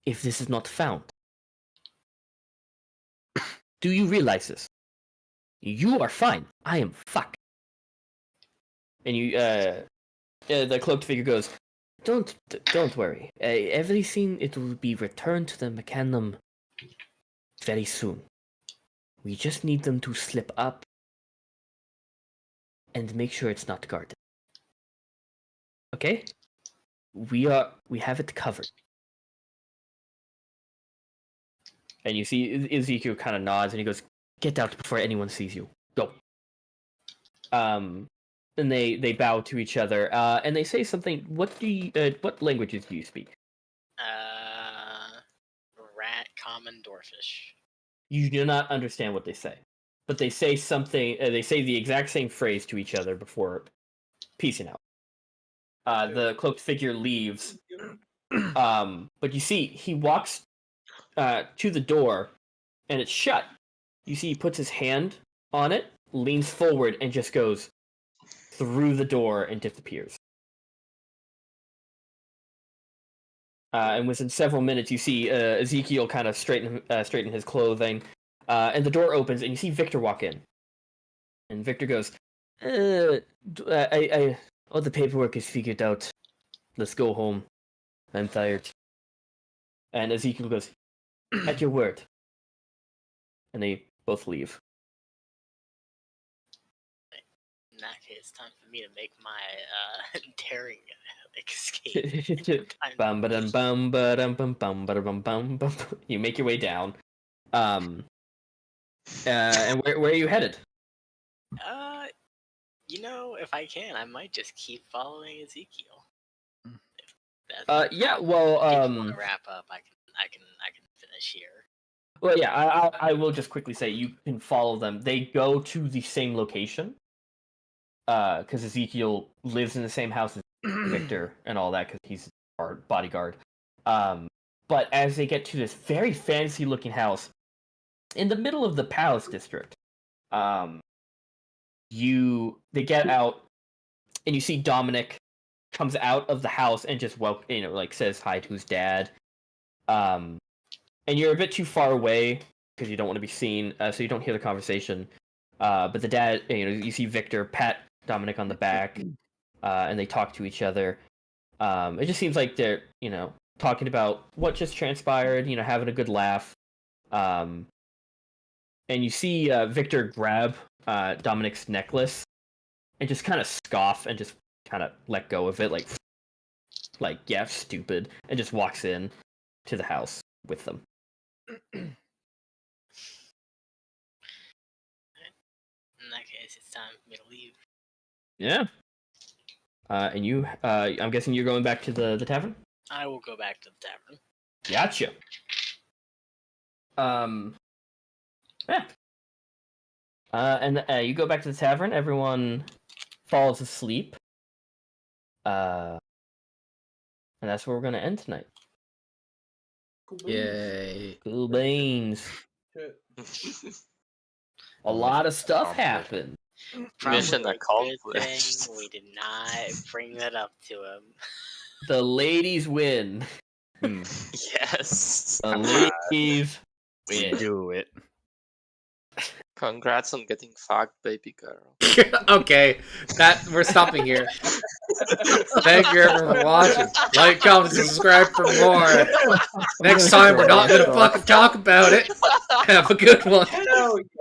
if this is not found? Do you realize this? You are fine. I am fucked." And the cloaked figure goes, Don't worry. Everything, it will be returned to the Mechanum very soon. We just need them to slip up and make sure it's not guarded. Okay? We have it covered." And you see Ezekiel kind of nods and he goes, "Get out before anyone sees you. Go." And they bow to each other, and they say something. What languages do you speak?
Rat, common, dwarfish.
You do not understand what they say, but they say something. They say the exact same phrase to each other before peacing out. The cloaked figure leaves, but you see he walks to the door, and it's shut. You see he puts his hand on it, leans forward, and just goes through the door and disappears. And within several minutes, you see Ezekiel kind of straighten his clothing, and the door opens, and you see Victor walk in. And Victor goes, all the paperwork is figured out. Let's go home. I'm tired." And Ezekiel goes, "At your word." And they both leave.
In that case, time for me to make my daring escape.
Bum ba-dum bum ba-dum bum bum ba-dum bum bum. You make your way down. And where are you headed?
If I can, I might just keep following Ezekiel.
Yeah. Well,
if you want to wrap up, I can finish here.
Well, yeah. I will just quickly say you can follow them. They go to the same location. Because Ezekiel lives in the same house as Victor and all that, because he's our bodyguard. But as they get to this very fancy-looking house in the middle of the Palace District, they get out, and you see Dominic comes out of the house and just says hi to his dad. And you're a bit too far away because you don't want to be seen, so you don't hear the conversation. But the dad, you see Victor pat Dominic on the back, and they talk to each other. It just seems like they're, talking about what just transpired, having a good laugh. And you see Victor grab Dominic's necklace and just kind of scoff and just kind of let go of it, like yeah, stupid, and just walks in to the house with them.
In that case, it's time for me to leave.
Yeah. And you, I'm guessing you're going back to the tavern?
I will go back to the tavern.
Gotcha. Yeah. And you go back to the tavern. Everyone falls asleep. And that's where we're gonna end tonight.
Yay!
Cool beans. A lot of stuff happened.
Mission
Good
accomplished.
thing we did not bring that up to him.
The ladies win.
Yes.
The ladies win.
Do it.
Congrats on getting fucked, baby girl.
Okay, we're stopping here. Thank you everyone for watching. Like, comment, subscribe for more. Next time we're not gonna fucking talk about it. Have a good one.